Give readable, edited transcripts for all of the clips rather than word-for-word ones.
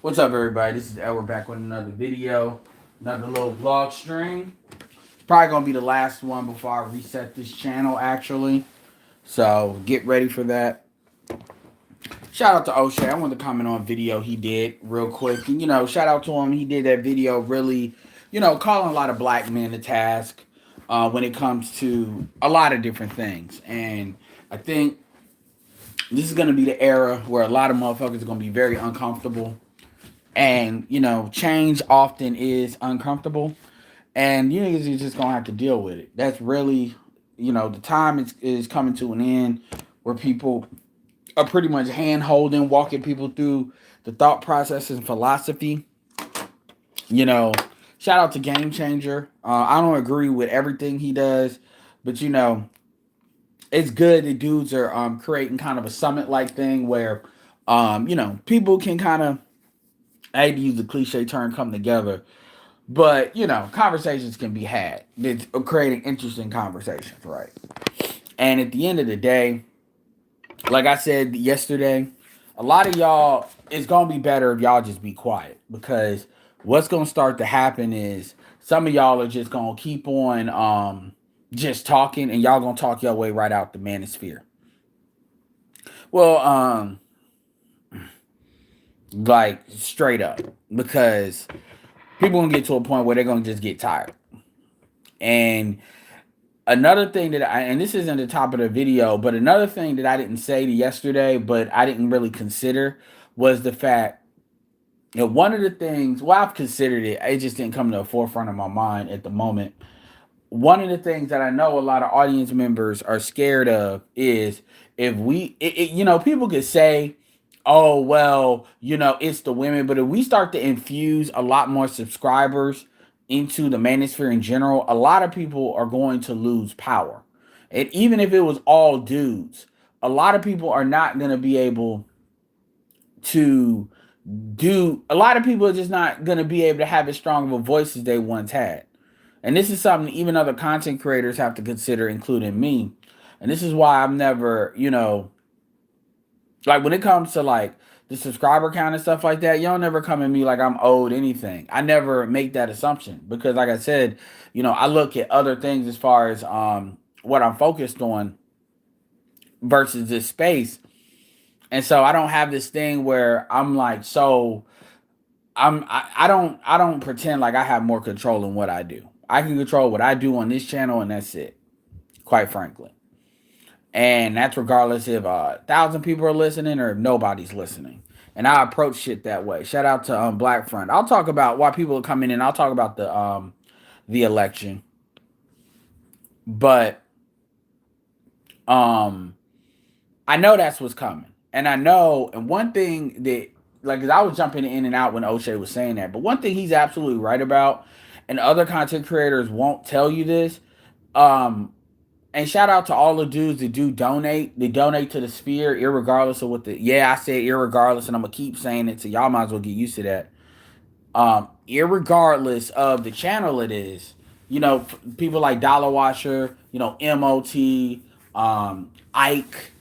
What's up, everybody? This is Edward back with another video, another little vlog stream. Probably gonna be the last one before I reset this channel, actually. So get ready for that. Shout out to O'Shea. I wanted to comment on a video he did real quick. And, shout out to him. He did that video really, calling a lot of black men to task when it comes to a lot of different things. And I think this is gonna be the era where a lot of motherfuckers are gonna be very uncomfortable. And, change often is uncomfortable. And you niggas is just gonna have to deal with it. That's really, the time is coming to an end where people are pretty much hand holding, walking people through the thought process and philosophy. You know, Shout out to Game Changer. I don't agree with everything he does, but it's good that dudes are creating kind of a summit like thing where people can kind of, I hate to use the cliche term, come together. But, conversations can be had. It's creating interesting conversations, right? And at the end of the day, like I said yesterday, a lot of y'all, it's going to be better if y'all just be quiet. Because what's going to start to happen is some of y'all are just going to keep on just talking, and y'all going to talk your way right out the manosphere. Well, like straight up. Because people going to get to a point where they're going to just get tired. And another thing and this isn't the top of the video, but another thing that I didn't say to yesterday, but I didn't really consider was the fact that one of the things, well, I've considered it, it just didn't come to the forefront of my mind at the moment. One of the things that I know a lot of audience members are scared of is if people could say, oh, well, it's the women. But if we start to infuse a lot more subscribers into the manosphere in general, a lot of people are going to lose power. And even if it was all dudes, a lot of people are not going to be able to a lot of people are just not going to be able to have as strong of a voice as they once had. And this is something even other content creators have to consider, including me. And this is why I'm never, like when it comes to like the subscriber count and stuff like that, y'all never come at me like I'm owed anything. I never make that assumption because, like I said, I look at other things as far as what I'm focused on versus this space. And so I don't have this thing where I'm like, so I don't pretend like I have more control in what I do. I can control what I do on this channel, and that's it, quite frankly. And that's regardless if 1,000 people are listening or if nobody's listening. And I approach shit that way. Shout out to Black Front. I'll talk about why people are coming in. I'll talk about the election. But I know that's what's coming. And I know, and one thing that, like, 'cause I was jumping in and out when O'Shea was saying that, but one thing he's absolutely right about, and other content creators won't tell you this, and shout out to all the dudes that do donate. They donate to the sphere, irregardless of what I said irregardless, and I'm gonna keep saying it, so y'all might as well get used to that. Irregardless of the channel it is, people like Dollar Washer, MOT, Ike,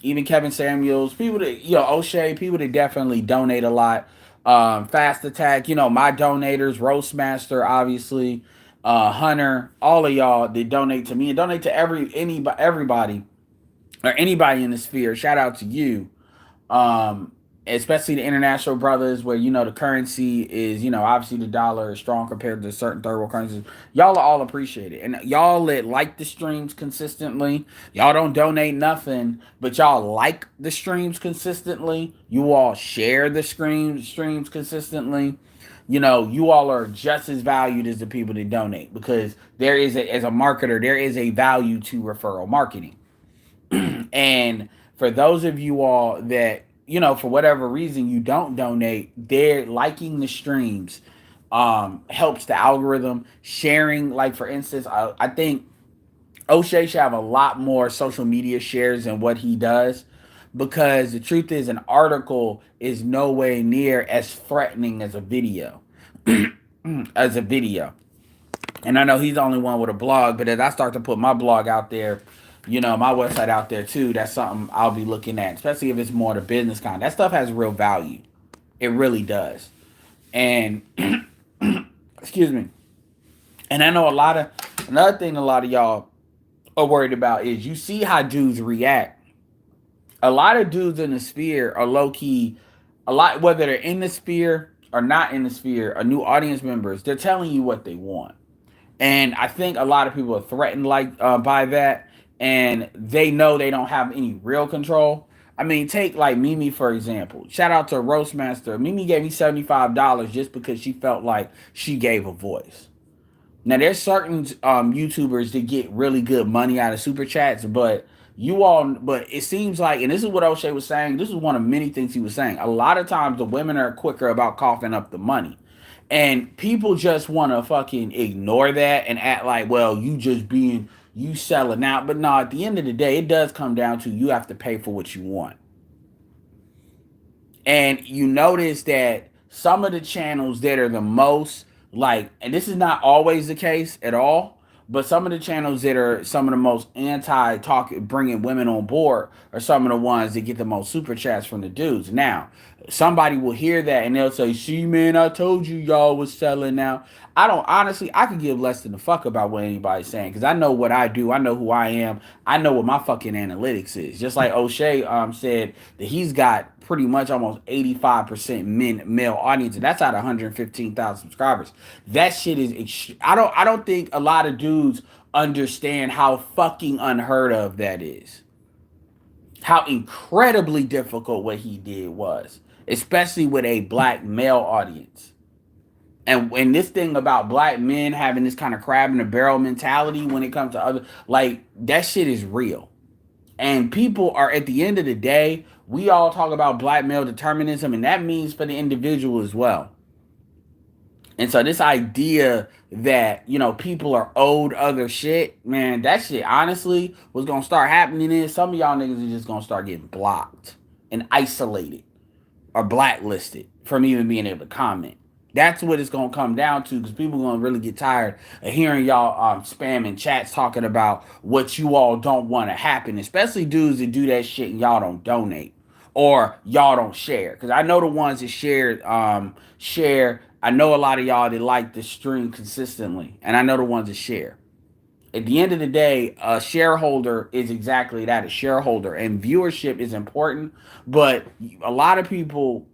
even Kevin Samuels, people that, O'Shea, people that definitely donate a lot. Fast Attack, my donators, Roastmaster, obviously, Hunter, all of y'all that donate to me and donate to everybody or anybody in the sphere. Shout out to you. Especially the international brothers where, the currency is, obviously the dollar is strong compared to certain third world currencies. Y'all are all appreciate it. And y'all that like the streams consistently, y'all don't donate nothing, but y'all like the streams consistently. You all share the streams consistently. You all are just as valued as the people that donate because as a marketer, there is a value to referral marketing. And for those of you all that, for whatever reason you don't donate, they're liking the streams helps the algorithm. Sharing, like for instance, I think O'Shea should have a lot more social media shares than what he does, because the truth is an article is no way near as threatening as a video. As a video. And I know he's the only one with a blog, but as I start to put my blog out there, my website out there too, that's something I'll be looking at, especially if it's more the business kind. That stuff has real value. It really does. And excuse me. And I know another thing a lot of y'all are worried about is you see how dudes react. A lot of dudes in the sphere are low key, a lot, whether they're in the sphere or not in the sphere, or new audience members, they're telling you what they want. And I think a lot of people are threatened by that, and they know they don't have any real control. I mean, take like Mimi for example. Shout out to Roastmaster. Mimi gave me $75 just because she felt like she gave a voice. Now there's certain YouTubers that get really good money out of super chats, but it seems like, and this is what O'Shea was saying. This is one of many things he was saying. A lot of times the women are quicker about coughing up the money. And people just want to fucking ignore that and act like, well, you selling out. But no, at the end of the day, it does come down to you have to pay for what you want. And you notice that some of the channels that are the most like, and this is not always the case at all, but some of the channels that are some of the most anti talk bringing women on board are some of the ones that get the most super chats from the dudes. Now, somebody will hear that and they'll say, "See, man, I told you y'all was selling out." I don't honestly, I could give less than a fuck about what anybody's saying because I know what I do. I know who I am. I know what my fucking analytics is. Just like O'Shea said that he's got pretty much almost 85% male audience, and that's out of 115,000 subscribers. That shit is. I don't think a lot of dudes understand how fucking unheard of that is. How incredibly difficult what he did was, especially with a black male audience. And this thing about black men having this kind of crab in the barrel mentality when it comes to other, like, that shit is real. And people are, at the end of the day, we all talk about black male determinism, and that means for the individual as well. And so this idea that, people are owed other shit, man, that shit honestly what's gonna start happening is some of y'all niggas are just gonna start getting blocked and isolated or blacklisted from even being able to comment. That's what it's gonna come down to, because people are gonna really get tired of hearing y'all spamming chats talking about what you all don't want to happen, especially dudes that do that shit and y'all don't donate or y'all don't share. Because I know the ones that share. I know a lot of y'all that like the stream consistently, and I know the ones that share. At the end of the day, a shareholder is exactly that, a shareholder, and viewership is important. But a lot of people,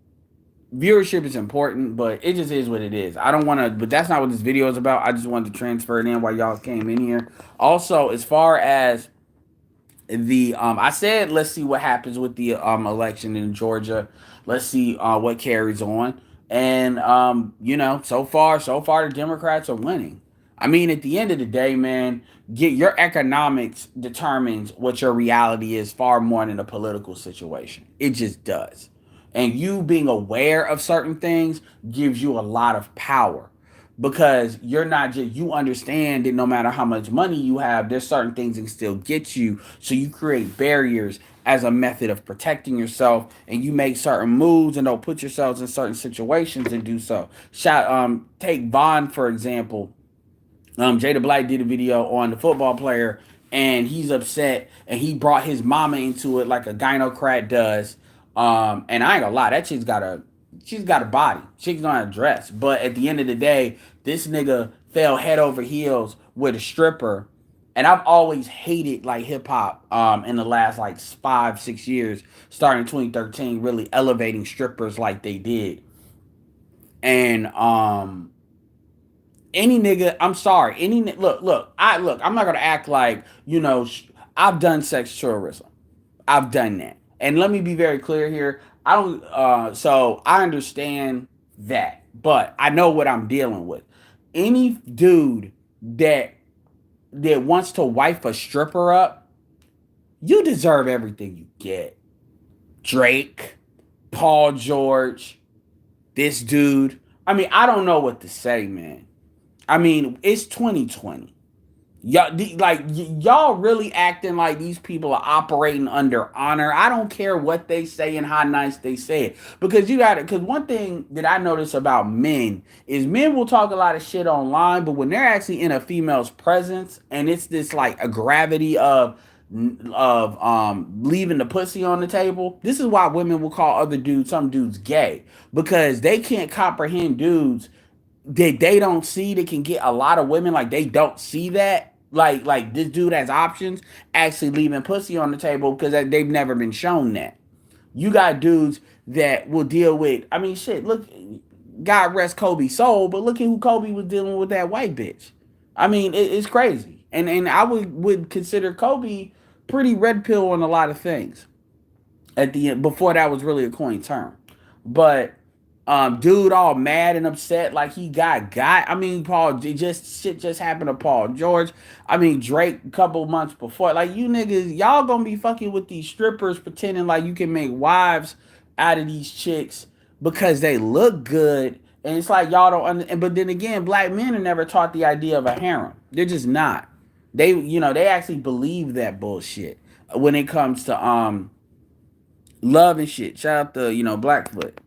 viewership is important, but it just is what it is. I don't want to, but that's not what this video is about. I just wanted to transfer it in while y'all came in here. Also, as far as I said, let's see what happens with the election in Georgia. Let's see what carries on. And so far the Democrats are winning. I mean, at the end of the day, man, get your economics determines what your reality is far more than a political situation. It just does. And you being aware of certain things gives you a lot of power, because you're not just, you understand that no matter how much money you have, there's certain things that can still get you. So you create barriers as a method of protecting yourself, and you make certain moves and don't put yourselves in certain situations and do so. Take Vaughn for example. Jada Black did a video on the football player, and he's upset, and he brought his mama into it like a gynocrat does. And I ain't gonna lie, that she's got a body. She's not a dress. But at the end of the day, this nigga fell head over heels with a stripper. And I've always hated like hip hop in the last like 5-6 years, starting in 2013, really elevating strippers like they did. And any nigga, I'm sorry, I'm not gonna act like, I've done sex tourism. I've done that. And let me be very clear here. So I understand that, but I know what I'm dealing with. Any dude that wants to wife a stripper up, you deserve everything you get. Drake, Paul George, this dude. I mean, I don't know what to say, man. I mean, it's 2020. Y'all really acting like these people are operating under honor. I don't care what they say and how nice they say it, because because one thing that I notice about men is men will talk a lot of shit online, but when they're actually in a female's presence and it's this like a gravity of of leaving the pussy on the table. This is why women will call other dudes, some dudes, gay, because they can't comprehend dudes that they don't see that can get a lot of women. Like, they don't see that. Like this dude has options, actually leaving pussy on the table, because they've never been shown that. You got dudes that will deal with. I mean, shit. Look, God rest Kobe's soul, but look at who Kobe was dealing with, that white bitch. I mean, it's crazy, and I would consider Kobe pretty red pill on a lot of things at the end, before that was really a coin term. But dude all mad and upset like he got. I mean, Paul, just shit just happened to Paul George. I mean, Drake a couple months before. Like, you niggas, y'all gonna be fucking with these strippers, pretending like you can make wives out of these chicks because they look good. And it's like y'all don't. But then again, black men are never taught the idea of a harem. They're just not. They actually believe that bullshit when it comes to love and shit. Shout out to Blackfoot.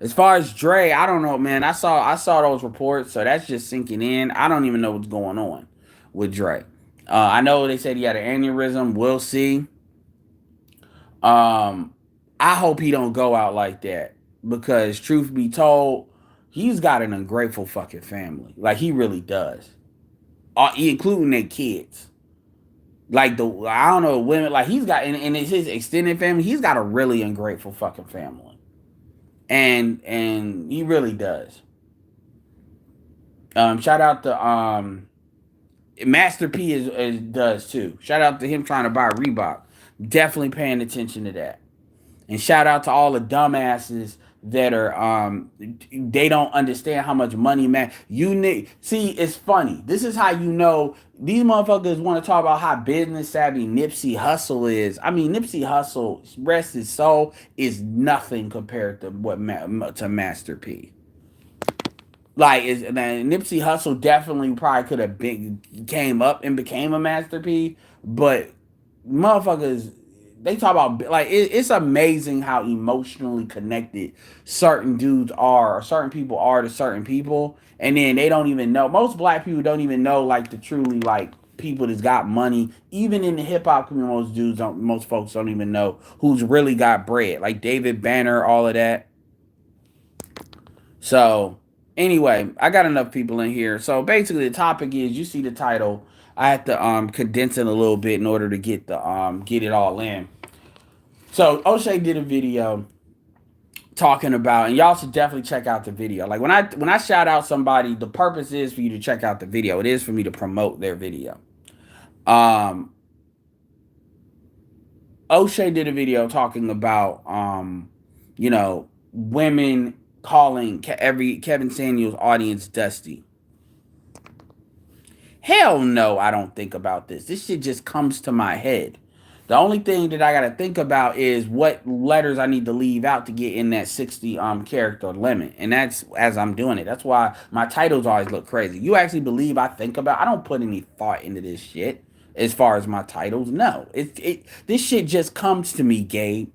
As far as Dre, I don't know, man. I saw those reports, so that's just sinking in. I don't even know what's going on with Dre. I know they said he had an aneurysm. We'll see. Um, I hope he don't go out like that, because truth be told, he's got an ungrateful fucking family. Like, he really does, including their kids. Like, I don't know, women. Like, he's got, and it's his extended family. He's got a really ungrateful fucking family. And he really does. Shout out to Master P does too. Shout out to him trying to buy Reebok. Definitely paying attention to that. And shout out to all the dumbasses that are they don't understand how much money, man. You need, see, it's funny. This is how you know these motherfuckers want to talk about how business savvy Nipsey Hussle is. I mean, Nipsey Hussle, rest his soul, is nothing compared to to Master P. Like, Nipsey Hussle definitely probably could have came up and became a Master P, but motherfuckers, they talk about, like, it's amazing how emotionally connected certain dudes are, or certain people are, to certain people, and then they don't even know. Most black people don't even know, like, the truly, like, people that's got money. Even in the hip hop community, most folks don't even know who's really got bread. Like David Banner, all of that. So anyway, I got enough people in here. So basically, the topic is, you see the title. I had to condense it a little bit in order to get it all in. So O'Shea did a video talking about, and y'all should definitely check out the video. Like, when I shout out somebody, the purpose is for you to check out the video. It is for me to promote their video. O'Shea did a video talking about women calling every Kevin Samuels audience dusty. Hell no, I don't think about this. This shit just comes to my head. The only thing that I gotta think about is what letters I need to leave out to get in that 60 character limit. And that's as I'm doing it. That's why my titles always look crazy. You actually believe I think about, I don't put any thought into this shit as far as my titles. No. This shit just comes to me, Gabe.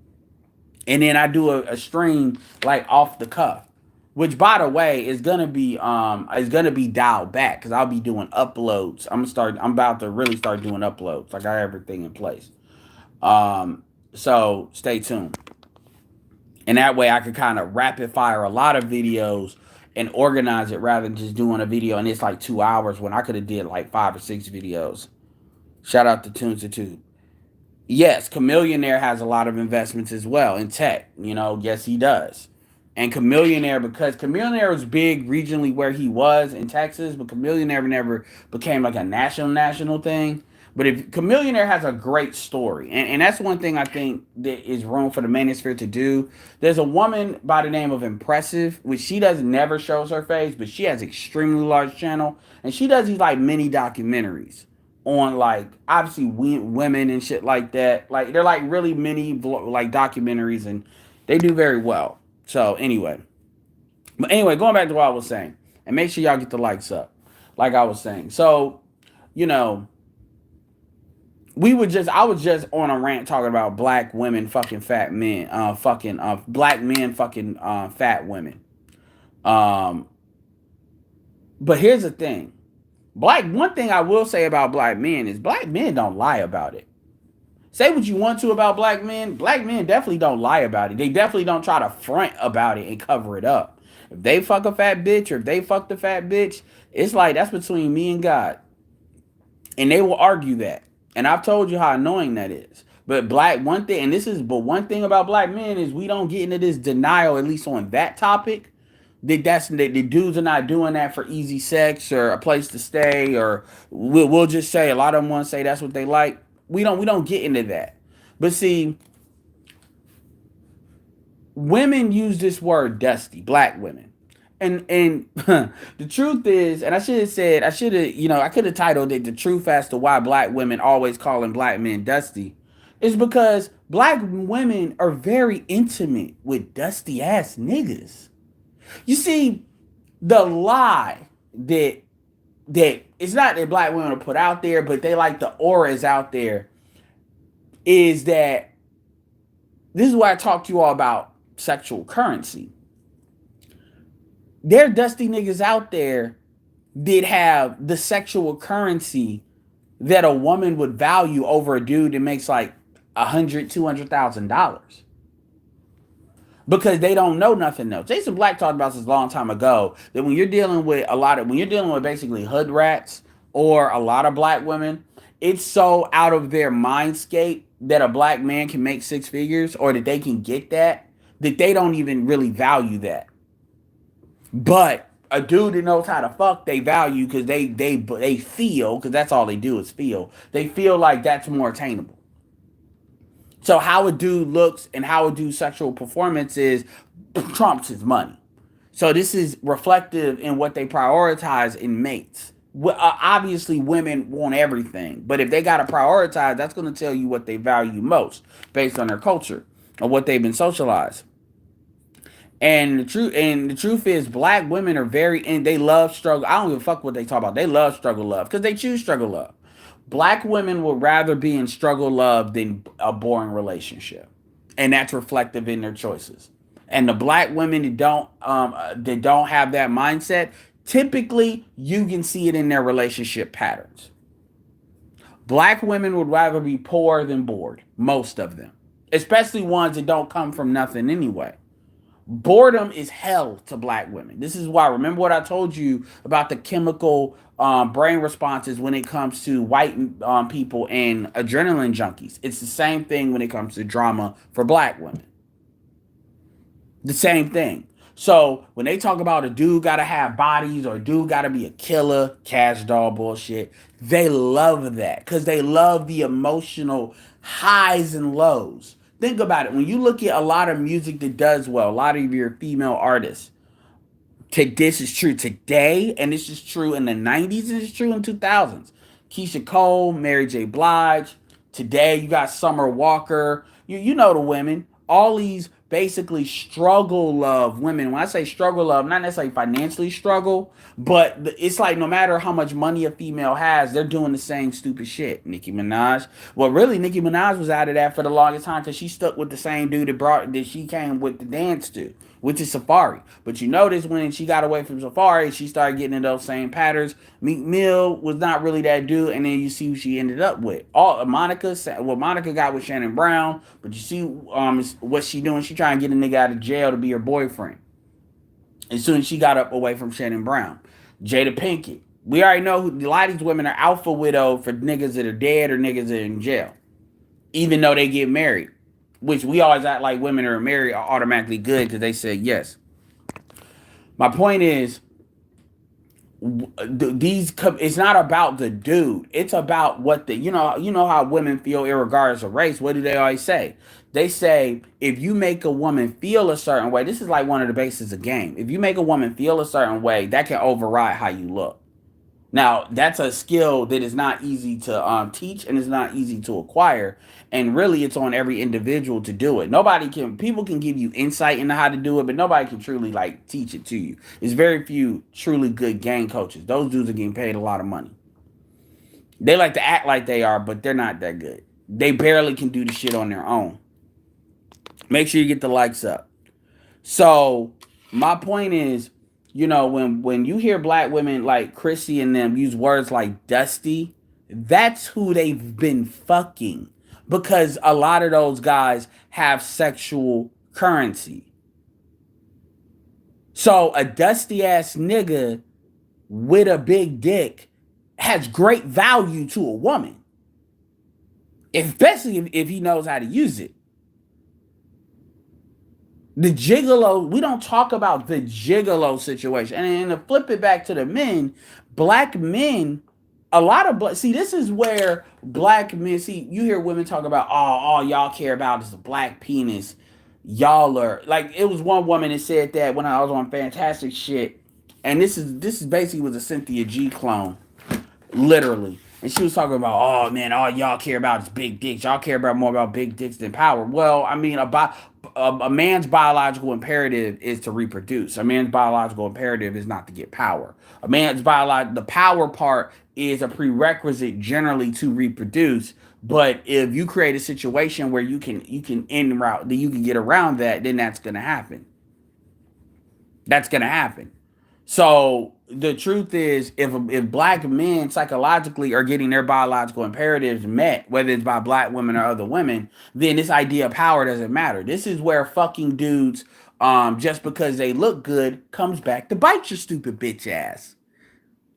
And then I do a stream like off the cuff. Which, by the way, is gonna be dialed back, because I'll be doing uploads. I'm about to really start doing uploads. I got everything in place. So stay tuned. And that way I could kind of rapid fire a lot of videos and organize it, rather than just doing a video and it's like 2 hours when I could have did like 5 or 6 videos. Shout out to Tunes Institute. Yes, Chameleonaire has a lot of investments as well in tech. Yes, he does. And Chameleonaire, because Chameleonaire was big regionally where he was in Texas, but Chameleonaire never became like a national thing. But if Chameleonaire has a great story, and that's one thing I think that is room for the Manosphere to do. There's a woman by the name of Impressive, which she never shows her face, but she has an extremely large channel, and she does these like mini documentaries on, like, obviously women and shit like that. Like, they're like really mini like documentaries, and they do very well. So anyway, going back to what I was saying, and make sure y'all get the likes up, like I was saying. So, I was just on a rant talking about black women fucking fat men, black men fucking fat women. But here's the thing. One thing I will say about black men is black men don't lie about it. Say what you want to about black men. Black men definitely don't lie about it. They definitely don't try to front about it and cover it up. If they fuck a fat bitch or if they fuck the fat bitch, it's like that's between me and God. And they will argue that. And I've told you how annoying that is. But one thing about black men is we don't get into this denial, at least on that topic. The dudes are not doing that for easy sex or a place to stay, or we'll just say a lot of them want to say that's what they like. We don't get into that. But see, women use this word dusty, black women. And the truth is, and I could have titled it "The Truth as to Why Black Women Always Calling Black Men Dusty," is because black women are very intimate with dusty ass niggas. You see, the lie that it's not that black women are put out there, but they like the aura is out there, is that this is why I talk to you all about sexual currency. There are dusty niggas out there that have the sexual currency that a woman would value over a dude that makes like $100,000-$200,000 because they don't know nothing else. Jason Black talked about this a long time ago that when you're dealing with basically hood rats or a lot of black women, it's so out of their mindscape that a black man can make six figures or that they can get that they don't even really value that. But a dude that knows how to fuck, they value because they feel, because that's all they do is feel. They feel like that's more attainable. So how a dude looks and how a dude's sexual performance is trumps his money. So this is reflective in what they prioritize in mates. Obviously, women want everything, but if they got to prioritize, that's going to tell you what they value most based on their culture or what they've been socialized. And the truth is, black women are they love struggle. I don't give a fuck what they talk about. They love struggle love because they choose struggle love. Black women would rather be in struggle love than a boring relationship, and that's reflective in their choices. And the black women that don't have that mindset, typically you can see it in their relationship patterns. Black women would rather be poor than bored, most of them, especially ones that don't come from nothing anyway. Boredom is hell to black women. This is why, remember what I told you about the chemical brain responses when it comes to white people and adrenaline junkies. It's the same thing when it comes to drama for black women. The same thing. So when they talk about a dude gotta have bodies or a dude gotta be a killer, cash doll bullshit, they love that because they love the emotional highs and lows. Think about it. When you look at a lot of music that does well, a lot of your female artists, this is true today, and this is true in the 90s, and it's true in 2000s. Keisha Cole, Mary J. Blige. Today, you got Summer Walker. You know the women. All these basically struggle love women. When I say struggle love, not necessarily financially struggle, but it's like no matter how much money a female has, they're doing the same stupid shit. Nicki Minaj. Well, really, Nicki Minaj was out of that for the longest time because she stuck with the same dude that she came with the dance to, which is Safari. But you notice when she got away from Safari, she started getting in those same patterns. Meek Mill was not really that dude, and then you see who she ended up with. Monica got with Shannon Brown, but you see what she doing? She trying to get a nigga out of jail to be her boyfriend. As soon as she got up away from Shannon Brown. Jada Pinkett. We already know a lot of these women are alpha widow for niggas that are dead or niggas that are in jail. Even though they get married. Which we always act like women who are married are automatically good because they said yes. My point is, it's not about the dude. It's about what you know how women feel irregardless of race. What do they always say? They say if you make a woman feel a certain way, this is like one of the bases of game. If you make a woman feel a certain way, that can override how you look. Now, that's a skill that is not easy to teach and it's not easy to acquire. And really, it's on every individual to do it. People can give you insight into how to do it, but nobody can truly teach it to you. There's very few truly good game coaches. Those dudes are getting paid a lot of money. They like to act like they are, but they're not that good. They barely can do the shit on their own. Make sure you get the likes up. So, my point is, when you hear black women like Chrissy and them use words like dusty, that's who they've been fucking. because a lot of those guys have sexual currency. So a dusty ass nigga with a big dick has great value to a woman, especially if he knows how to use it. The gigolo, we don't talk about the gigolo situation. And to flip it back to the men, black men, a lot of see, this is where black men, see, you hear women talk about, oh, all y'all care about is the black penis. Y'all are like, it was one woman that said that when I was on Fantastic Shit, and this is basically was a Cynthia G clone, literally. And she was talking about, oh man, all y'all care about is big dicks. Y'all care about more about big dicks than power. Well, I mean, a man's biological imperative is to reproduce. A man's biological imperative is not to get power. The power part is a prerequisite generally to reproduce. But if you create a situation where you can end route, that you can get around that, then that's gonna happen. That's gonna happen. So the truth is, if black men psychologically are getting their biological imperatives met, whether it's by black women or other women, then this idea of power doesn't matter. This is where fucking dudes, just because they look good, comes back to bite your stupid bitch ass.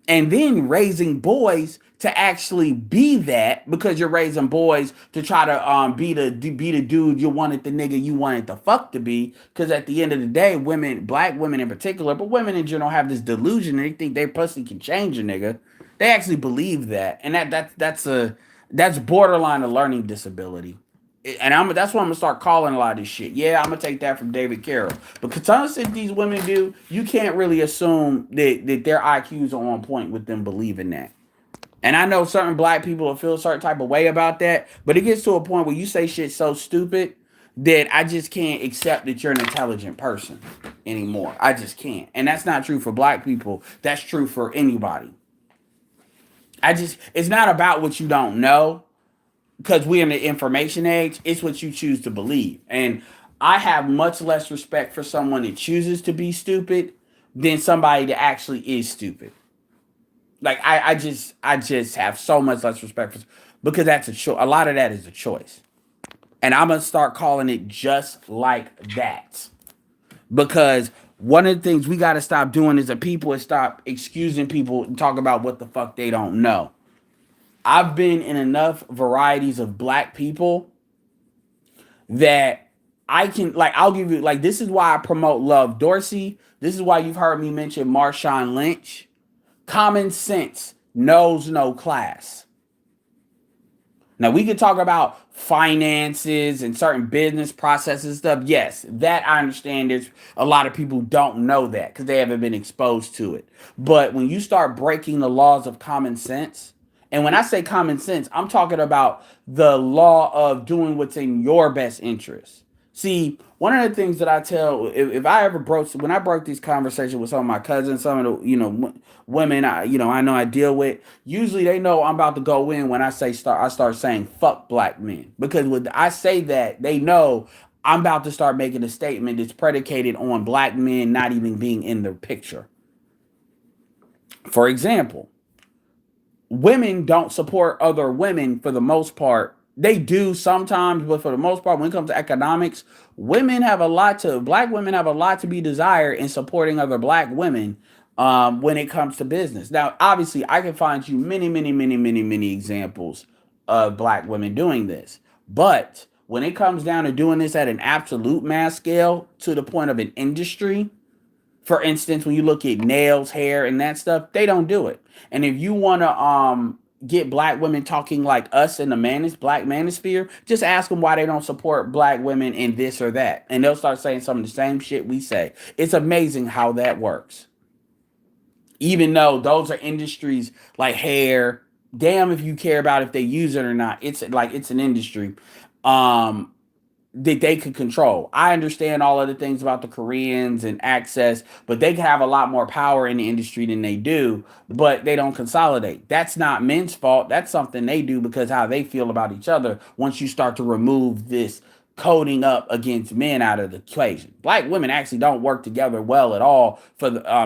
And then raising boys to actually be that, because you're raising boys to try to be the dude you wanted, the nigga you wanted the fuck to be. Because at the end of the day, women, black women in particular, but women in general, have this delusion and they think their pussy can change a nigga. They actually believe that, and that's borderline a learning disability. And that's what I'm gonna start calling a lot of this shit. Yeah, I'm gonna take that from David Carroll. Because some shit these women do, you can't really assume that their IQs are on point with them believing that. And I know certain black people will feel a certain type of way about that, but it gets to a point where you say shit so stupid that I just can't accept that you're an intelligent person anymore. I just can't. And that's not true for black people. That's true for anybody. It's not about what you don't know, because we're in the information age. It's what you choose to believe. And I have much less respect for someone that chooses to be stupid than somebody that actually is stupid. Like I just have so much less respect for, because that's a choice. A lot of that is a choice. And I'm gonna start calling it just like that. Because one of the things we gotta stop doing is that people stop excusing people and talk about what the fuck they don't know. I've been in enough varieties of black people that I can, like, I'll give you, like, this is why I promote Love Dorsey. This is why you've heard me mention Marshawn Lynch. Common sense knows no class. Now, we can talk about finances and certain business processes and stuff. Yes, that I understand. There's a lot of people who don't know that because they haven't been exposed to it. But when you start breaking the laws of common sense, and when I say common sense, I'm talking about the law of doing what's in your best interest. See, one of the things that I tell, if I ever when I broke these conversations with some of my cousins, some of the, women I know I deal with, usually they know I'm about to go in when I start saying fuck black men. Because when I say that, they know I'm about to start making a statement that's predicated on black men not even being in the picture. For example, women don't support other women for the most part. They do sometimes, but for the most part, when it comes to economics, black women have a lot to be desired in supporting other black women when it comes to business. Now, obviously, I can find you many, many, many, many, many examples of black women doing this. But when it comes down to doing this at an absolute mass scale to the point of an industry, for instance, when you look at nails, hair, and that stuff, they don't do it. And if you want to get black women talking like us in the black manosphere, just ask them why they don't support black women in this or that. And they'll start saying some of the same shit we say. It's amazing how that works. Even though those are industries like hair, damn if you care about if they use it or not. It's an industry. That they could control. I understand all of the things about the Koreans and access, but they can have a lot more power in the industry than they do, but they don't consolidate. That's not men's fault. That's something they do because how they feel about each other once you start to remove this coding up against men out of the equation. Black women actually don't work together well at all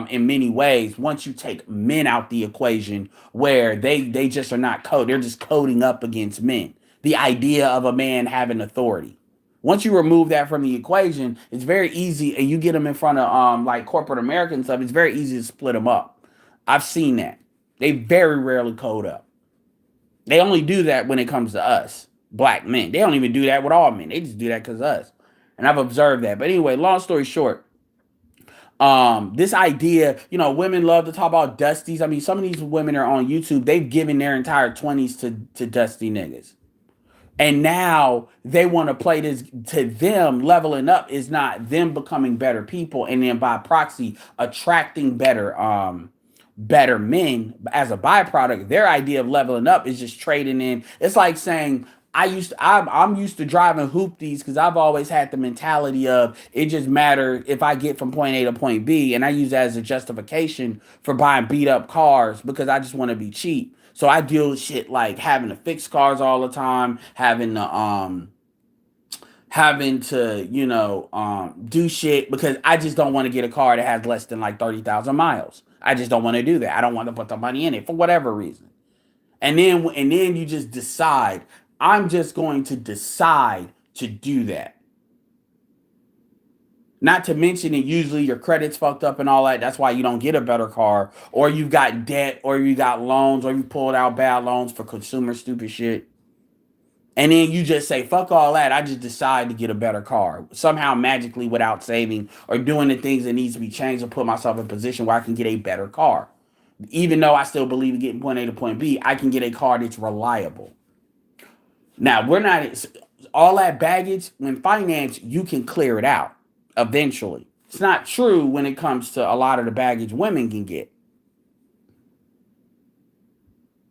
in many ways once you take men out the equation, where they just are not they're just coding up against men. the idea of a man having authority. Once you remove that from the equation, it's very easy, and you get them in front of like corporate America and stuff. It's very easy to split them up. I've seen that. They very rarely code up. They only do that when it comes to us, black men. They don't even do that with all men. They just do that because of us. And I've observed that. But anyway, long story short, this idea, women love to talk about dusties. I mean, some of these women are on YouTube. They've given their entire 20s to dusty niggas. And now they want to play this to them. Leveling up is not them becoming better people, and then by proxy attracting better men as a byproduct. Their idea of leveling up is just trading in. It's like saying I'm used to driving hoopties because I've always had the mentality of it just matter if I get from point A to point B, and I use that as a justification for buying beat up cars because I just want to be cheap. So I deal with shit like having to fix cars all the time, having to do shit because I just don't want to get a car that has less than like 30,000 miles. I just don't want to do that. I don't want to put the money in it for whatever reason. And then you just decide, I'm just going to decide to do that. Not to mention it, usually your credit's fucked up and all that. That's why you don't get a better car, or you've got debt, or you got loans, or you pulled out bad loans for consumer stupid shit. And then you just say, fuck all that. I just decide to get a better car. Somehow magically without saving or doing the things that needs to be changed or put myself in a position where I can get a better car. Even though I still believe in getting point A to point B, I can get a car that's reliable. Now, we're not all that baggage. When finance, you can clear it out eventually. It's not true when it comes to a lot of the baggage women can get.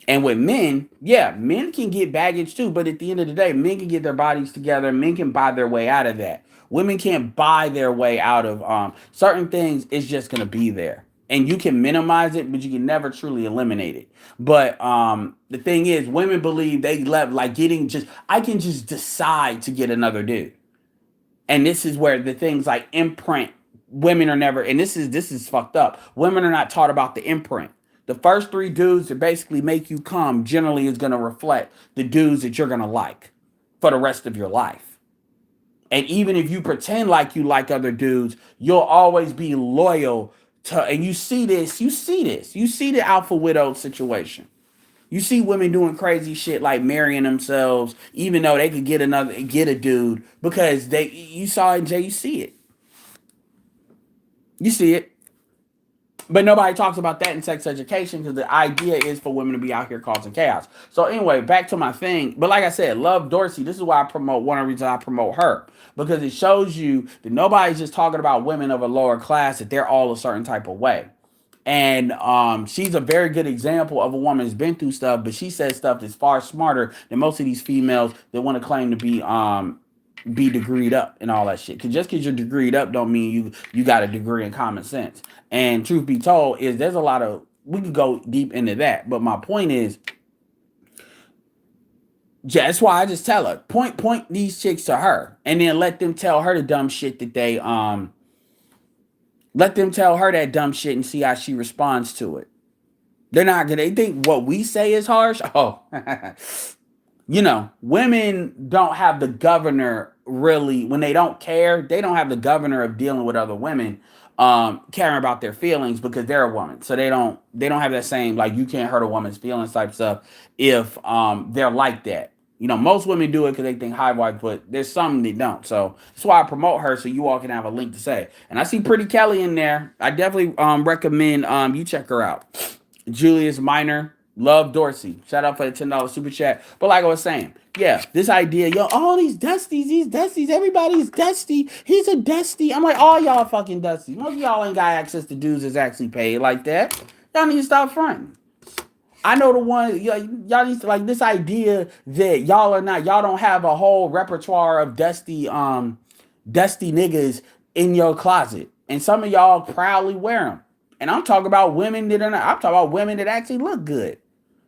And with men, yeah, men can get baggage too, but at the end of the day, men can get their bodies together. Men can buy their way out of that. Women can't buy their way out of certain things. It's just going to be there. And you can minimize it, but you can never truly eliminate it. But the thing is, women believe they love like I can just decide to get another dude. And this is where the things like imprint, women are never, and this is fucked up. Women are not taught about the imprint. The first 3 dudes that basically make you come generally is going to reflect the dudes that you're going to like for the rest of your life. And even if you pretend like you like other dudes, you'll always be loyal to, and you see the alpha widow situation. You see women doing crazy shit like marrying themselves, even though they could get a dude because you saw it, Jay, you see it. You see it. But nobody talks about that in sex education because the idea is for women to be out here causing chaos. So anyway, back to my thing. But like I said, love Dorsey. This is why one of the reasons I promote her. Because it shows you that nobody's just talking about women of a lower class, that they're all a certain type of way. And she's a very good example of a woman who's been through stuff, but she says stuff that's far smarter than most of these females that want to claim to be degreed up and all that shit. Because just because you're degreed up don't mean you got a degree in common sense. And truth be told, is there's a lot of, we could go deep into that. But my point is, that's why I just tell her, point these chicks to her, and then let them tell her the dumb shit that they let them tell her that dumb shit and see how she responds to it. They think what we say is harsh. Oh, women don't have the governor really, when they don't care, they don't have the governor of dealing with other women, caring about their feelings because they're a woman. So they don't have that same, like, you can't hurt a woman's feelings type stuff if they're like that. Most women do it because they think high wife, but there's some that don't. So that's why I promote her, so you all can have a link to say. And I see Pretty Kelly in there. I definitely recommend you check her out. Julius Minor, love Dorsey. Shout out for the $10 super chat. But like I was saying, yeah, this idea, all these dusties, everybody's dusty. He's a dusty. I'm like, all y'all fucking dusty. Most of y'all ain't got access to dudes that's actually paid like that. Y'all need to stop fronting. I know the one, y'all need to, like, this idea that y'all don't have a whole repertoire of dusty niggas in your closet. And some of y'all proudly wear them. And I'm talking about women that actually look good.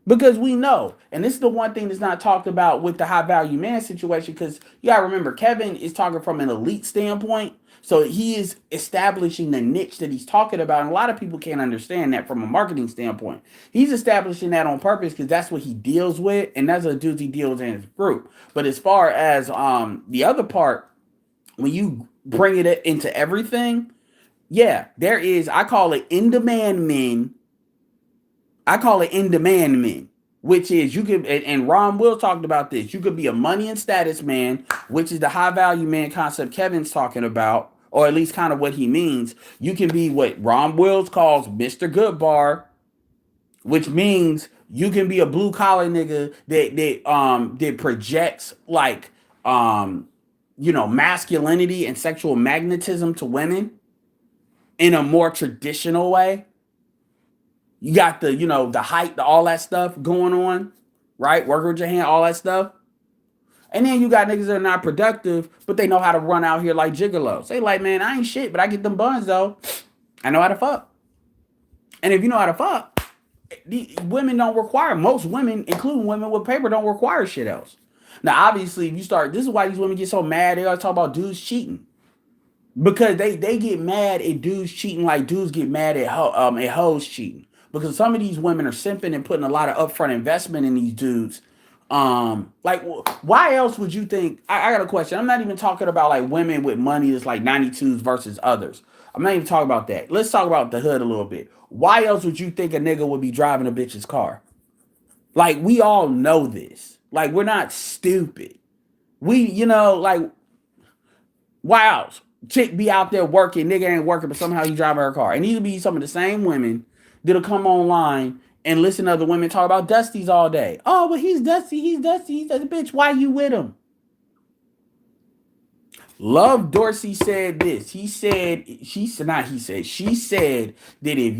Because we know, and this is the one thing that's not talked about with the high value man situation, because you gotta remember, Kevin is talking from an elite standpoint. So he is establishing the niche that he's talking about. And a lot of people can't understand that from a marketing standpoint. He's establishing that on purpose because that's what he deals with, and that's the dudes he deals in his group. But as far as the other part, when you bring it into everything, yeah, there is, I call it in demand men. I call it in demand men, which is you could, and Ron Will talked about this. You could be a money and status man, which is the high value man concept Kevin's talking about, or at least kind of what he means. You can be what Ron Wills calls Mr. Goodbar, which means you can be a blue collar nigga that projects like masculinity and sexual magnetism to women in a more traditional way. You got the height, all that stuff going on, right? Working with your hand, all that stuff. And then you got niggas that are not productive, but they know how to run out here like gigolos. They like, man, I ain't shit, but I get them buns though. I know how to fuck. And if you know how to fuck, women don't require, most women, including women with paper, don't require shit else. Now, obviously, if you start, this is why these women get so mad. They always talk about dudes cheating. Because they get mad at dudes cheating like dudes get mad at hoes cheating. Because some of these women are simping and putting a lot of upfront investment in these dudes. Like, why else would you think? I got a question. I'm not even talking about like women with money that's like 92s versus others. I'm not even talking about that. Let's talk about the hood a little bit. Why else would you think a nigga would be driving a bitch's car? Like, we all know this. Like, we're not stupid. Like, why else? Chick be out there working, nigga ain't working, but somehow he driving her car. And these will be some of the same women that'll come online and listen to other women talk about Dusties all day. Oh, but he's Dusty, he's Dusty, he's Dusty. Bitch, why you with him? Love Dorsey said this. She said that if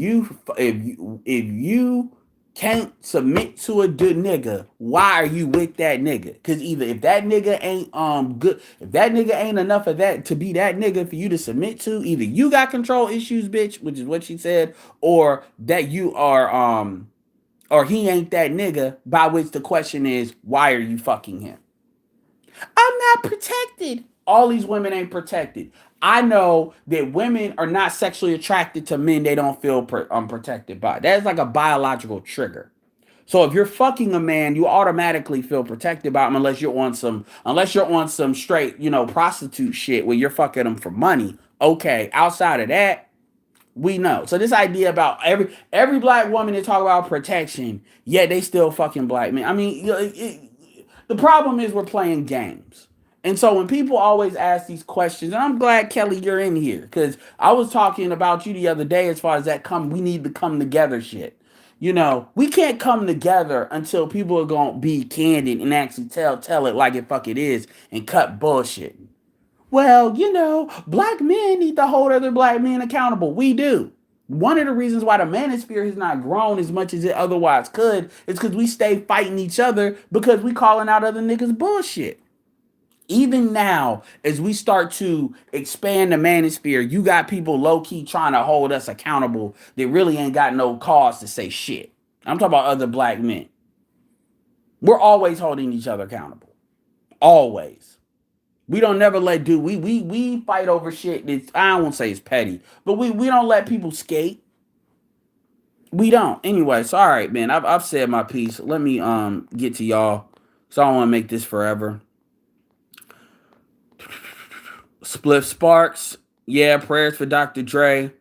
you can't submit to a good nigga, why are you with that nigga? Because either if that nigga ain't good, if that nigga ain't enough of that to be that nigga for you to submit to, either you got control issues, bitch, which is what she said, or that you are or he ain't that nigga, by which the question is, why are you fucking him? I'm not protected. All these women ain't protected. I know that women are not sexually attracted to men they don't feel protected by. That's like a biological trigger. So if you're fucking a man, you automatically feel protected by him unless you're on some straight, prostitute shit where you're fucking them for money. Okay, outside of that, we know. So this idea about every black woman that talk about protection, yet they still fucking black men. I mean, the problem is we're playing games. And so when people always ask these questions, and I'm glad, Kelly, you're in here, because I was talking about you the other day as far as we need to come together shit. We can't come together until people are going to be candid and actually tell it like it fuck it is and cut bullshit. Well, black men need to hold other black men accountable. We do. One of the reasons why the manosphere has not grown as much as it otherwise could is because we stay fighting each other because we calling out other niggas bullshit. Even now, as we start to expand the manosphere, you got people low-key trying to hold us accountable that really ain't got no cause to say shit. I'm talking about other black men. We're always holding each other accountable. Always. We don't never let we fight over shit that I don't want to say it's petty, but we don't let people skate. We don't. Anyway, so all right, man. I've said my piece. Let me get to y'all. So I don't want to make this forever. Spliff Sparks. Yeah, prayers for Dr. Dre.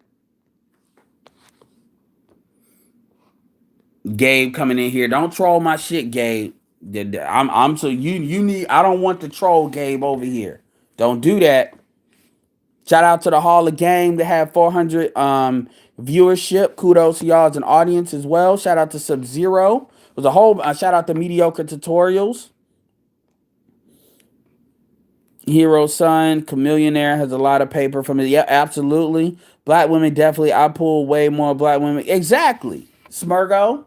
Gabe coming in here. Don't troll my shit, Gabe. I'm so you need. I don't want to troll Gabe over here. Don't do that. Shout out to the Hall of Game that had 400 viewership. Kudos to y'all as an audience as well. Shout out to Sub-Zero. It was a whole shout out to Mediocre Tutorials. Hero Son, Chameleonaire has a lot of paper from it. Yeah, absolutely. Black women definitely. I pull way more black women. Exactly. Smurgo.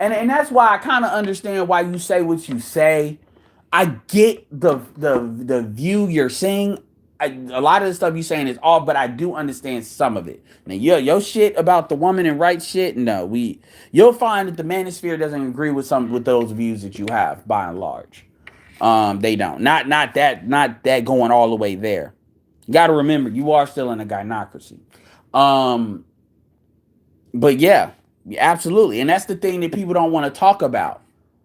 And that's why I kind of understand why you say what you say. I get the view you're saying. a lot of the stuff you saying is off, but I do understand some of it. Now, your shit about the woman and rights shit, no, you'll find that the manosphere doesn't agree with some with those views that you have by and large. They don't. Not that going all the way there. You got to remember, you are still in a gynocracy. Um, but yeah, absolutely, and that's the thing that people don't want to talk about.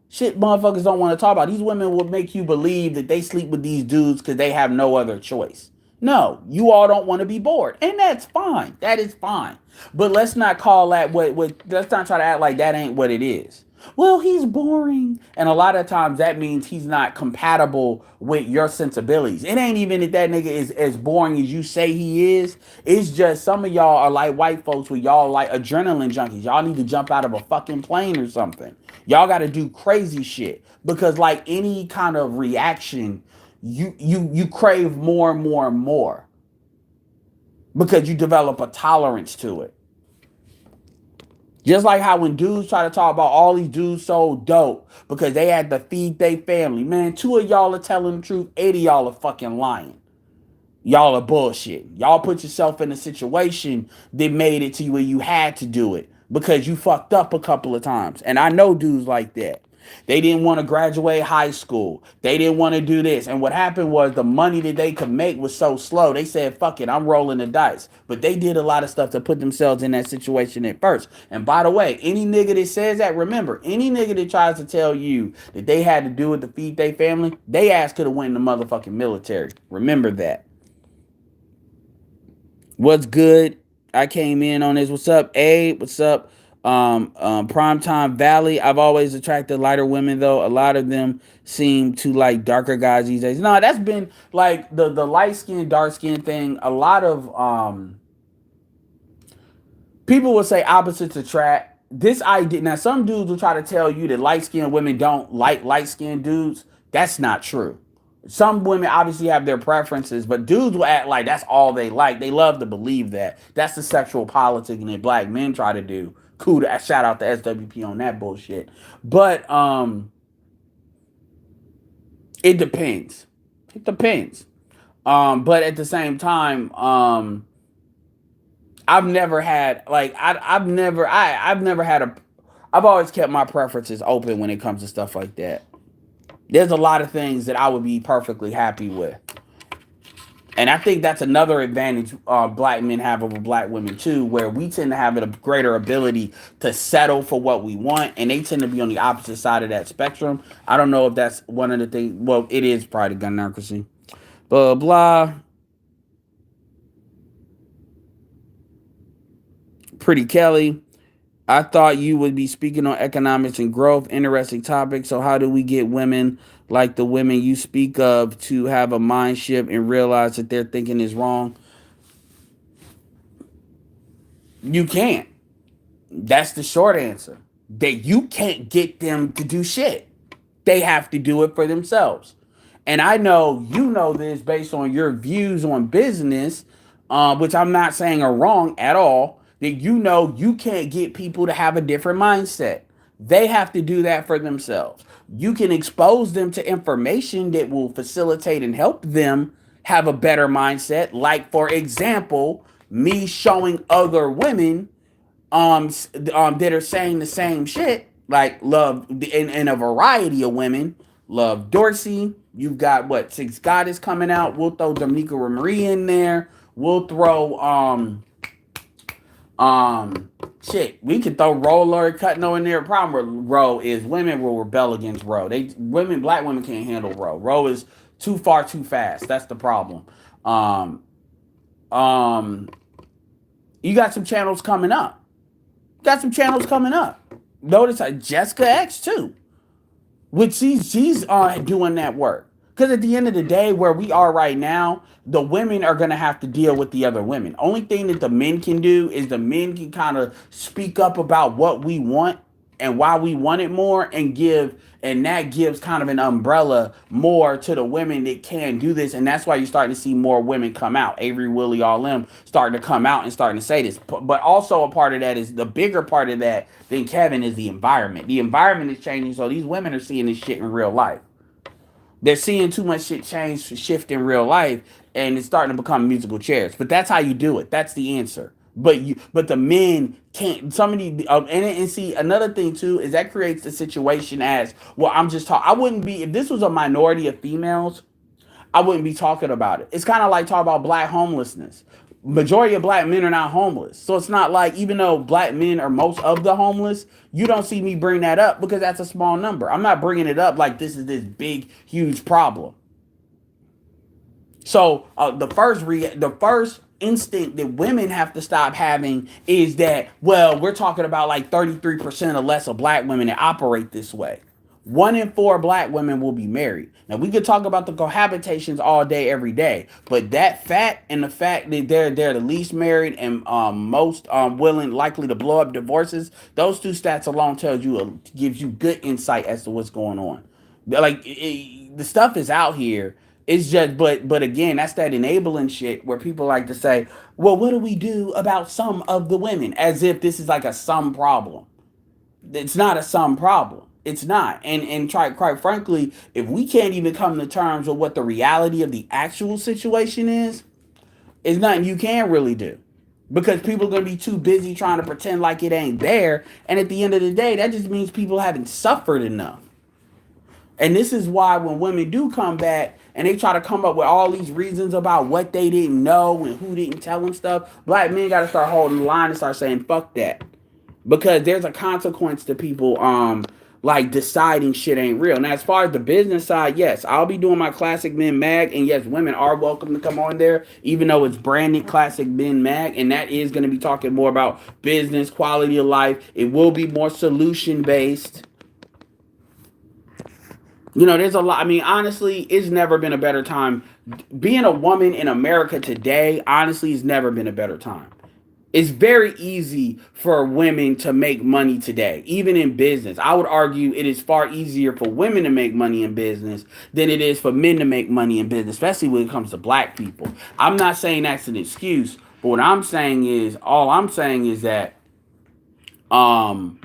Shit, motherfuckers don't want to talk about. These women will make you believe that they sleep with these dudes because they have no other choice. No, you all don't want to be bored, and that's fine. That is fine. But let's not call that what. Let's not try to act like that ain't what it is. Well, he's boring, and a lot of times that means he's not compatible with your sensibilities. It ain't even that nigga is as boring as you say he is. It's just some of y'all are like white folks where y'all like adrenaline junkies. Y'all need to jump out of a fucking plane or something. Y'all got to do crazy shit because like any kind of reaction, you crave more and more and more because you develop a tolerance to it. Just like how when dudes try to talk about all these dudes so dope because they had to feed their family. Man, 2 of y'all are telling the truth. 8 of y'all are fucking lying. Y'all are bullshit. Y'all put yourself in a situation that made it to you where you had to do it because you fucked up a couple of times. And I know dudes like that. They didn't want to graduate high school. They didn't want to do this. And what happened was the money that they could make was so slow. They said, fuck it, I'm rolling the dice. But they did a lot of stuff to put themselves in that situation at first. And by the way, any nigga that says that, remember, any nigga that tries to tell you that they had to do it to feed their family, they ass could have went in the motherfucking military. Remember that. What's good? I came in on this. What's up, Abe? What's up? Primetime Valley. I've always attracted lighter women though. A lot of them seem to like darker guys these days. No, that's been like the light skin, dark skin thing. A lot of people will say opposites attract. This idea now, some dudes will try to tell you that light skinned women don't like light skinned dudes. That's not true. Some women obviously have their preferences, but dudes will act like that's all they like. They love to believe that. That's the sexual politicking that black men try to do. Cool. Shout out to SWP on that bullshit. But it depends. It depends. But at the same time, I've never had like I've never had a. I've always kept my preferences open when it comes to stuff like that. There's a lot of things that I would be perfectly happy with. And I think that's another advantage black men have over black women too, where we tend to have a greater ability to settle for what we want, and they tend to be on the opposite side of that spectrum. I don't know if that's one of the things. Well, it is probably gunocracy. Blah, blah. Pretty Kelly. I thought you would be speaking on economics and growth. Interesting topic. So how do we get women like the women you speak of to have a mind shift and realize that their thinking is wrong? You can't. That's the short answer. That you can't get them to do shit. They have to do it for themselves. And I know you know this based on your views on business, which I'm not saying are wrong at all. That you know you can't get people to have a different mindset. They have to do that for themselves. You can expose them to information that will facilitate and help them have a better mindset. Like, for example, me showing other women that are saying the same shit, like love in a variety of women. Love Dorsey. You've got what, Six Goddess coming out. We'll throw Dominica Marie in there. We'll throw shit. We could throw Roller Cutno in there. The problem with Ro is women will rebel against Ro. Black women can't handle Ro. Ro is too far too fast. That's the problem. You got some channels coming up. Notice Jessica X too, which she's doing that work. Because at the end of the day, where we are right now, the women are going to have to deal with the other women. Only thing that the men can do is the men can kind of speak up about what we want and why we want it more, and that gives kind of an umbrella more to the women that can do this. And that's why you're starting to see more women come out. Avery, Willie, all them starting to come out and starting to say this. But also a part of that is the bigger part of that than Kevin is the environment. The environment is changing, so these women are seeing this shit in real life. They're seeing too much shit shift in real life, and it's starting to become musical chairs. But that's how you do it. That's the answer. But the men can't. Somebody and see another thing too is that creates the situation as well. I'm just talking. I wouldn't be if this was a minority of females. I wouldn't be talking about it. It's kind of like talking about black homelessness. Majority of black men are not homeless. So it's not like even though black men are most of the homeless, you don't see me bring that up because that's a small number. I'm not bringing it up like this is this big, huge problem. So the first instinct that women have to stop having is that, well, we're talking about like 33% or less of black women that operate this way. 1 in 4 black women will be married. Now we could talk about the cohabitations all day, every day, but that fact and the fact that they're the least married and most willing, likely to blow up divorces, those two stats alone tells you gives you good insight as to what's going on. Like the stuff is out here. It's just, but again, that's that enabling shit where people like to say, well, what do we do about some of the women? As if this is like a some problem. It's not a some problem. It's not. And try quite frankly, if we can't even come to terms with what the reality of the actual situation is, it's nothing you can really do. Because people are gonna be too busy trying to pretend like it ain't there. And at the end of the day, that just means people haven't suffered enough. And this is why when women do come back and they try to come up with all these reasons about what they didn't know and who didn't tell them stuff, black men got to start holding the line and start saying fuck that, because there's a consequence to people like deciding shit ain't real. Now, as far as the business side, yes, I'll be doing my Classic Men Mag, and yes, women are welcome to come on there, even though it's branded Classic Men Mag, and that is going to be talking more about business, quality of life. It will be more solution based. You know, there's a lot. I mean, honestly, it's never been a better time. Being a woman in America today, honestly, has never been a better time. It's very easy for women to make money today, even in business. I would argue it is far easier for women to make money in business than it is for men to make money in business, especially when it comes to black people. I'm not saying that's an excuse, but what I'm saying is, all I'm saying is that um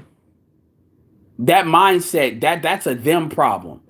that mindset, that's a them problem.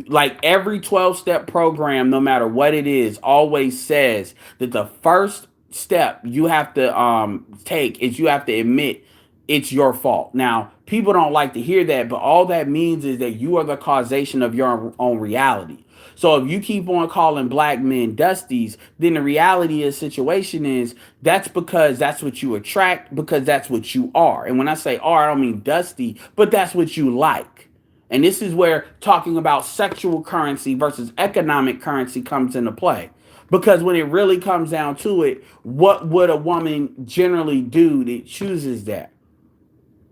Like every 12-step program, no matter what it is, always says that the first step you have to take is you have to admit it's your fault. Now, people don't like to hear that, but all that means is that you are the causation of your own reality. So if you keep on calling black men dusties, then the reality of the situation is that's because that's what you attract, because that's what you are. And when I say are, I don't mean dusty, but that's what you like. And this is where talking about sexual currency versus economic currency comes into play. Because when it really comes down to it, what would a woman generally do that chooses that?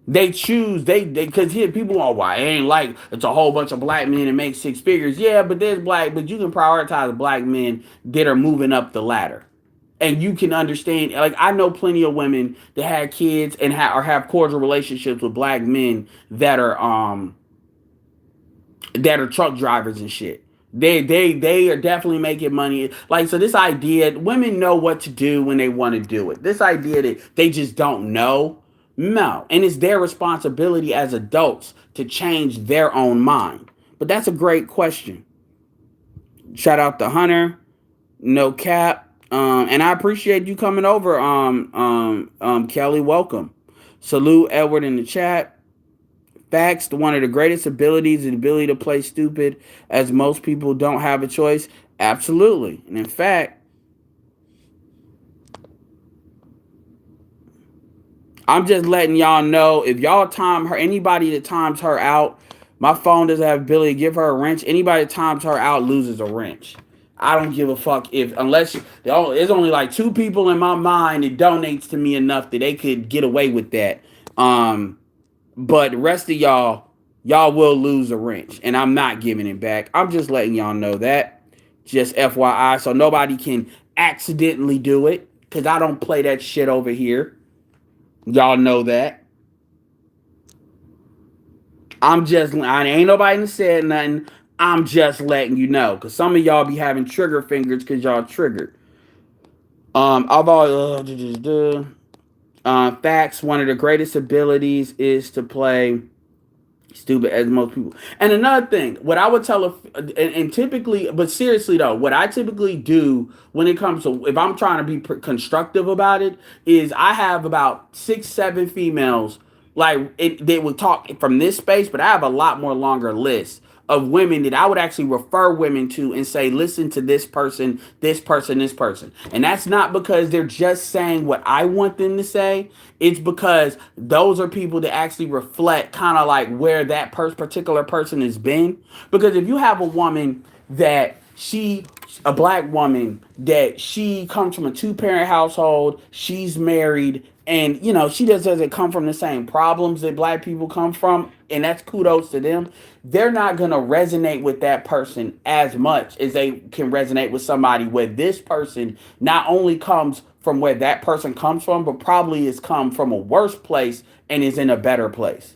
They choose because here people are, why it ain't like it's a whole bunch of black men that make 6 figures. Yeah, but but you can prioritize black men that are moving up the ladder. And you can understand, like I know plenty of women that had kids and or have cordial relationships with black men that are truck drivers and shit. They are definitely making money. Like, so this idea, women know what to do when they want to do it. This idea that they just don't know, no. And it's their responsibility as adults to change their own mind. But that's a great question. Shout out to Hunter, no cap. And I appreciate you coming over, Kelly. Welcome. Salute Edward in the chat. Facts, one of the greatest abilities is the ability to play stupid, as most people don't have a choice. Absolutely. And in fact, I'm just letting y'all know, if y'all time her, anybody that times her out, my phone doesn't have the ability to give her a wrench. Anybody that times her out loses a wrench. I don't give a fuck there's only like 2 people in my mind that donates to me enough that they could get away with that. But the rest of y'all will lose a wrench, and I'm not giving it back. I'm just letting y'all know that. Just FYI, so nobody can accidentally do it, because I don't play that shit over here. Y'all know that. I ain't nobody said nothing. I'm just letting you know, because some of y'all be having trigger fingers because y'all triggered. I've always facts. One of the greatest abilities is to play Stupid as most people. And another thing, what I would tell and typically, but seriously though, what I typically do when it comes to, if I'm trying to be constructive about it, is I have about 6, 7 females, like they would talk from this space, but I have a lot more longer list of women that I would actually refer women to and say, listen to this person, this person, this person. And that's not because they're just saying what I want them to say. It's because those are people that actually reflect kind of like where that particular person has been. Because if you have a woman that a black woman that she comes from a 2-parent household, she's married, and she just doesn't come from the same problems that black people come from, and that's kudos to them. They're not going to resonate with that person as much as they can resonate with somebody where this person not only comes from where that person comes from, but probably has come from a worse place and is in a better place.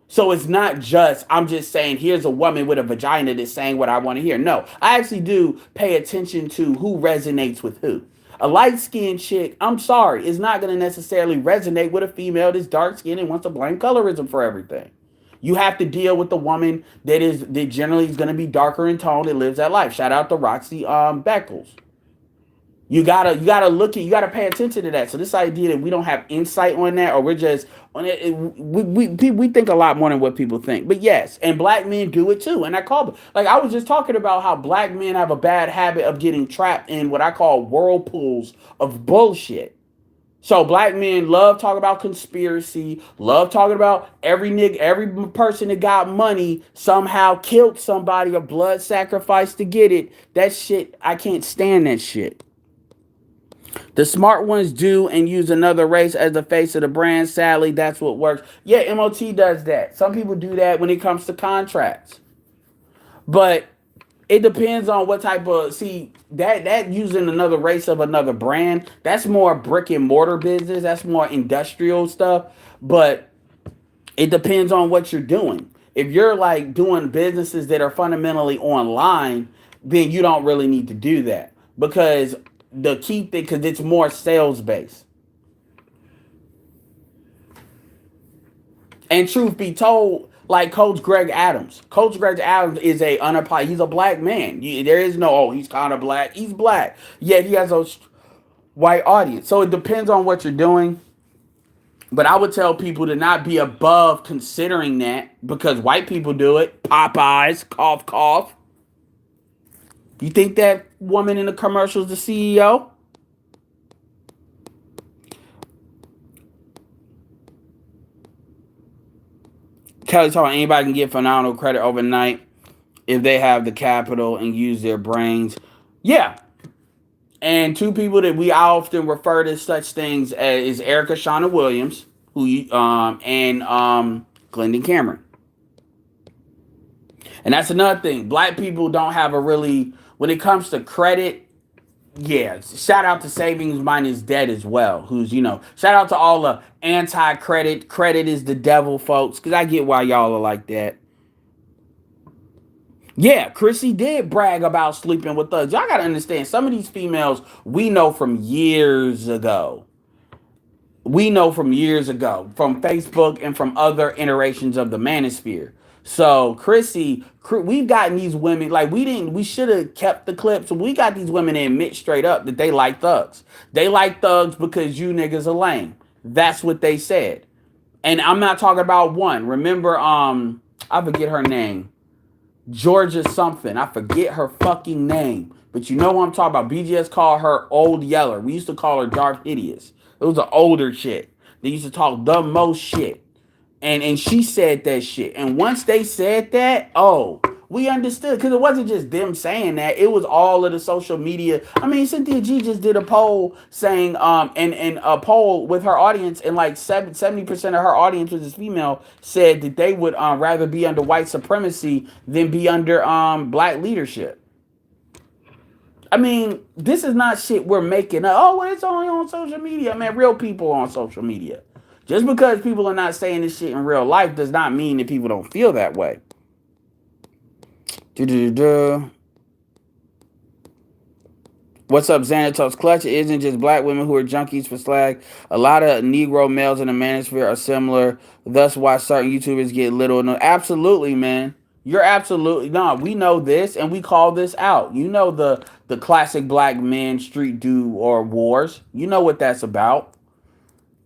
So it's not just, I'm just saying, here's a woman with a vagina that's saying what I want to hear. No, I actually do pay attention to who resonates with who. A light-skinned chick, I'm sorry, is not going to necessarily resonate with a female that's dark-skinned and wants to blame colorism for everything. You have to deal with the woman that generally is going to be darker in tone that lives that life. Shout out to Roxy Beckles. You gotta you gotta pay attention to that. So this idea that we don't have insight on that, or we're just on it, we think a lot more than what people think. But yes, and black men do it too. And I was just talking about how black men have a bad habit of getting trapped in what I call whirlpools of bullshit. So black men love talking about conspiracy, love talking about every person that got money somehow killed somebody or blood sacrifice to get it. That shit, I can't stand that shit. The smart ones do and use another race as the face of the brand. Sadly, that's what works. Yeah, MOT does that. Some people do that when it comes to contracts. But it depends on what type of, that using another race of another brand, that's more brick and mortar business. That's more industrial stuff. But it depends on what you're doing. If you're like doing businesses that are fundamentally online, then you don't really need to do that. Because the key thing, because it's more sales based. And truth be told, like Coach Greg Adams is he's a black man. There is no, he's kind of black. He's black. Yet he has a white audience. So it depends on what you're doing. But I would tell people to not be above considering that, because white people do it. Popeyes, cough, cough. You think that woman in the commercial is the CEO? Kelly talking, anybody can get phenomenal credit overnight if they have the capital and use their brains. Yeah. And two people that we often refer to such things as is Erica Shauna Williams, and Glendon Cameron. And that's another thing. Black people don't have a really, when it comes to credit, yeah, shout out to Savings Mine is Dead as well. Shout out to all the anti-credit. Credit is the devil, folks. Because I get why y'all are like that. Yeah, Chrissy did brag about sleeping with us. Y'all got to understand, some of these females we know from years ago. From Facebook and from other iterations of the manosphere. So Chrissy, we've gotten these women, like we should have kept the clips. We got these women to admit straight up that they like thugs. They like thugs because you niggas are lame. That's what they said. And I'm not talking about one. Remember, I forget her name. Georgia something. I forget her fucking name. But you know what I'm talking about. BGS called her Old Yeller. We used to call her Darth Hideous. It was an older chick. They used to talk the most shit. And she said that shit. And once they said that, we understood. Because it wasn't just them saying that. It was all of the social media. I mean, Cynthia G just did a poll saying, and a poll with her audience, and like 70% of her audience, which is female, said that they would rather be under white supremacy than be under black leadership. I mean, this is not shit we're making up. Oh, well, it's only on social media. Man, real people on social media. Just because people are not saying this shit in real life does not mean that people don't feel that way. What's up, Xanatos Clutch? It isn't just black women who are junkies for slag. A lot of Negro males in the manosphere are similar. Thus, why certain YouTubers get little. No, absolutely, man. You're absolutely no. We know this, and we call this out. You know the classic black men street do or wars. You know what that's about.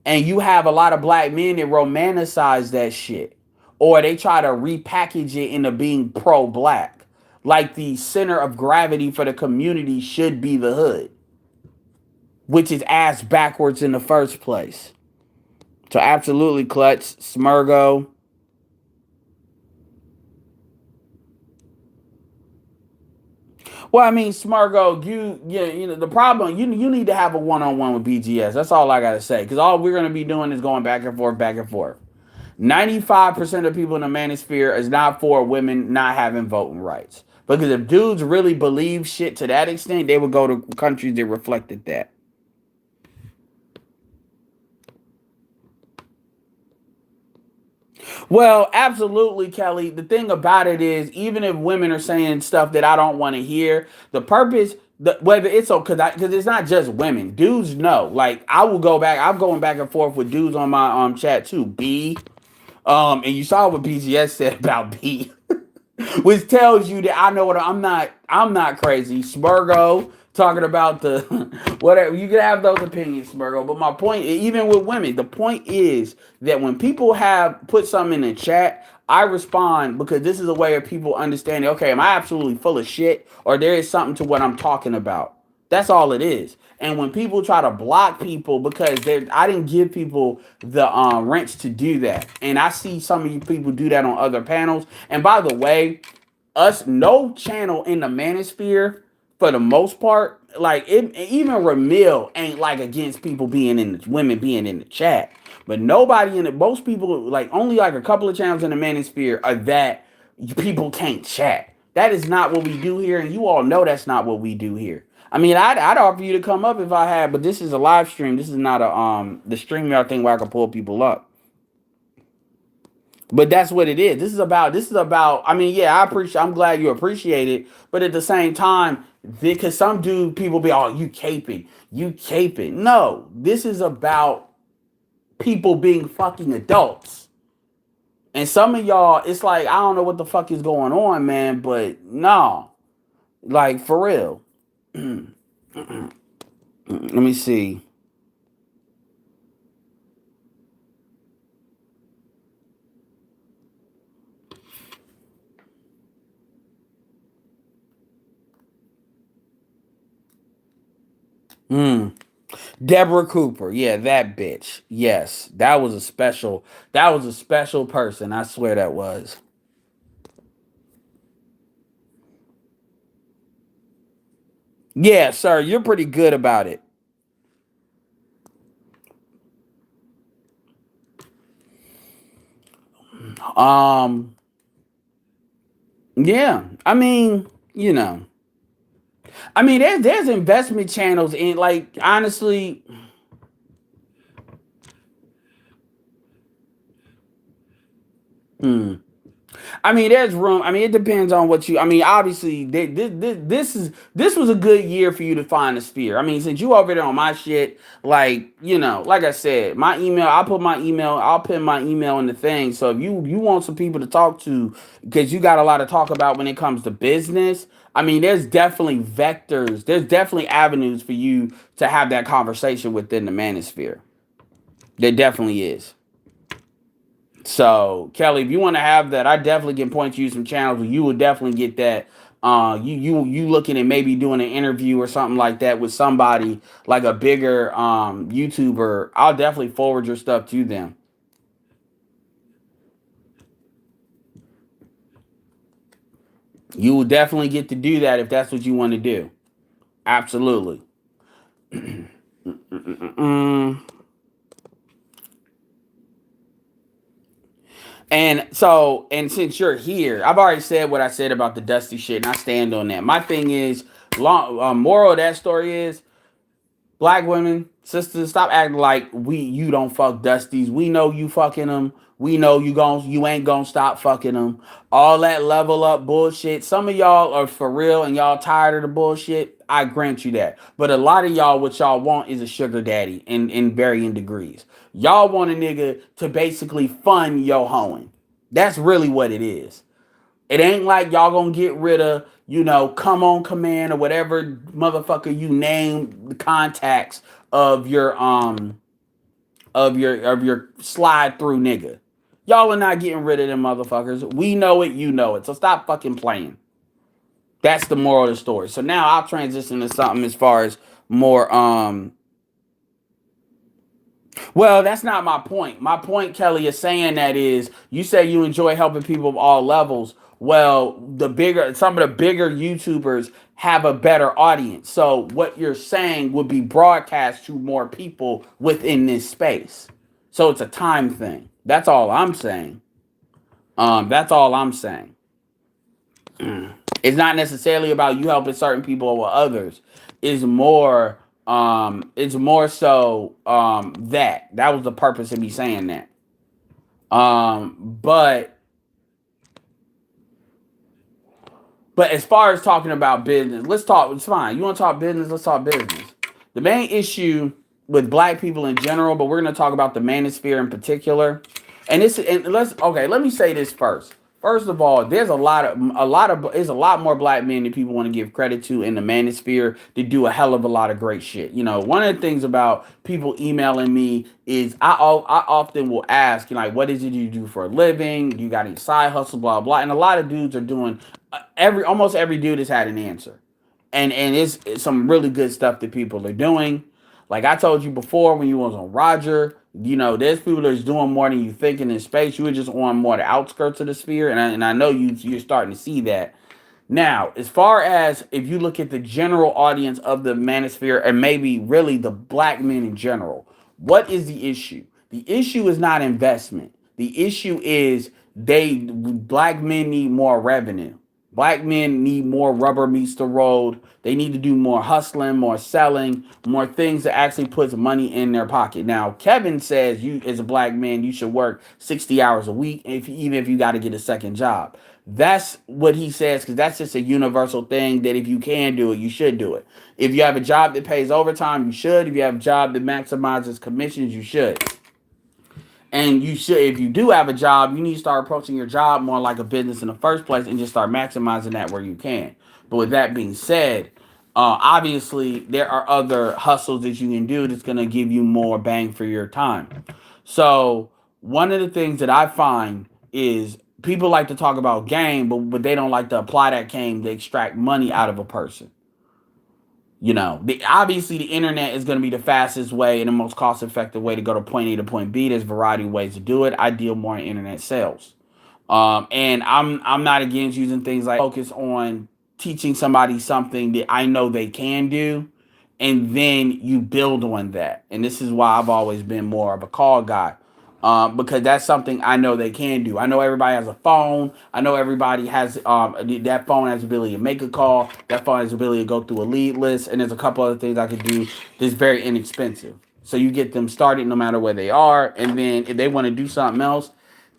And you have a lot of black men that romanticize that shit, or they try to repackage it into being pro-black, like the center of gravity for the community should be the hood, which is ass backwards in the first place. So absolutely, Clutch, Smurgo. Well, I mean, Smurgo, you know the problem. You need to have a one-on-one with BGS. That's all I gotta say. Because all we're gonna be doing is going back and forth, back and forth. 95% of people in the manosphere is not for women not having voting rights. Because if dudes really believe shit to that extent, they would go to countries that reflected that. Well, absolutely, Kelly. The thing about it is, even if women are saying stuff that I don't want to hear, the purpose, whether it's so, because it's not just women. Dudes know. Like I will go back. I'm going back and forth with dudes on my chat too. B, and you saw what BGS said about B. Which tells you that I know what I'm not crazy. Smurgo talking about the whatever. You can have those opinions, Smurgo. But my point, even with women, the point is that when people have put something in the chat, I respond because this is a way of people understanding, okay, am I absolutely full of shit? Or there is something to what I'm talking about. That's all it is. And when people try to block people because I didn't give people the wrench to do that, and I see some of you people do that on other panels. And by the way, no channel in the manosphere for the most part, like even Ramil ain't like against people being in the women being in the chat, but nobody in it. Most people like only like a couple of channels in the manosphere are that people can't chat. That is not what we do here, and you all know that's not what we do here. I mean, I'd offer you to come up if I had, but this is a live stream. This is not a the StreamYard thing where I can pull people up. But that's what it is. This is about. I mean, yeah, I appreciate. I'm glad you appreciate it. But at the same time, because some dude people be, oh, you caping. No, this is about people being fucking adults. And some of y'all, it's like I don't know what the fuck is going on, man. But no, like for real. Let me see. Hmm. Deborah Cooper. Yeah, that bitch. Yes, that was a special. That was a special person. I swear that was. Yeah, sir. You're pretty good about it. Um. Yeah. I mean, you know. I mean, there's investment channels in like honestly. Hmm. I mean, there's room. I mean, it depends on what you. I mean, obviously, this was a good year for you to find a sphere. I mean, since you over there on my shit, like like I said, my email. I'll put my email. I'll pin my email in the thing. So if you want some people to talk to, because you got a lot to talk about when it comes to business. I mean, there's definitely vectors. There's definitely avenues for you to have that conversation within the manosphere. There definitely is. So Kelly, if you want to have that, I definitely can point you some channels where you will definitely get that. You looking at maybe doing an interview or something like that with somebody like a bigger YouTuber. I'll definitely forward your stuff to them. You will definitely get to do that if that's what you want to do. Absolutely. Mm-mm-mm. And since you're here, I've already said what I said about the Dusty shit, and I stand on that. My thing is, moral of that story is, black women, sisters, stop acting like you don't fuck Dusties. We know you fucking them. We know you ain't gonna stop fucking them. All that level up bullshit. Some of y'all are for real and y'all tired of the bullshit. I grant you that. But a lot of y'all, what y'all want is a sugar daddy in varying degrees. Y'all want a nigga to basically fund your hoeing. That's really what it is. It ain't like y'all gonna get rid of, come on command or whatever motherfucker you name the contacts of your slide through nigga. Y'all are not getting rid of them motherfuckers. We know it, you know it. So stop fucking playing. That's the moral of the story. So now I'll transition to something as far as more well, that's not my point. My point, Kelly, is saying that is you say you enjoy helping people of all levels. Well, some of the bigger YouTubers have a better audience. So what you're saying would be broadcast to more people within this space. So it's a time thing. That's all I'm saying. That's all I'm saying. It's not necessarily about you helping certain people over others. It's more so that was the purpose of me saying that. But as far as talking about business, let's talk. It's fine. You want to talk business? Let's talk business. The main issue with black people in general, but we're going to talk about the manosphere in particular. Let me say this first. First of all, there's a lot more black men that people want to give credit to in the manosphere that do a hell of a lot of great shit. One of the things about people emailing me is I often will ask, what is it you do for a living? Do you got any side hustle? Blah blah. And a lot of dudes are doing almost every dude has had an answer, and it's some really good stuff that people are doing. Like I told you before when you was on Roger, there's people that's doing more than you think in this space. You were just on more the outskirts of the sphere, and I know you're starting to see that. Now, as far as if you look at the general audience of the manosphere and maybe really the black men in general, what is the issue? The issue is not investment. The issue is black men need more revenue. Black men need more rubber meets the road. They need to do more hustling, more selling, more things that actually puts money in their pocket. Now, Kevin says you, as a black man, you should work 60 hours a week, even if you got to get a second job. That's what he says, because that's just a universal thing that if you can do it, you should do it. If you have a job that pays overtime, you should. If you have a job that maximizes commissions, you should. And you should, if you do have a job, you need to start approaching your job more like a business in the first place and just start maximizing that where you can. But with that being said, obviously there are other hustles that you can do that's going to give you more bang for your time. So one of the things that I find is people like to talk about game, but they don't like to apply that game to extract money out of a person. Obviously the internet is going to be the fastest way and the most cost-effective way to go to point A to point B. There's a variety of ways to do it. I deal more in internet sales, and I'm not against using things like focus on teaching somebody something that I know they can do, and then you build on that. And this is why I've always been more of a call guy. Because that's something I know they can do. I know everybody has a phone. I know everybody has that phone has the ability to make a call. That phone has the ability to go through a lead list. And there's a couple other things I could do that's very inexpensive. So you get them started no matter where they are. And then if they want to do something else,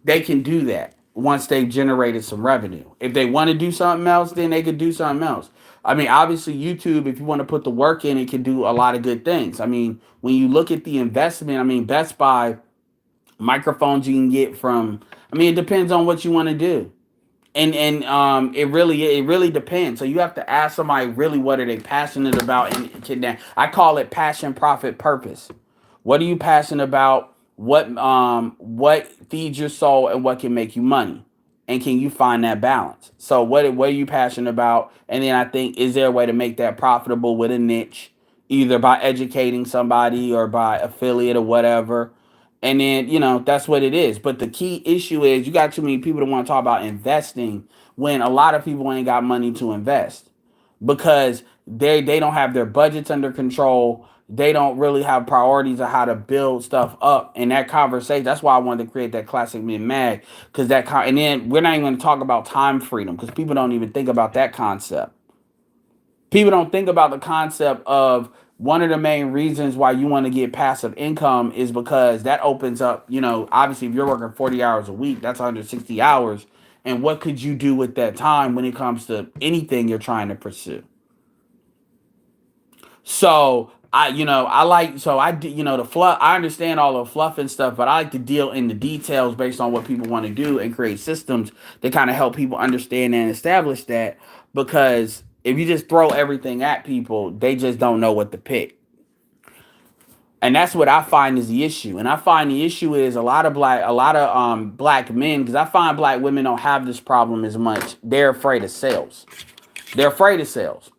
they can do that once they've generated some revenue. If they want to do something else, then they could do something else. I mean, obviously, YouTube, if you want to put the work in, it can do a lot of good things. I mean, when you look at the investment, Best Buy microphones you can get from, it depends on what you want to do, and it really depends. So you have to ask somebody really what are they passionate about, and I call it passion, profit, purpose. What are you passionate about? What feeds your soul and what can make you money, and can you find that balance? So what are you passionate about? And then I think, is there a way to make that profitable with a niche, either by educating somebody or by affiliate or whatever? And then, that's what it is. But the key issue is you got too many people that want to talk about investing when a lot of people ain't got money to invest because they don't have their budgets under control. They don't really have priorities of how to build stuff up. And that conversation, that's why I wanted to create that Classic Men Mag, because and then we're not even going to talk about time freedom because people don't even think about that concept. People don't think about the concept of one of the main reasons why you want to get passive income is because that opens up, obviously if you're working 40 hours a week, that's 160 hours. And what could you do with that time when it comes to anything you're trying to pursue? So I like, so I the fluff. I understand all the fluff and stuff, but I like to deal in the details based on what people want to do and create systems that kind of help people understand and establish that. Because if you just throw everything at people, they just don't know what to pick. And that's what I find is the issue. And I find the issue is a lot of black men, because I find black women don't have this problem as much. They're afraid of sales. They're afraid of sales.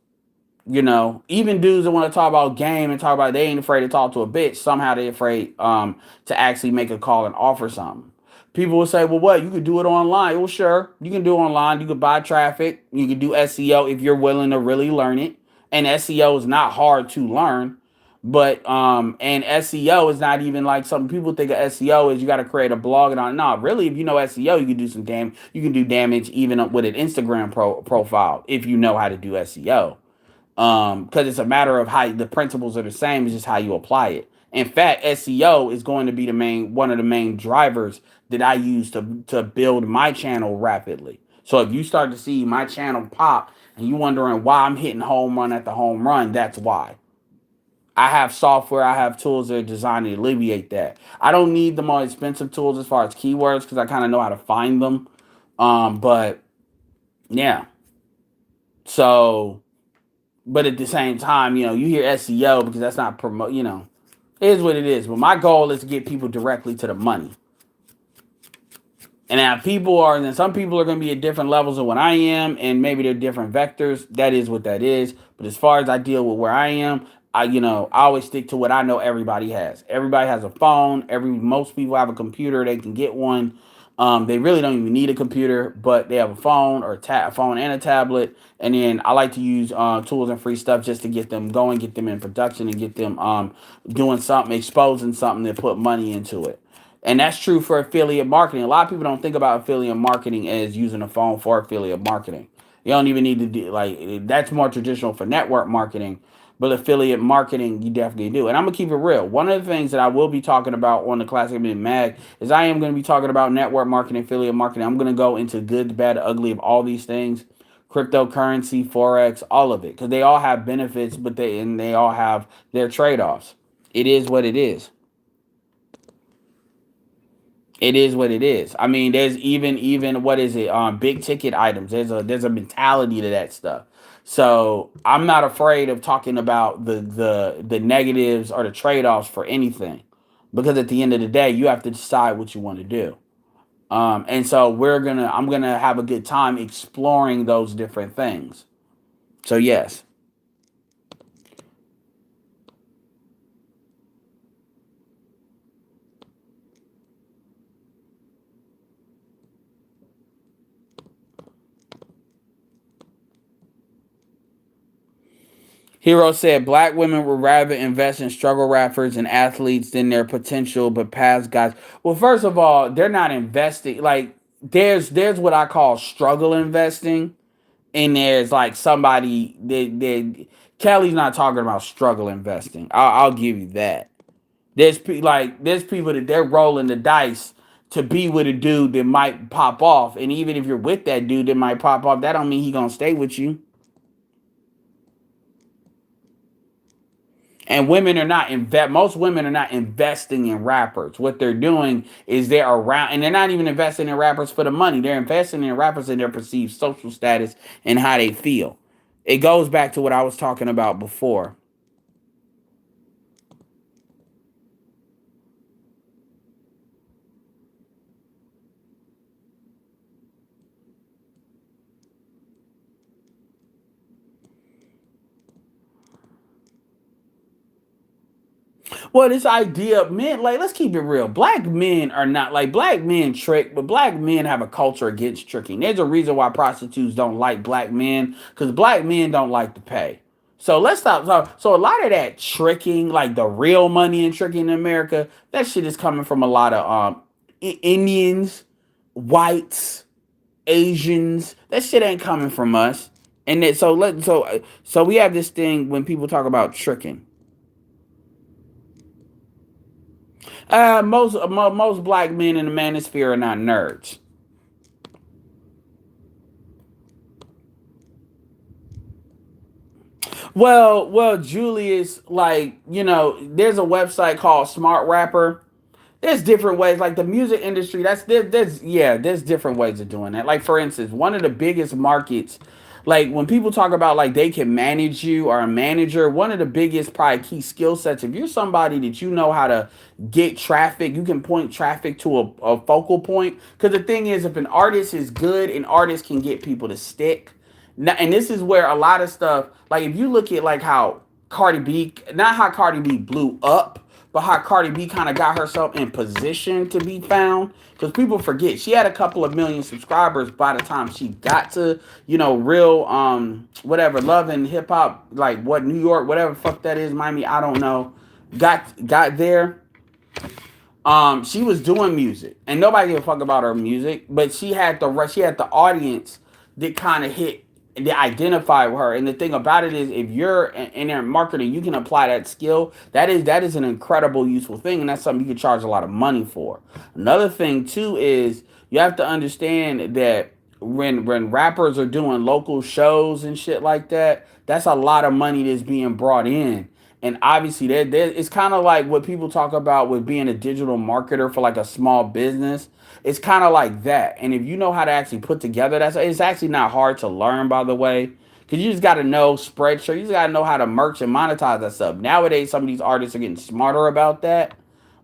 Even dudes that want to talk about game and talk about, they ain't afraid to talk to a bitch. Somehow they afraid to actually make a call and offer something. People will say, well, what? You could do it online. Well, sure. You can do it online. You can buy traffic. You can do SEO if you're willing to really learn it. And SEO is not hard to learn. But and SEO is not even like, some people think of SEO as you got to create a blog and all. No, really, if you know SEO, you can do some damage. You can do damage even with an Instagram profile if you know how to do SEO. Because it's a matter of how the principles are the same, it's just how you apply it. In fact, SEO is going to be one of the main drivers that I use to build my channel rapidly. So if you start to see my channel pop and you wondering why I'm hitting home run after home run, that's why. I have software, I have tools that are designed to alleviate that. I don't need the most expensive tools as far as keywords, because I kind of know how to find them. But yeah. So, but at the same time, you hear SEO because that's not it is what it is. But my goal is to get people directly to the money. And now then some people are going to be at different levels of what I am, and maybe they're different vectors. That is what that is. But as far as I deal with where I am, I always stick to what I know everybody has. Everybody has a phone. Most people have a computer. They can get one. They really don't even need a computer, but they have a phone or a phone and a tablet. And then I like to use tools and free stuff just to get them going, get them in production, and get them doing something, exposing something that put money into it. And that's true for affiliate marketing. A lot of people don't think about affiliate marketing as using a phone for affiliate marketing. You don't even need to do, like, that's more traditional for network marketing, but affiliate marketing you definitely do. And I'm gonna keep it real. One of the things that I will be talking about on the Classic Mid Mag is I am gonna be talking about network marketing, affiliate marketing. I'm gonna go into good, the bad, the ugly of all these things, cryptocurrency, forex, all of it, because they all have benefits, but they all have their trade offs. It is what it is. It is what it is. I mean, there's even what is it? Big ticket items. There's a mentality to that stuff. So I'm not afraid of talking about the negatives or the trade offs for anything, because at the end of the day, you have to decide what you want to do. And so I'm gonna have a good time exploring those different things. So yes. Hero said black women would rather invest in struggle rappers and athletes than their potential but past guys. Well, first of all, they're not investing. Like, there's what I call struggle investing, and there's like somebody that Kelly's not talking about struggle investing. I'll give you that. There's people that they're rolling the dice to be with a dude that might pop off, and even if you're with that dude that might pop off, that don't mean he gonna stay with you. And most women are not investing in rappers. What they're doing is they're around, and they're not even investing in rappers for the money. They're investing in rappers in their perceived social status and how they feel. It goes back to what I was talking about before. Well, this idea of men, like, let's keep it real. Black men are not, like, black men trick, but black men have a culture against tricking. There's a reason why prostitutes don't like black men, because black men don't like to pay. So let's stop. So a lot of that tricking, like the real money and tricking in America, that shit is coming from a lot of Indians, whites, Asians. That shit ain't coming from us. And that, so we have this thing when people talk about tricking. Most black men in the manosphere are not nerds. Well, Julius, like, there's a website called Smart Rapper. There's different ways, like the music industry. There's different ways of doing that. Like, for instance, one of the biggest markets, like when people talk about like they can manage you or a manager, one of the biggest probably key skill sets. If you're somebody that you know how to get traffic, you can point traffic to a focal point. Because the thing is, if an artist is good, an artist can get people to stick. Now, and this is where a lot of stuff, like if you look at like how Cardi B, not how Cardi B blew up, but how Cardi B kind of got herself in position to be found. Because people forget she had a couple of million subscribers by the time she got to, real whatever, love and hip hop, like what New York, whatever fuck that is, Miami, I don't know. Got there. She was doing music, and nobody gave a fuck about her music, but she had the audience that kind of hit, that identify with her. And the thing about it is, if you're in there marketing, you can apply that skill. That is an incredible useful thing, and that's something you can charge a lot of money for. Another thing too is you have to understand that when rappers are doing local shows and shit like that, that's a lot of money that's being brought in. And obviously, it's kind of like what people talk about with being a digital marketer for like a small business. It's kind of like that. And if you know how to actually put together that, it's actually not hard to learn, by the way. Because you just got to know spreadshirt. You just got to know how to merch and monetize that stuff. Nowadays, some of these artists are getting smarter about that.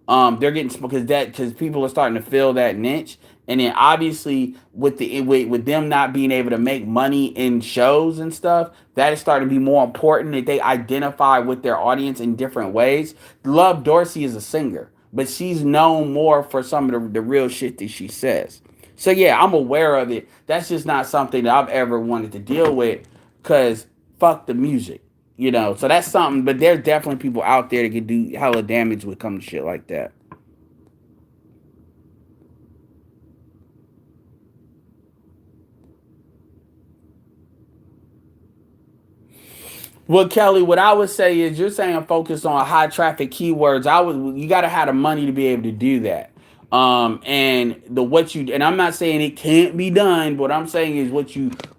They're getting, because people are starting to fill that niche. And then obviously with them not being able to make money in shows and stuff, that is starting to be more important, that they identify with their audience in different ways. Love Dorsey is a singer, but she's known more for some of the real shit that she says. So yeah, I'm aware of it. That's just not something that I've ever wanted to deal with, because fuck the music. So that's something, but there's definitely people out there that can do hella damage when it comes to shit like that. Well, Kelly, what I would say is, you're saying focus on high traffic keywords. You got to have the money to be able to do that. And I'm not saying it can't be done, but what I'm saying is,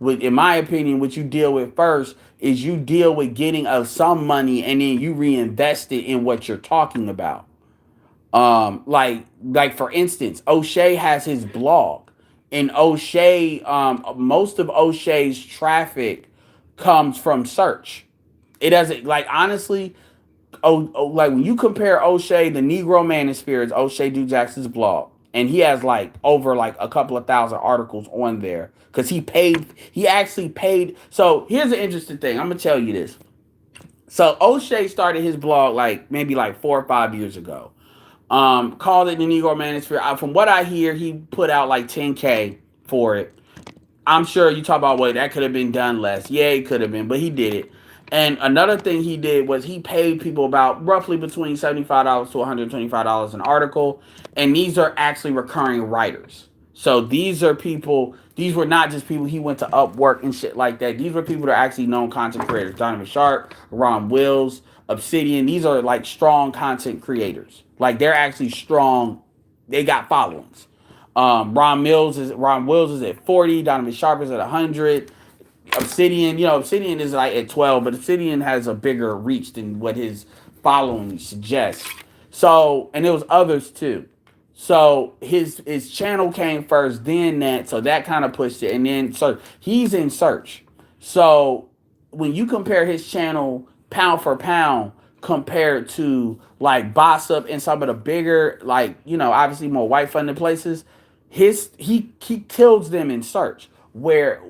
in my opinion, what you deal with first is you deal with getting some money, and then you reinvest it in what you're talking about. Like for instance, O'Shea has his blog, and most of O'Shea's traffic comes from search. It doesn't, like, honestly. Like when you compare O'Shea, the Negro Manosphere, is O'Shea Du Jackson's blog, and he has like over like a couple of thousand articles on there, because he actually paid. So here's an interesting thing. I'm gonna tell you this. So O'Shea started his blog like maybe like 4 or 5 years ago. Called it the Negro Manosphere. From what I hear, he put out like 10K for it. I'm sure you talk about, what, that could have been done less. Yeah, it could have been, but he did it. And another thing he did was he paid people about roughly between $75 to $125 an article. And these are actually recurring writers. So these were not just people he went to Upwork and shit like that. These were people that are actually known content creators. Donovan Sharp, Ron Wills, Obsidian. These are like strong content creators. Like, they're actually strong. They got followings. Ron Wills is at 40. Donovan Sharp is at 100. Obsidian is like at 12, but Obsidian has a bigger reach than what his following suggests. So, and there was others too. So his channel came first, then that, so that kind of pushed it, and then so he's in search. So when you compare his channel pound for pound compared to like Bossip and some of the bigger, like, obviously more white funded places, he kills them in search, where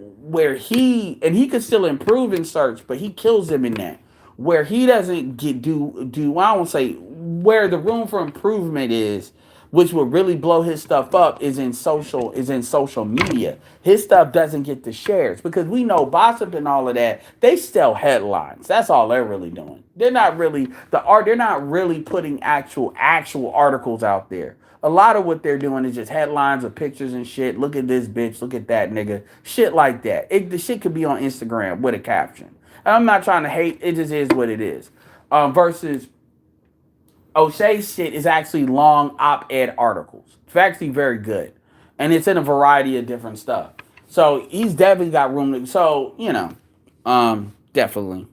he could still improve in search, but he kills them in that. Where he doesn't do I won't say, where the room for improvement is, which will really blow his stuff up, is in social media. His stuff doesn't get the shares, because we know Bossip and all of that, they sell headlines. That's all they're really doing. They're not really putting actual articles out there. A lot of what they're doing is just headlines of pictures and shit. Look at this bitch. Look at that nigga. Shit like that. The shit could be on Instagram with a caption. And I'm not trying to hate. It just is what it is. Versus O'Shea's shit is actually long op-ed articles. It's actually very good. And it's in a variety of different stuff. So he's definitely got room to, so, definitely.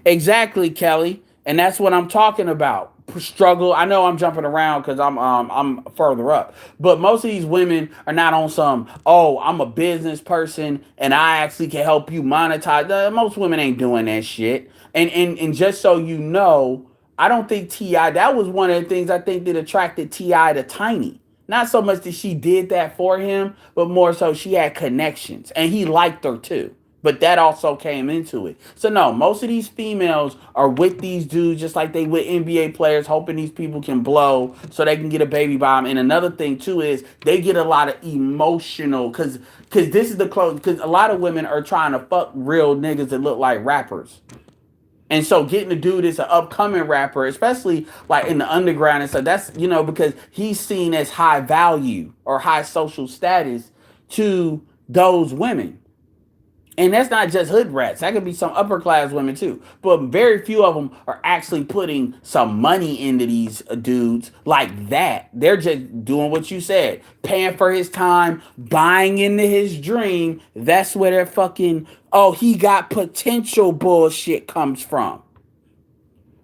Exactly, Kelly. And that's what I'm talking about. Struggle. I know I'm jumping around because I'm further up. But most of these women are not on some, oh, I'm a business person and I actually can help you monetize. Most women ain't doing that shit. And just so you know, I don't think T.I. that was one of the things I think that attracted T.I. to Tiny. Not so much that she did that for him, but more so she had connections and he liked her too. But that also came into it. So no, most of these females are with these dudes just like they with NBA players, hoping these people can blow so they can get a baby by them. And another thing too is they get a lot of emotional because this is the close because a lot of women are trying to fuck real niggas that look like rappers. And so getting a dude that's an upcoming rapper, especially like in the underground and stuff, that's because he's seen as high value or high social status to those women. And that's not just hood rats. That could be some upper class women too. But very few of them are actually putting some money into these dudes like that. They're just doing what you said, paying for his time, buying into his dream. That's where their fucking, oh, he got potential bullshit comes from.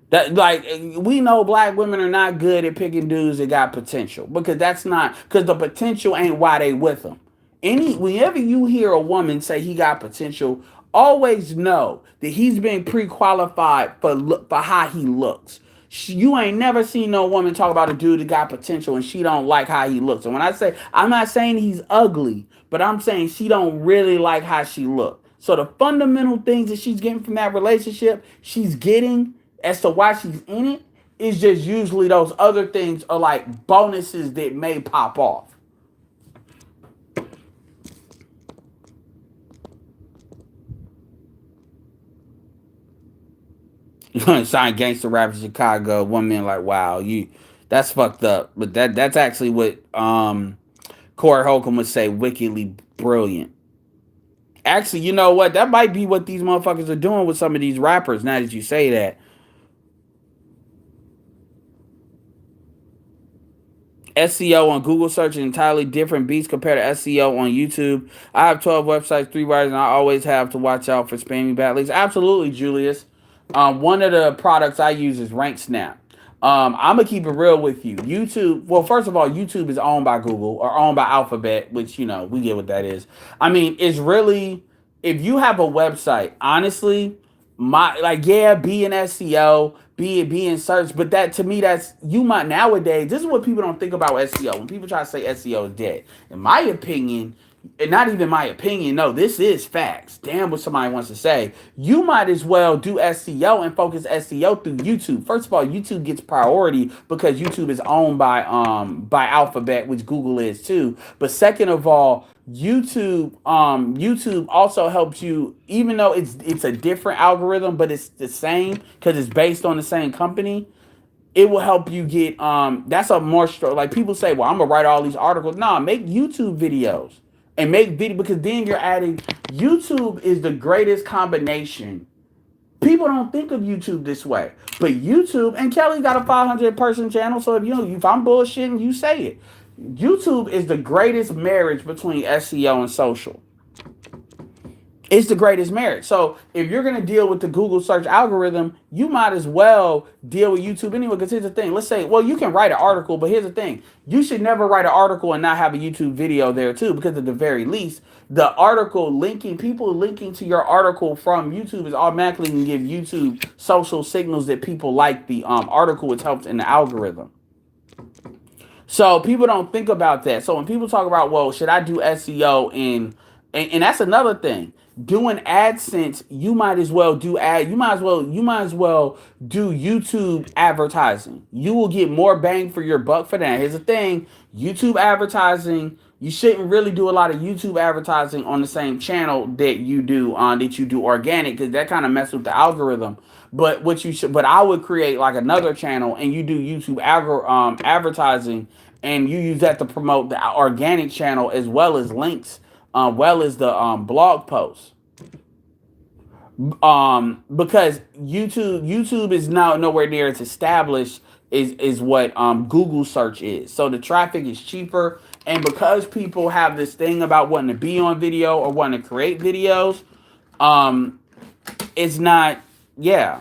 That like we know black women are not good at picking dudes that got potential because that's not because the potential ain't why they with them. Whenever you hear a woman say he got potential, always know that he's been pre-qualified for how he looks. You ain't never seen no woman talk about a dude that got potential and she don't like how he looks. And when I say I'm not saying he's ugly, but I'm saying she don't really like how she look. So the fundamental things that she's getting from that relationship, she's getting as to why she's in it is just usually those other things are like bonuses that may pop off. You want to sign gangster rap in Chicago? One man like, wow, that's fucked up. But that's actually what Corey Holcomb would say, wickedly brilliant. Actually, you know what? That might be what these motherfuckers are doing with some of these rappers. Now that you say that, SEO on Google search is entirely different beats compared to SEO on YouTube. I have 12 websites, 3 writers, and I always have to watch out for spammy bad leads. Absolutely, Julius. One of the products I use is RankSnap. I'm gonna keep it real with you. YouTube. Well, first of all, YouTube is owned by Google or owned by Alphabet, which we get what that is. I mean, it's really if you have a website, honestly, be in SEO, be in search, but that to me that's you might nowadays. This is what people don't think about SEO. When people try to say SEO is dead, in my opinion, and not even my opinion, no, this is facts. Damn what somebody wants to say. You might as well do SEO and focus SEO through YouTube. First of all, YouTube gets priority because YouTube is owned by Alphabet, which Google is too. But second of all, YouTube also helps you, even though it's a different algorithm, but it's the same because it's based on the same company. It will help you get that's a more like people say, well, I'm gonna write all these articles. Nah, make YouTube videos and make video because then you're adding YouTube is the greatest combination. People don't think of YouTube this way, but YouTube and Kelly got a 500-person channel. So if I'm bullshitting, you say it. YouTube is the greatest marriage between SEO and social. It's the greatest marriage. So if you're going to deal with the Google search algorithm, you might as well deal with YouTube anyway. Because here's the thing. Let's say, well, you can write an article, but here's the thing. You should never write an article and not have a YouTube video there too. Because at the very least, the article people linking to your article from YouTube is automatically going to give YouTube social signals that people like the article, which helps in the algorithm. So people don't think about that. So when people talk about, well, should I do SEO and that's another thing. Doing AdSense, you might as well do you might as well do YouTube advertising. You will get more bang for your buck for that. Here's the thing, YouTube advertising, you shouldn't really do a lot of YouTube advertising on the same channel that you do organic because that kind of messes with the algorithm. But but I would create like another channel and you do YouTube advertising and you use that to promote the organic channel as well as links, well as the blog posts. Because YouTube is now nowhere near as established is what Google search is. So the traffic is cheaper, and because people have this thing about wanting to be on video or wanting to create videos, it's not. Yeah.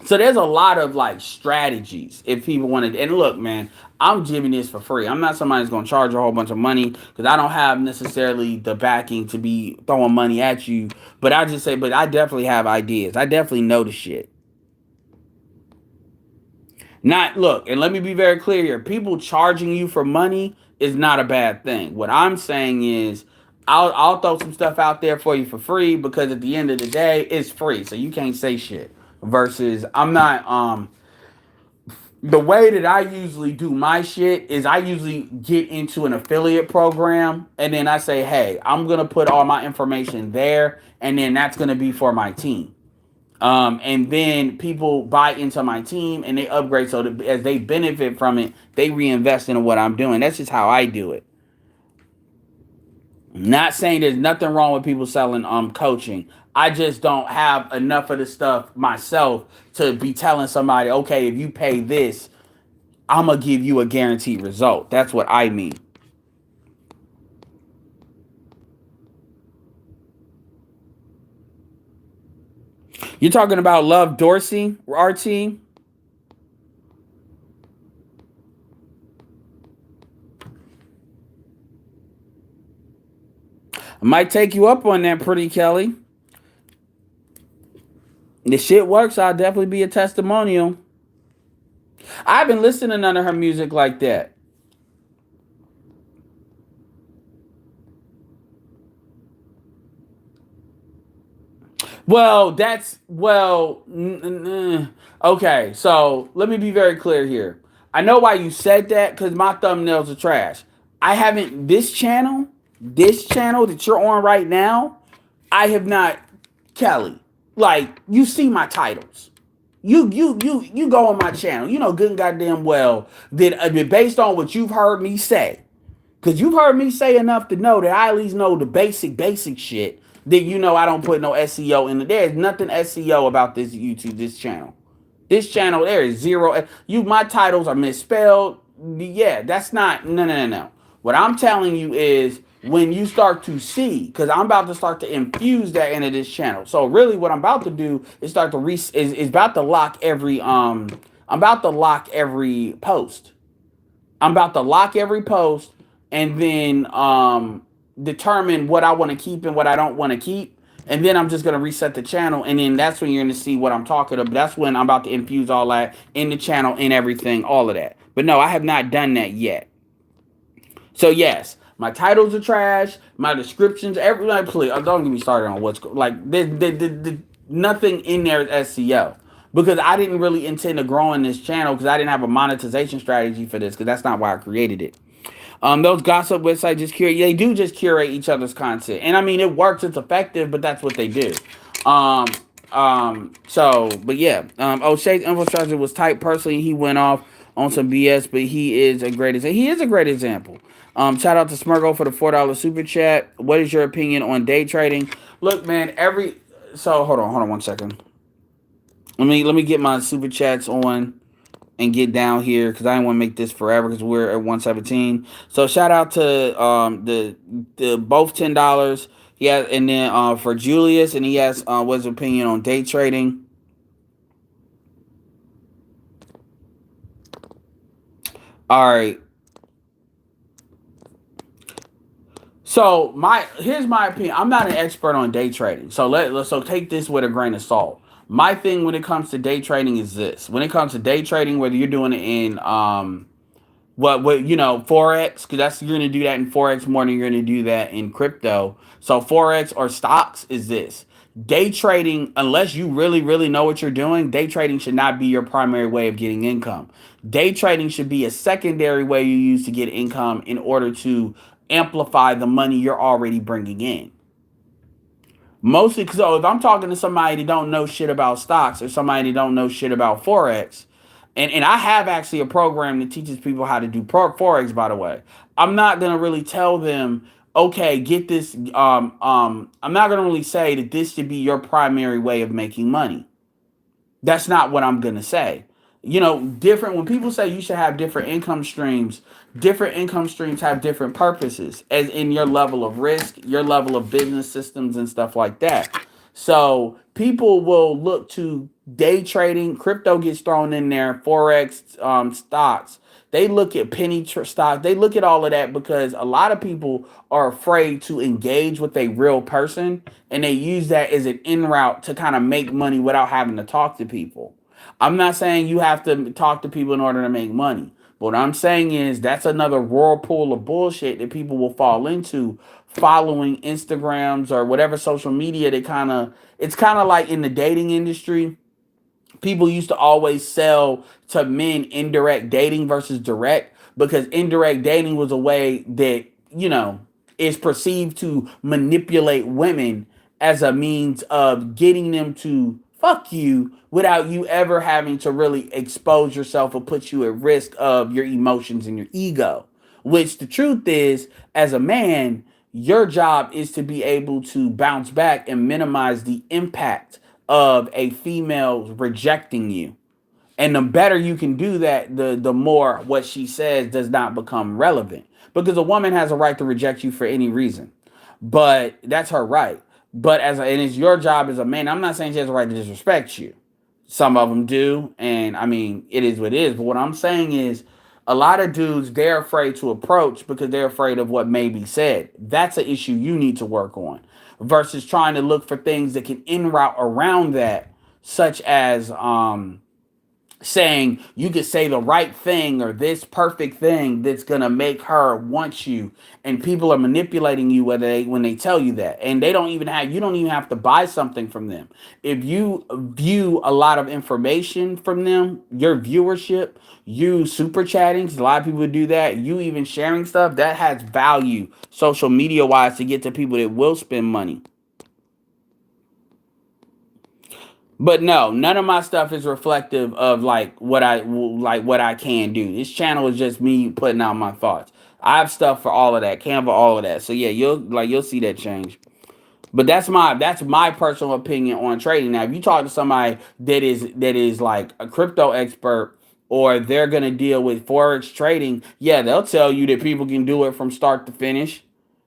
So there's a lot of like strategies if people want to. And look, man, I'm giving this for free. I'm not somebody that's going to charge a whole bunch of money because I don't have necessarily the backing to be throwing money at you. But I just say, but I definitely have ideas. I definitely know the shit. Not look, and let me be very clear here. People charging you for money is not a bad thing. What I'm saying is I'll throw some stuff out there for you for free because at the end of the day, it's free. So you can't say shit. Versus I'm not the way that I usually do my shit is I usually get into an affiliate program and then I say, hey, I'm gonna put all my information there, and then that's gonna be for my team. And then people buy into my team and they upgrade so that as they benefit from it, they reinvest into what I'm doing. That's just how I do it. Not saying there's nothing wrong with people selling coaching. I just don't have enough of the stuff myself to be telling somebody, okay, if you pay this, I'm gonna give you a guaranteed result. That's what I mean. You're talking about Love Dorsey, RT? I might take you up on that, pretty Kelly. The shit works. I'll definitely be a testimonial. I've been listening to none of her music like that. Well, that's well. Okay, so let me be very clear here. I know why you said that because my thumbnails are trash. I haven't this channel that you're on right now. I have not, Kelly. Like you see my titles. You go on my channel. You know good and goddamn well that based on what you've heard me say. Because you've heard me say enough to know that I at least know the basic shit. That you know I don't put no SEO in it. There's nothing SEO about this YouTube, this channel. This channel, there is zero. My titles are misspelled. Yeah, that's not, no. What I'm telling you is when you start to see, because I'm about to start to infuse that into this channel. So really what I'm about to do is start to, is about to lock every, I'm about to lock every post. I'm about to lock every post and then determine what I want to keep and what I don't want to keep. And then I'm just going to reset the channel. And then that's when you're going to see what I'm talking about. That's when I'm about to infuse all that in the channel and everything, all of that. But no, I have not done that yet. So yes, my titles are trash. My descriptions, everybody, please don't get me started on what's like. Nothing in there is SEO because I didn't really intend to grow in this channel because I didn't have a monetization strategy for this because that's not why I created it. Those gossip websites just curate. They do just curate each other's content, and I mean it works. It's effective, but that's what they do. Um, but yeah. O'Shea's infrastructure was tight. Personally, he went off on some BS, but he is a great example. He is a great example. Shout out to Smurgo for the $4 super chat. What is your opinion on day trading? Look, man. So hold on 1 second. Let me get my super chats on and get down here because I didn't want to make this forever because we're at 117. So shout out to the both $10. Yeah, and then for Julius, and he has what's his opinion on day trading. All right. So here's my opinion. I'm not an expert on day trading. So take this with a grain of salt. My thing when it comes to day trading is this. When it comes to day trading, whether you're doing it in what forex, because that's you're gonna do that in forex more than you're gonna do that in crypto. So forex or stocks is this. Day trading, unless you really know what you're doing, day trading should not be your primary way of getting income. Day trading should be a secondary way you use to get income in order to amplify the money you're already bringing in. Mostly, so if I'm talking to somebody that don't know shit about stocks or somebody that don't know shit about forex, and I have actually a program that teaches people how to do forex. By the way, I'm not gonna really tell them, okay, get this. I'm not gonna really say that this should be your primary way of making money. That's not what I'm gonna say. Different when people say you should have different income streams have different purposes, as in your level of risk, your level of business systems, and stuff like that. So people will look to day trading, crypto gets thrown in there, forex, stocks. They look at stock. They look at all of that because a lot of people are afraid to engage with a real person, and they use that as an in route to kind of make money without having to talk to people. I'm not saying you have to talk to people in order to make money. But what I'm saying is that's another whirlpool of bullshit that people will fall into following Instagrams or whatever social media they it's kind of like in the dating industry. People used to always sell to men indirect dating versus direct because indirect dating was a way that, is perceived to manipulate women as a means of getting them to fuck you without you ever having to really expose yourself or put you at risk of your emotions and your ego. Which the truth is, as a man, your job is to be able to bounce back and minimize the impact of a female rejecting you. And the better you can do that, the more what she says does not become relevant. Because a woman has a right to reject you for any reason. But that's her right. And it's your job as a man. I'm not saying she has a right to disrespect you. Some of them do, and I mean, it is what it is. But what I'm saying is, a lot of dudes they're afraid to approach because they're afraid of what may be said. That's an issue you need to work on, versus trying to look for things that can en route around that, such as saying you could say the right thing or this perfect thing that's gonna make her want you, and people are manipulating you when they tell you that, and you don't even have to buy something from them. If you view a lot of information from them, your viewership, you super chatting, 'cause a lot of people do that, you even sharing stuff that has value social media wise to get to people that will spend money. But no, none of my stuff is reflective of what I can do. This channel is just me putting out my thoughts. I have stuff for all of that, Canva, all of that. So yeah, you'll see that change. But that's my personal opinion on trading. Now, if you talk to somebody that is like a crypto expert or they're gonna deal with forex trading, yeah, they'll tell you that people can do it from start to finish.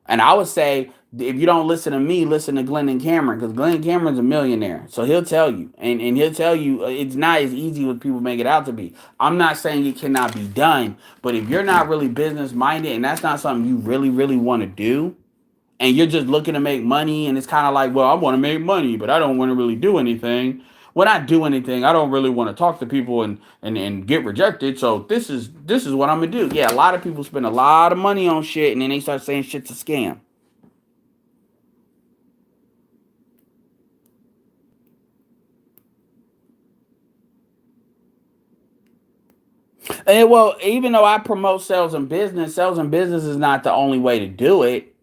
And I would say if you don't listen to me, listen to Glenn Cameron because Glenn Cameron's a millionaire, so he'll tell you, and he'll tell you it's not as easy as people make it out to be. I'm not saying it cannot be done, but if you're not really business minded and that's not something you really want to do, and you're just looking to make money, and it's kind of like, well, I want to make money, but I don't want to really do anything. When I do anything, I don't really want to talk to people and get rejected. So this is what I'm gonna do. Yeah, a lot of people spend a lot of money on shit, and then they start saying shit's a scam. And well, even though I promote sales and business is not the only way to do it.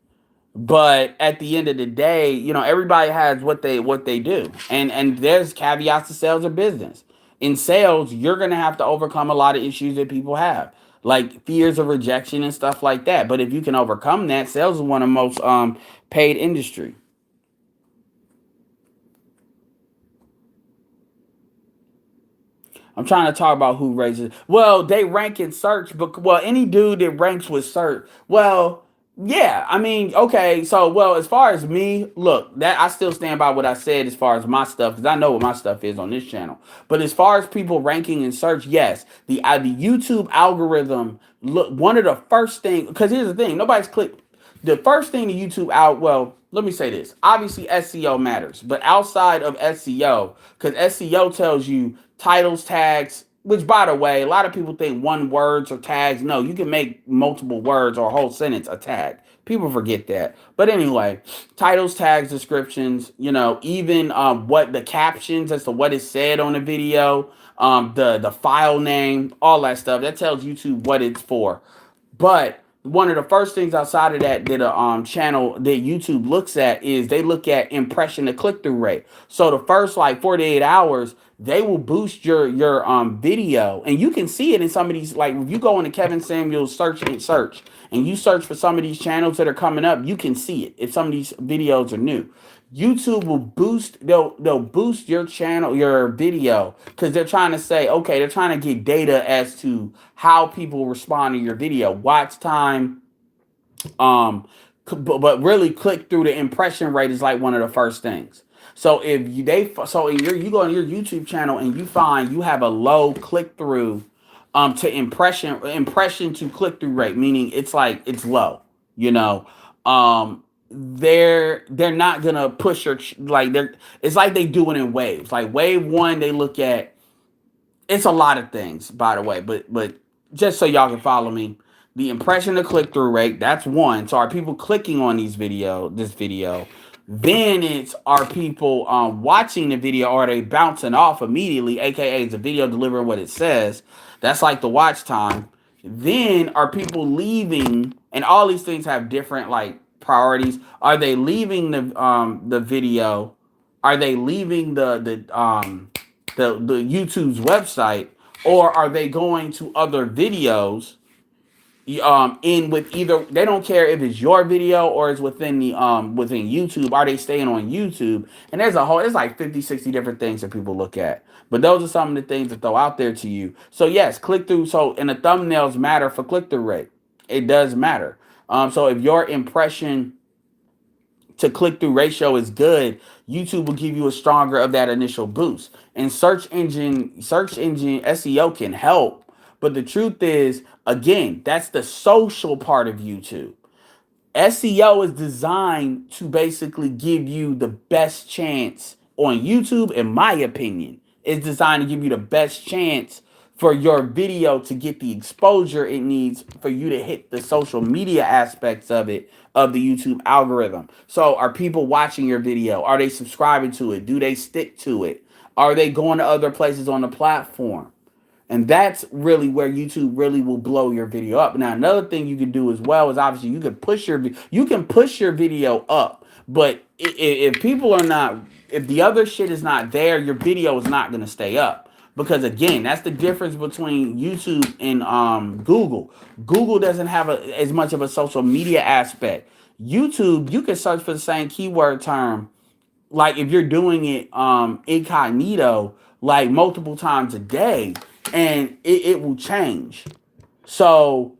But at the end of the day, everybody has what they do, and there's caveats to sales or business. In sales, you're gonna have to overcome a lot of issues that people have, like fears of rejection and stuff like that. But if you can overcome that, sales is one of the most paid industry. I'm trying to talk about who raises. Well, they rank in search, but well, any dude that ranks with search. Well, yeah, I mean, okay, so well, as far as me, look, that I still stand by what I said as far as my stuff because I know what my stuff is on this channel. But as far as people ranking in search, yes, the YouTube algorithm. Look, one of the first things, because here's the thing, nobody's clicked. The first thing the YouTube out, well, let me say this. Obviously, SEO matters, but outside of SEO, because SEO tells you titles, tags, which by the way, a lot of people think one words or tags. No, you can make multiple words or a whole sentence a tag. People forget that. But anyway, titles, tags, descriptions, even what the captions as to what is said on the video, the file name, all that stuff. That tells YouTube what it's for. But one of the first things outside of that a channel that YouTube looks at is they look at impression to click through rate. So the first like 48 hours, they will boost your video, and you can see it in some of these. Like if you go into Kevin Samuel's search, and you search for some of these channels that are coming up, you can see it if some of these videos are new. YouTube will boost, they'll boost your channel, your video, because they're trying to say, okay, they're trying to get data as to how people respond to your video, watch time, but really click through the impression rate is like one of the first things. So if you so in you go on your YouTube channel and you find you have a low click through to impression to click through rate, meaning it's like it's low, you know. They're not gonna push your like they're it's like they do it in waves. Like wave one, they look at it's a lot of things, by the way, but just so y'all can follow me, the impression to click through rate, that's one. So are people clicking on this video? Then it's are people watching the video, or are they bouncing off immediately, aka is the video delivering what it says? That's like the watch time. Then are people leaving, and all these things have different like priorities. Are they leaving the video? Are they leaving the YouTube's website, or are they going to other videos in with either they don't care if it's your video or it's within the within YouTube, are they staying on YouTube? And there's like 50, 60 different things that people look at. But those are some of the things that throw out there to you. So yes, click through. So and the thumbnails matter for click through rate. It does matter. So if your impression to click through ratio is good, YouTube will give you a stronger of that initial boost. And search engine SEO can help, but the truth is, again, that's the social part of YouTube. SEO is designed to basically give you the best chance on YouTube, in my opinion. It's designed to give you the best chance for your video to get the exposure it needs for you to hit the social media aspects of it, of the YouTube algorithm. So are people watching your video? Are they subscribing to it? Do they stick to it? Are they going to other places on the platform? And that's really where YouTube really will blow your video up. Now, another thing you can do as well is obviously you can push your video up. But if people are not, if the other shit is not there, your video is not going to stay up. Because again, that's the difference between YouTube and Google. Google doesn't have as much of a social media aspect. YouTube, you can search for the same keyword term, like if you're doing it incognito, like multiple times a day, and it will change. So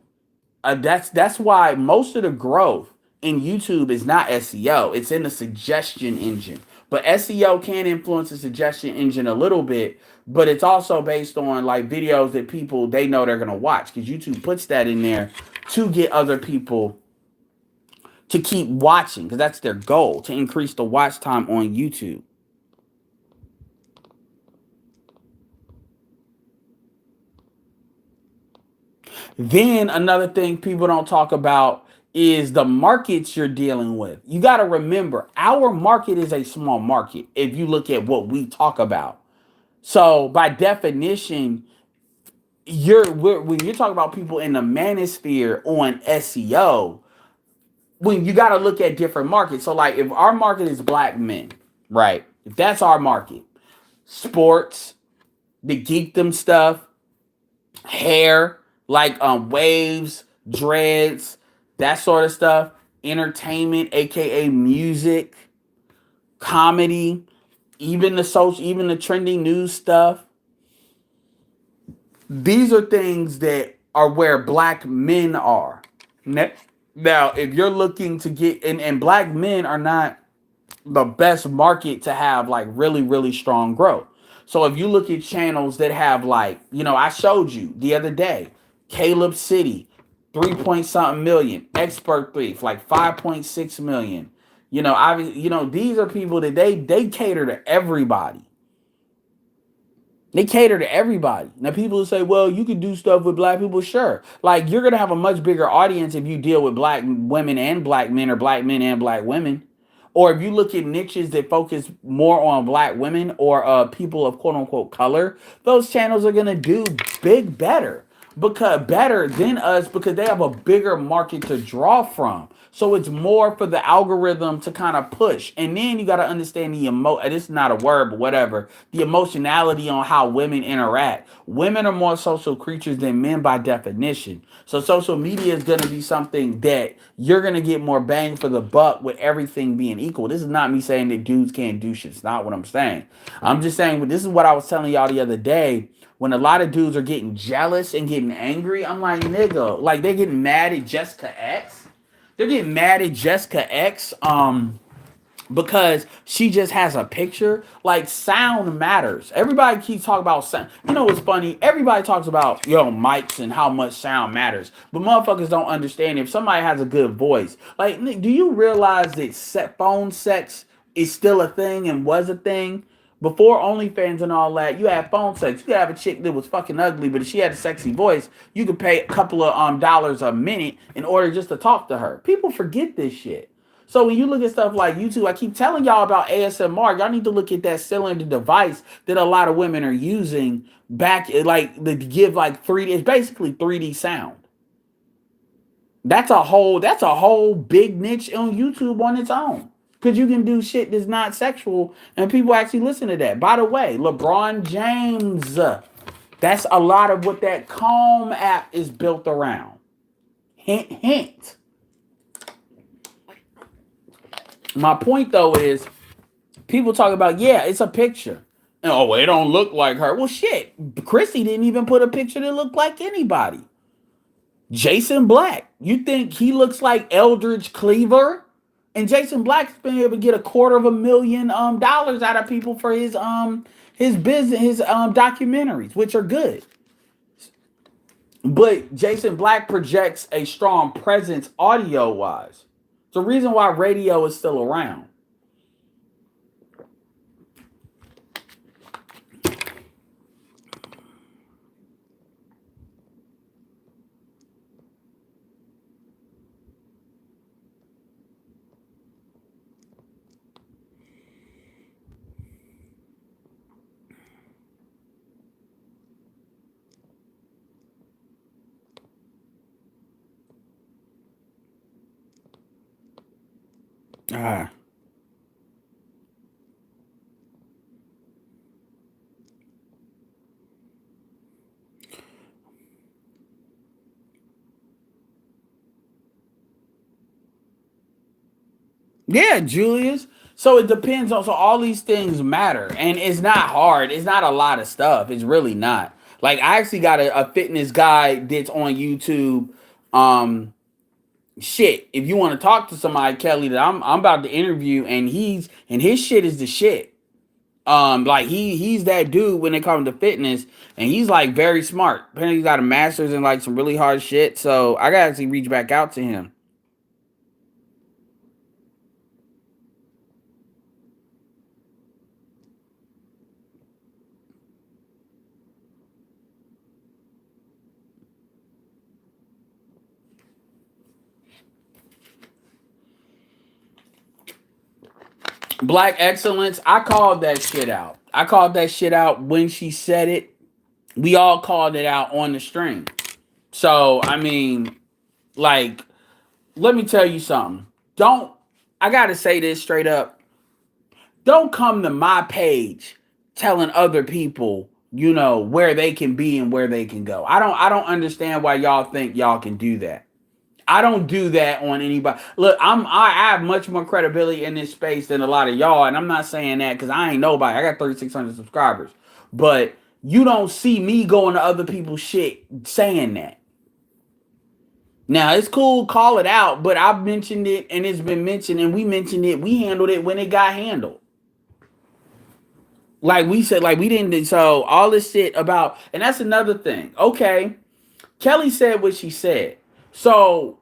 that's why most of the growth in YouTube is not SEO. It's in the suggestion engine. But SEO can influence the suggestion engine a little bit, but it's also based on like videos that people they know they're gonna watch, because YouTube puts that in there to get other people to keep watching, because that's their goal, to increase the watch time on YouTube. Then another thing people don't talk about is the markets you're dealing with. You got to remember, our market is a small market if you look at what we talk about. So by definition, when you're talking about people in the manosphere on SEO, when you got to look at different markets. So like if our market is black men, right? If that's our market, sports, the geekdom stuff, hair, like waves, dreads, that sort of stuff, entertainment, aka music, comedy, even the trending news stuff. These are things that are where black men are. Now, if you're looking to get and black men are not the best market to have like really, really strong growth. So if you look at channels that have like, I showed you the other day, Caleb City, 3 point something million, Expert Thief, like 5.6 million. These are people that they cater to everybody. They cater to everybody. Now, people will say, well, you can do stuff with black people. Sure. Like, you're going to have a much bigger audience if you deal with black women and black men, or black men and black women. Or if you look at niches that focus more on black women or people of quote unquote color, those channels are going to do better than us, because they have a bigger market to draw from. So it's more for the algorithm to kind of push. And then you got to understand this is not a word, but whatever, the emotionality on how women interact. Women are more social creatures than men by definition. So social media is going to be something that you're going to get more bang for the buck with everything being equal. This is not me saying that dudes can't do shit. It's not what I'm saying. I'm just saying, this is what I was telling y'all the other day. When a lot of dudes are getting jealous and getting angry, I'm like, nigga, like they're getting mad at Jessica X. They're getting mad at Jessica X because she just has a picture. Like, sound matters. Everybody keeps talking about sound. You know what's funny? Everybody talks about mics and how much sound matters, but motherfuckers don't understand if somebody has a good voice. Like, do you realize that phone sex is still a thing and was a thing? Before OnlyFans and all that, you had phone sex. You could have a chick that was fucking ugly, but if she had a sexy voice, you could pay a couple of dollars a minute in order just to talk to her. People forget this shit. So when you look at stuff like YouTube, I keep telling y'all about ASMR. Y'all need to look at that cylinder device that a lot of women are using back, like to give like 3D. It's basically 3D sound. That's a whole big niche on YouTube on its own. Because you can do shit that's not sexual and people actually listen to that. By the way, LeBron James, that's a lot of what that Calm app is built around. Hint, hint. My point though is people talk about, yeah, it's a picture. And, oh, it don't look like her. Well, shit. Chrissy didn't even put a picture that looked like anybody. Jason Black. You think he looks like Eldridge Cleaver? And Jason Black's been able to get $250,000 out of people for his business, his documentaries, which are good. But Jason Black projects a strong presence audio wise. It's the reason why radio is still around. Ah. Yeah, Julius. So it depends on, so all these things matter. And it's not hard. It's not a lot of stuff. It's really not. Like, I actually got a fitness guy that's on YouTube. Um, Shit. If you want to talk to somebody, Kelly, that I'm about to interview, and his shit is the shit. Like he's that dude when it comes to fitness, and he's like very smart. Apparently he's got a master's in like some really hard shit. So I gotta actually reach back out to him. Black excellence. I called that shit out. I called that shit out when she said it. We all called it out on the stream. So I mean, like, let me tell you something. Don't I gotta say this straight up. Don't come to my page telling other people, where they can be and where they can go. I don't understand why y'all think y'all can do that. I don't do that on anybody. Look, I have much more credibility in this space than a lot of y'all, and I'm not saying that because I ain't nobody. I got 3,600 subscribers, but you don't see me going to other people's shit saying that. Now it's cool, call it out, but I've mentioned it and it's been mentioned, and we mentioned it. We handled it when it got handled. Like we said, like we didn't. So all this shit about, and that's another thing. Okay, Kelly said what she said. So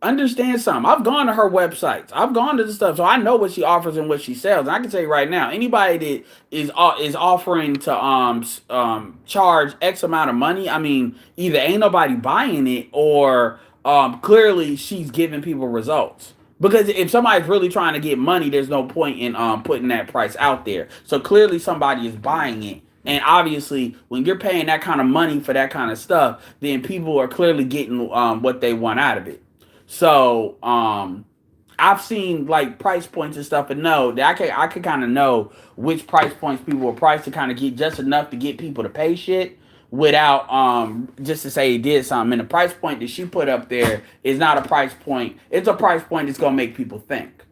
understand something. I've gone to her websites. I've gone to the stuff, so I know what she offers and what she sells. And I can tell you right now, anybody that is offering to charge X amount of money, I mean, either ain't nobody buying it, or clearly she's giving people results. Because if somebody's really trying to get money, there's no point in putting that price out there. So clearly somebody is buying it. And obviously, when you're paying that kind of money for that kind of stuff, then people are clearly getting what they want out of it. So, I've seen like price points and stuff, and know that I can kind of know which price points people will price to kind of get just enough to get people to pay shit without just to say he did something. And the price point that she put up there is not a price point. It's a price point that's gonna make people think.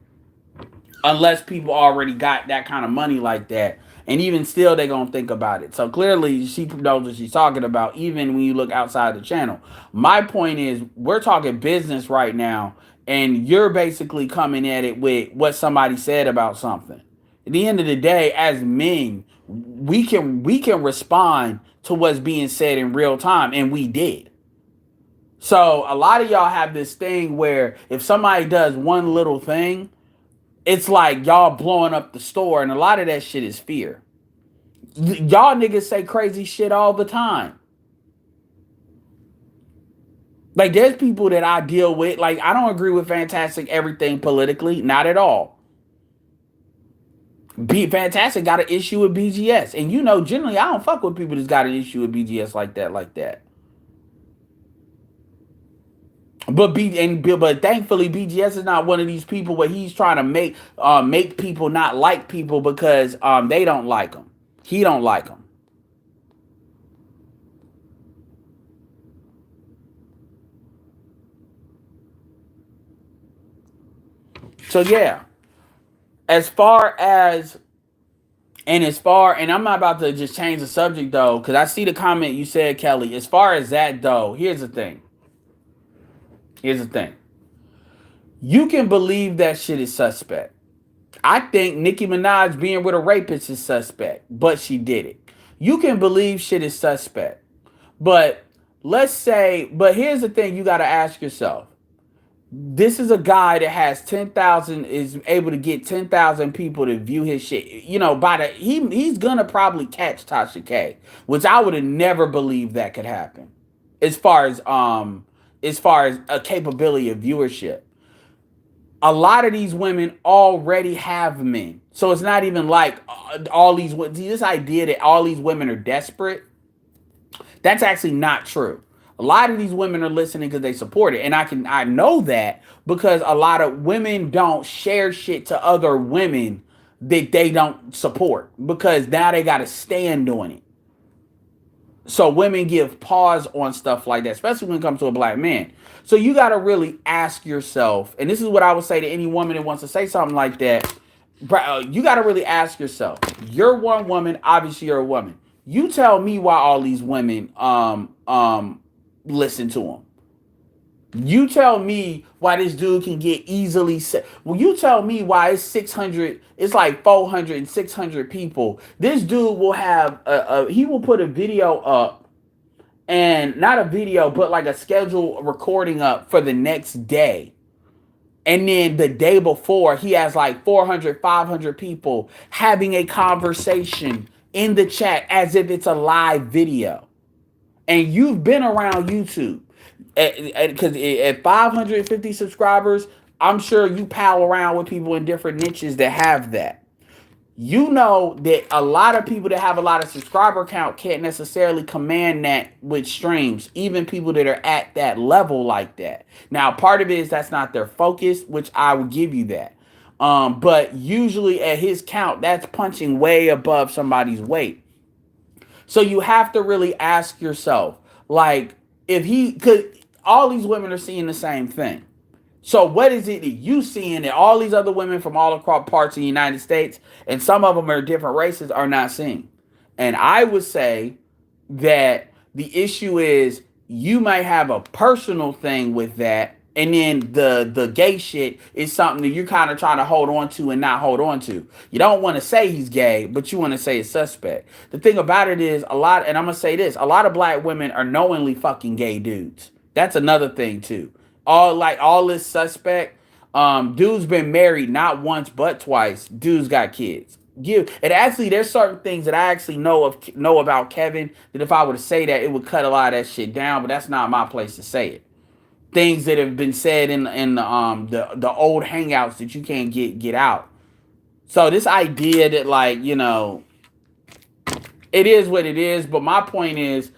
Unless people already got that kind of money like that. And even still, they're going to think about it. So clearly, she knows what she's talking about, even when you look outside the channel. My point is, we're talking business right now. and you're basically coming at it with what somebody said about something. At the end of the day, as men, we can respond to what's being said in real time, and we did. So a lot of y'all have this thing where if somebody does one little thing, it's like y'all blowing up the store, and a lot of that shit is fear. Y'all niggas say crazy shit all the time. Like, there's people that I deal with. Like, I don't agree with Fantastic everything politically, not at all. Fantastic got an issue with BGS, and generally I don't fuck with people that's got an issue with BGS like that, like that. But thankfully BGS is not one of these people where he's trying to make people not like people because they don't like him. He don't like them. So yeah, as far as and I'm not about to just change the subject though, because I see the comment you said, Kelly. As far as that though, here's the thing. You can believe that shit is suspect. I think Nicki Minaj being with a rapist is suspect, but she did it. You can believe shit is suspect. But but here's the thing you got to ask yourself. This is a guy that has 10,000, is able to get 10,000 people to view his shit. He's gonna probably catch Tasha K, which I would have never believed that could happen. As far as a capability of viewership. A lot of these women already have men. So it's not even like this idea that all these women are desperate. That's actually not true. A lot of these women are listening because they support it. And I know that because a lot of women don't share shit to other women that they don't support because now they got to stand on it. So women give pause on stuff like that, especially when it comes to a black man. So you got to really ask yourself, and this is what I would say to any woman that wants to say something like that. You got to really ask yourself. You're one woman, obviously you're a woman. You tell me why all these women listen to him. You tell me why this dude can get easily well, you tell me why it's like 400 and 600 people. This dude will have he will put a video up, and not a video, but like a scheduled recording up for the next day. And then the day before, he has like 400, 500 people having a conversation in the chat as if it's a live video. And you've been around YouTube. Because at 550 subscribers, I'm sure you pal around with people in different niches that have that. You know that a lot of people that have a lot of subscriber count can't necessarily command that with streams, even people that are at that level like that. Now, part of it is that's not their focus, which I will give you that. But usually at his count, that's punching way above somebody's weight. So you have to really ask yourself, like, because all these women are seeing the same thing. So what is it that you seeing that all these other women from all across parts of the United States, and some of them are different races, are not seeing? And I would say that the issue is you might have a personal thing with that, and then the gay shit is something that you're kind of trying to hold on to and not hold on to. You don't want to say he's gay, but you want to say it's suspect. The thing about it is and I'm going to say this, a lot of black women are knowingly fucking gay dudes. That's another thing too. All this suspect. Dude's been married not once but twice. Dude's got kids. And actually, there's certain things that I actually know about Kevin that if I were to say that, it would cut a lot of that shit down. But that's not my place to say it. Things that have been said in the old hangouts that you can't get out. So this idea that it is what it is. But my point is,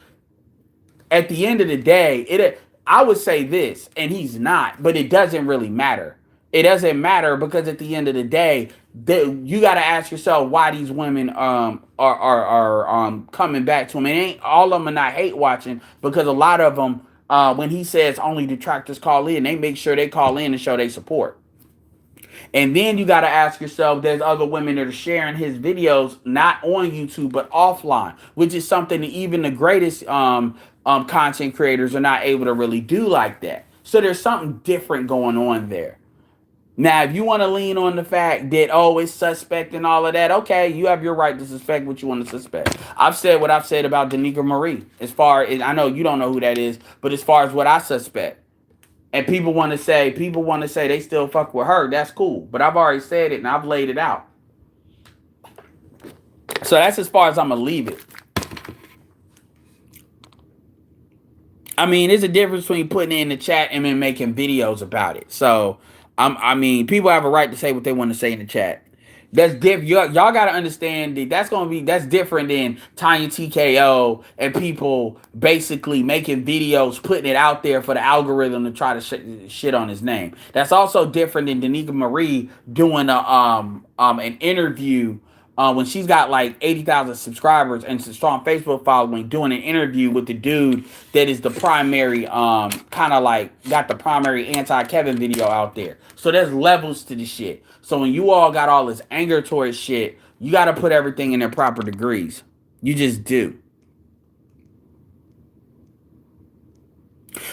at the end of the day, I would say this, and he's not, but it doesn't really matter. It doesn't matter because at the end of the day, you got to ask yourself why these women are coming back to him. And ain't all of them are not hate watching, because a lot of them, when he says only detractors call in, they make sure they call in and show their support. And then you got to ask yourself, there's other women that are sharing his videos, not on YouTube, but offline, which is something that even the greatest content creators are not able to really do like that. So there's something different going on there. Now, if you want to lean on the fact that, oh, it's suspect and all of that, okay, you have your right to suspect what you want to suspect. I've said what I've said about Danica Marie. As far as I know, you don't know who that is, but as far as what I suspect, and people want to say they still fuck with her. That's cool, but I've already said it and I've laid it out. So that's as far as I'm gonna leave it. I mean, there's a difference between putting it in the chat and then making videos about it. So, I mean, people have a right to say what they want to say in the chat. That's different. Y'all got to understand that that's different than Tanya TKO and people basically making videos, putting it out there for the algorithm to try to shit on his name. That's also different than Danica Marie doing an interview when she's got like 80,000 subscribers and a strong Facebook following, doing an interview with the dude that is the primary, kind of like got the primary anti-Kevin video out there. So there's levels to the shit. So when you all got all this anger towards shit, you got to put everything in their proper degrees. You just do.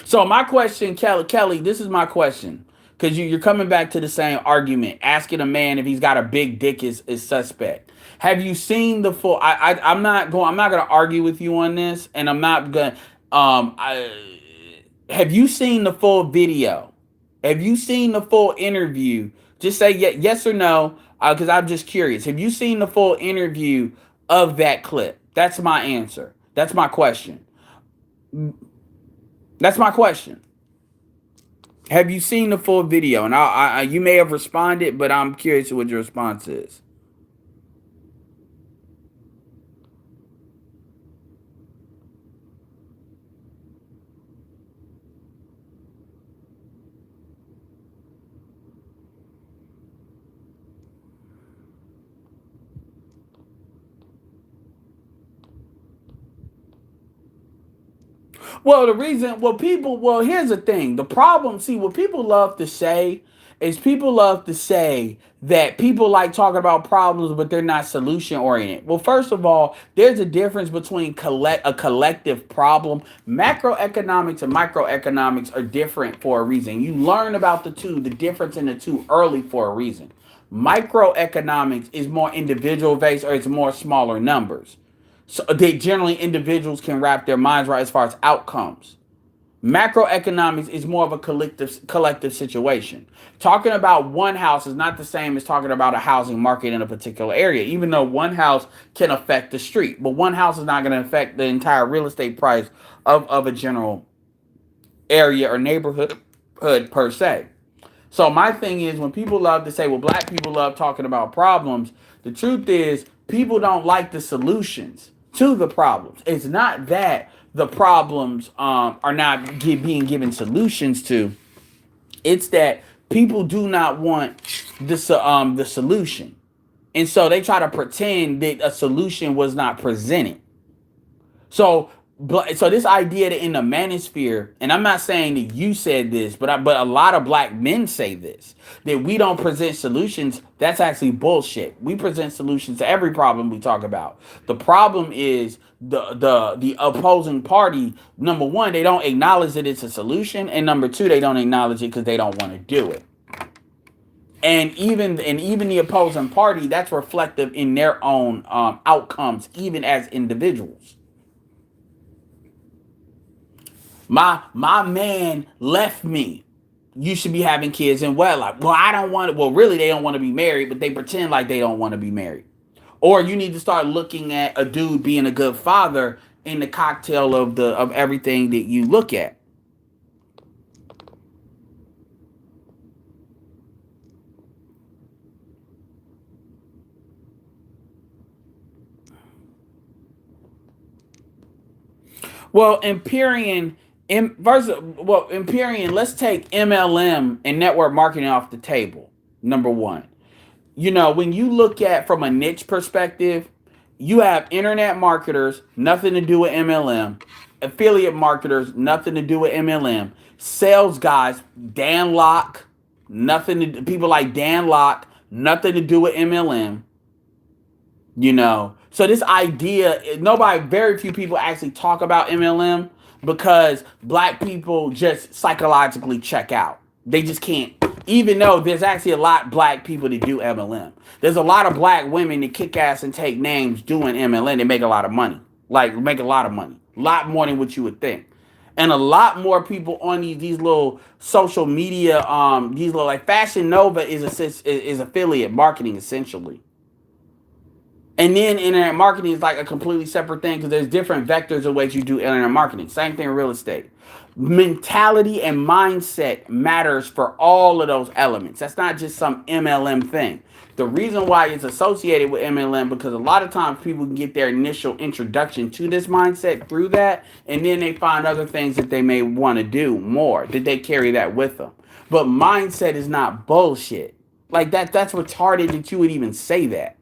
So my question, Kelly, this is my question. Because you're coming back to the same argument. Asking a man if he's got a big dick is suspect. Have you seen the full? I'm not going to argue with you on this, and I'm not going. Have you seen the full video? Have you seen the full interview? Just say yes or no, because I'm just curious. Have you seen the full interview of that clip? That's my answer. That's my question. That's my question. Have you seen the full video? And you may have responded, but I'm curious what your response is. Well, here's the thing. The problem, see, what people love to say is people love to say that people like talking about problems, but they're not solution oriented. Well, first of all, there's a difference between a collective problem. Macroeconomics and microeconomics are different for a reason. You learn about the difference in the two early for a reason. Microeconomics is more individual based, or it's more smaller numbers. So they generally individuals can wrap their minds right as far as outcomes. Macroeconomics is more of a collective situation. Talking about one house is not the same as talking about a housing market in a particular area, even though one house can affect the street. But one house is not going to affect the entire real estate price of a general area or neighborhood per se. So my thing is, when people love to say, well, black people love talking about problems, the truth is people don't like the solutions to the problems. It's not that the problems are not being given solutions to. It's that people do not want the solution. And so they try to pretend that a solution was not presented. So this idea that in the manosphere, and I'm not saying that you said this, but a lot of black men say this, that we don't present solutions. That's actually bullshit. We present solutions to every problem we talk about. The problem is the opposing party. Number one, they don't acknowledge that it's a solution, and number two, they don't acknowledge it because they don't want to do it. And even the opposing party, that's reflective in their own outcomes, even as individuals. My man left me. You should be having kids in wedlock. Well, I don't want to. Well, really, they don't want to be married, but they pretend like they don't want to be married. Or you need to start looking at a dude being a good father in the cocktail of everything that you look at. Well, Empyrean, let's take MLM and network marketing off the table. Number one, when you look at from a niche perspective, you have internet marketers, nothing to do with MLM, affiliate marketers, nothing to do with MLM, sales guys, people like Dan Locke, nothing to do with MLM. So this idea, very few people actually talk about MLM, because black people just psychologically check out. They just can't. Even though there's actually a lot of black people that do MLM. There's a lot of black women that kick ass and take names doing MLM. They make a lot of money. Like, make a lot of money. A lot more than what you would think. And a lot more people on these little social media, these little, like, Fashion Nova is affiliate marketing, essentially. And then internet marketing is like a completely separate thing because there's different vectors of ways you do internet marketing. Same thing in real estate. Mentality and mindset matters for all of those elements. That's not just some MLM thing. The reason why it's associated with MLM because a lot of times people can get their initial introduction to this mindset through that, and then they find other things that they may want to do more, that they carry that with them. But mindset is not bullshit. Like that's retarded that you would even say that.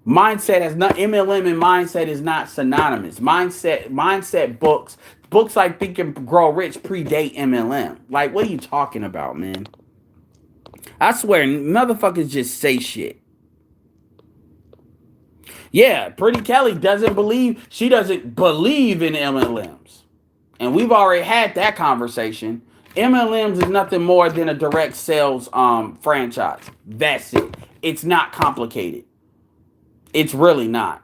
Mindset has not MLM and mindset is not synonymous. Mindset books like Think and Grow Rich predate MLM. Like, what are you talking about, man? I swear, motherfuckers just say shit. Yeah, Pretty Kelly doesn't believe in MLMs. And we've already had that conversation. MLMs is nothing more than a direct sales franchise. That's it. It's not complicated. It's really not.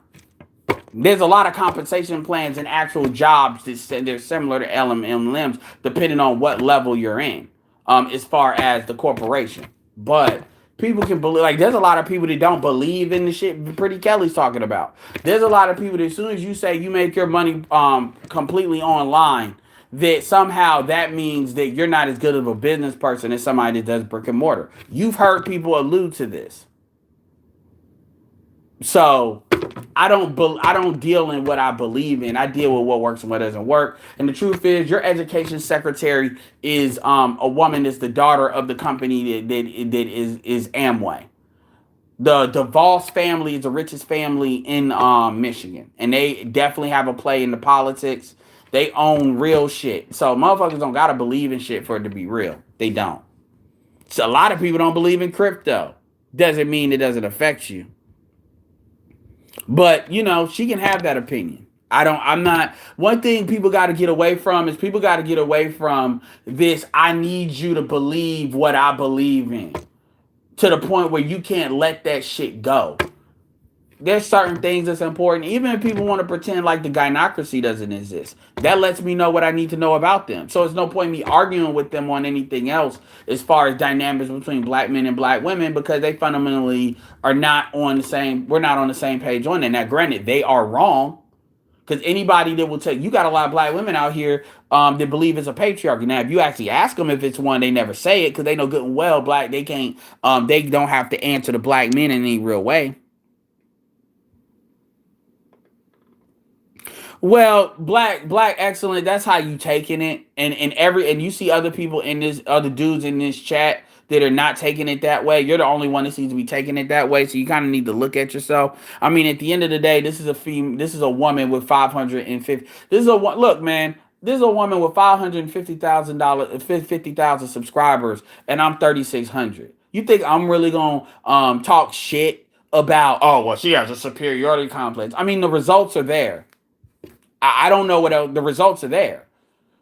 There's a lot of compensation plans and actual jobs that they're similar to MLMs, depending on what level you're in, as far as the corporation. But people can believe, like, there's a lot of people that don't believe in the shit Pretty Kelly's talking about. There's a lot of people that as soon as you say you make your money completely online, that somehow that means that you're not as good of a business person as somebody that does brick and mortar. You've heard people allude to this. So I don't deal in what I believe in. I deal with what works and what doesn't work. And the truth is, your education secretary is a woman that's the daughter of the company that is Amway. The DeVos family is the richest family in Michigan, and they definitely have a play in the politics. They own real shit. So motherfuckers don't gotta believe in shit for it to be real. They don't. So a lot of people don't believe in crypto. Doesn't mean it doesn't affect you. But, you know, she can have that opinion. One thing people got to get away from is people got to get away from this, I need you to believe what I believe in. To the point where you can't let that shit go. There's certain things that's important. Even if people want to pretend like the gynocracy doesn't exist, that lets me know what I need to know about them. So it's no point in me arguing with them on anything else as far as dynamics between black men and black women, because they fundamentally are not on the same, we're not on the same page on that. Now, granted, they are wrong. Because anybody that will tell you got a lot of black women out here that believe it's a patriarchy. Now, if you actually ask them if it's one, they never say it because they know good and well they can't, they don't have to answer the black men in any real way. Well, black excellent. That's how you taking it, and you see other people in this, other dudes in this chat that are not taking it that way. You're the only one that seems to be taking it that way. So you kind of need to look at yourself. I mean, at the end of the day, this is a woman with 550. Look, man. This is a woman with $550,000, 50,000 subscribers, and I'm 3,600. You think I'm really gonna talk shit about? Oh well, she has a superiority complex. I mean, the results are there. I don't know what else, the results are there.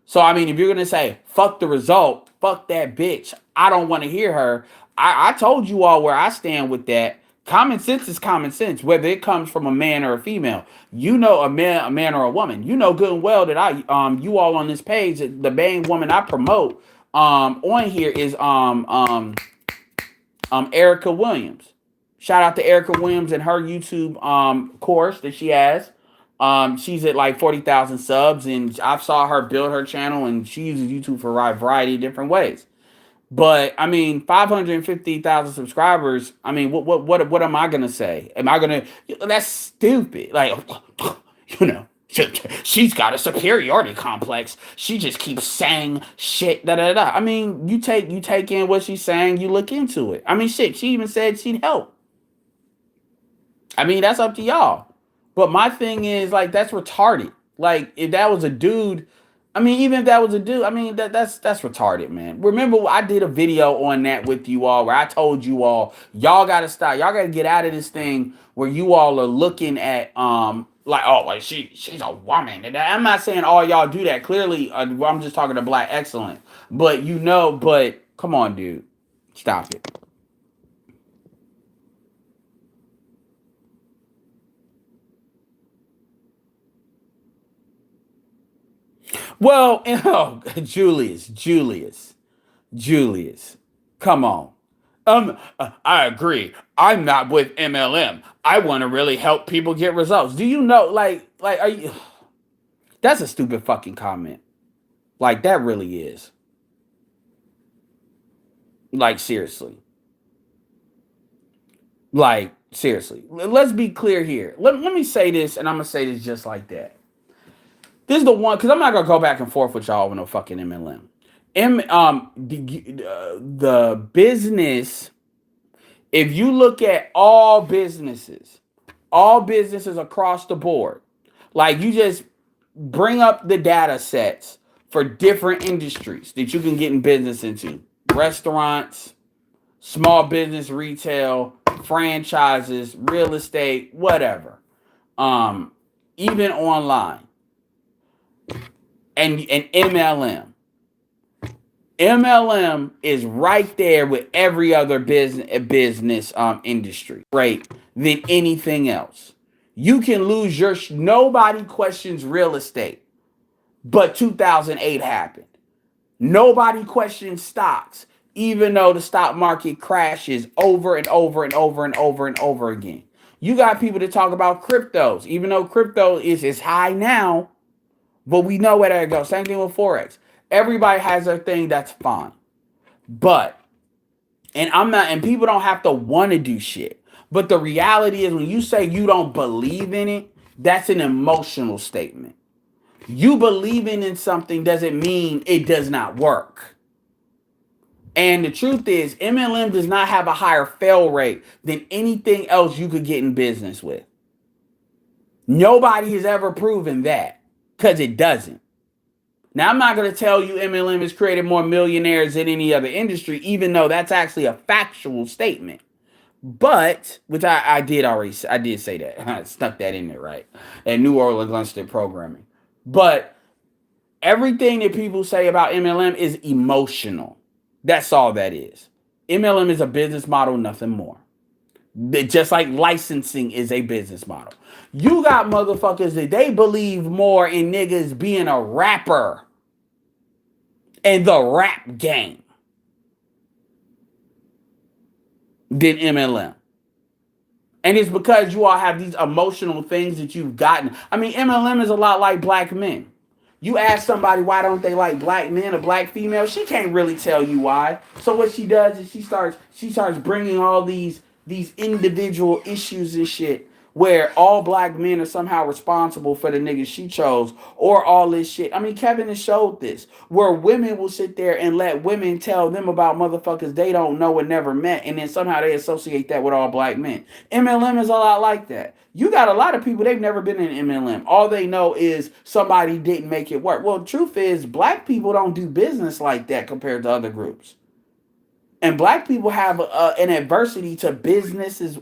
So, I mean, if you're going to say, fuck the result, fuck that bitch, I don't want to hear her. I told you all where I stand with that. Common sense is common sense, whether it comes from a man or a female. You know, a man or a woman. You know good and well that you all on this page, the main woman I promote on here is Erica Williams. Shout out to Erica Williams and her YouTube course that she has. She's at like 40,000 subs, and I saw her build her channel, and she uses YouTube for a variety of different ways. But I mean, 550,000 subscribers. I mean, what am I gonna say? Am I gonna? That's stupid. Like, you know, she's got a superiority complex. She just keeps saying shit. Da da da. I mean, you take in what she's saying. You look into it. I mean, shit. She even said she'd help. I mean, that's up to y'all. But my thing is, like, that's retarded. Like, if that was a dude, I mean, even if that was a dude, I mean, that's retarded, man. Remember, I did a video on that with you all where I told you all, y'all got to stop. Y'all got to get out of this thing where you all are looking at Like, oh, like she's a woman. And I'm not saying all y'all do that. Clearly, I'm just talking to Black excellence. But but come on, dude, stop it. Well, oh, Julius, come on. I agree. I'm not with MLM. I want to really help people get results. Do you know, are you? That's a stupid fucking comment. Like, that really is. Like, seriously. Like, seriously. Let's be clear here. Let me say this, and I'm gonna say this just like that. This is the one, because I'm not gonna go back and forth with y'all with no fucking MLM. The business. If you look at all businesses across the board, like, you just bring up the data sets for different industries that you can get in business into: restaurants, small business, retail, franchises, real estate, whatever. Um, Even online, and MLM. MLM is right there with every other business industry, right? Than anything else. You can lose your nobody questions real estate, but 2008 happened. Nobody questions stocks, even though the stock market crashes over and over and over and over and over again. You got people that talk about cryptos, even though crypto is high now, but we know where that goes. Same thing with Forex. Everybody has their thing, that's fine. But, and people don't have to want to do shit. But the reality is, when you say you don't believe in it, that's an emotional statement. You believing in something doesn't mean it does not work. And the truth is, MLM does not have a higher fail rate than anything else you could get in business with. Nobody has ever proven that, because it doesn't. Now, I'm not going to tell you MLM has created more millionaires than any other industry, even though that's actually a factual statement. But, which I did say that. I stuck that in there, right? At New Orleans Lunstead Programming. But everything that people say about MLM is emotional. That's all that is. MLM is a business model, nothing more. Just like licensing is a business model. You got motherfuckers that they believe more in niggas being a rapper and the rap game than MLM. And it's because you all have these emotional things that you've gotten. I mean, MLM is a lot like black men. You ask somebody why don't they like black men or black females, she can't really tell you why. So what she does is she starts bringing all these individual issues and shit where all black men are somehow responsible for the niggas she chose, or all this shit. I mean, Kevin has showed this, where women will sit there and let women tell them about motherfuckers they don't know and never met, and then somehow they associate that with all black men. MLM is a lot like that. You got a lot of people, they've never been in MLM. All they know is somebody didn't make it work. Well, the truth is, black people don't do business like that compared to other groups. And black people have an adversity to businesses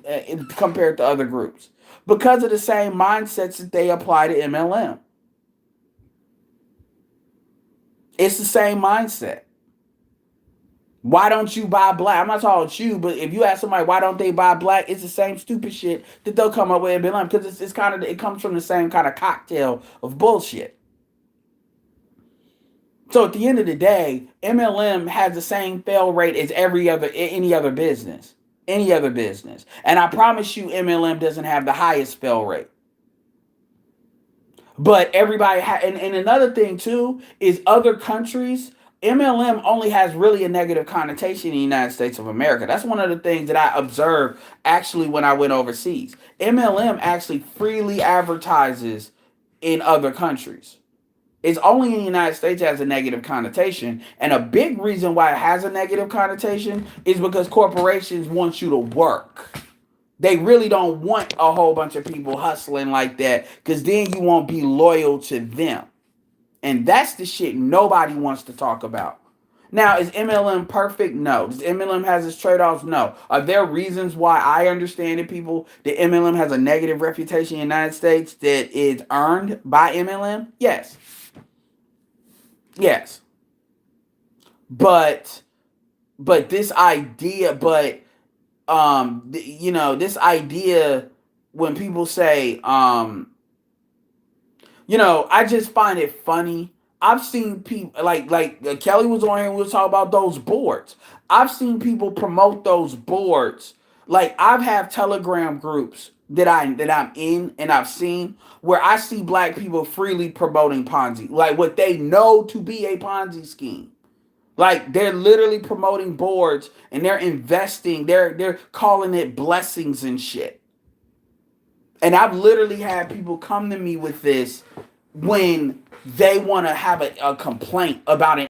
compared to other groups because of the same mindsets that they apply to MLM. It's the same mindset. Why don't you buy black? I'm not talking about you, but if you ask somebody why don't they buy black, it's the same stupid shit that they'll come up with MLM, because it's kind of, it comes from the same kind of cocktail of bullshit. So at the end of the day, MLM has the same fail rate as any other business. Any other business. And I promise you, MLM doesn't have the highest fail rate. But everybody and another thing too is other countries, MLM only has really a negative connotation in the United States of America. That's one of the things that I observed actually when I went overseas. MLM actually freely advertises in other countries. It's only in the United States it has a negative connotation. And a big reason why it has a negative connotation is because corporations want you to work. They really don't want a whole bunch of people hustling like that, because then you won't be loyal to them. And that's the shit nobody wants to talk about. Now, is MLM perfect? No. Does MLM has its trade-offs? No. Are there reasons why I understand that that MLM has a negative reputation in the United States that is earned by MLM? Yes. Yes. But this idea, this idea when people say, I just find it funny. I've seen people Kelly was on here and we were talking about those boards. I've seen people promote those boards. Like I've had Telegram groups that I'm in and I've seen where I see black people freely promoting Ponzi, like what they know to be a Ponzi scheme. Like they're literally promoting boards and they're investing. They're calling it blessings and shit. And I've literally had people come to me with this when they want to have a complaint about it,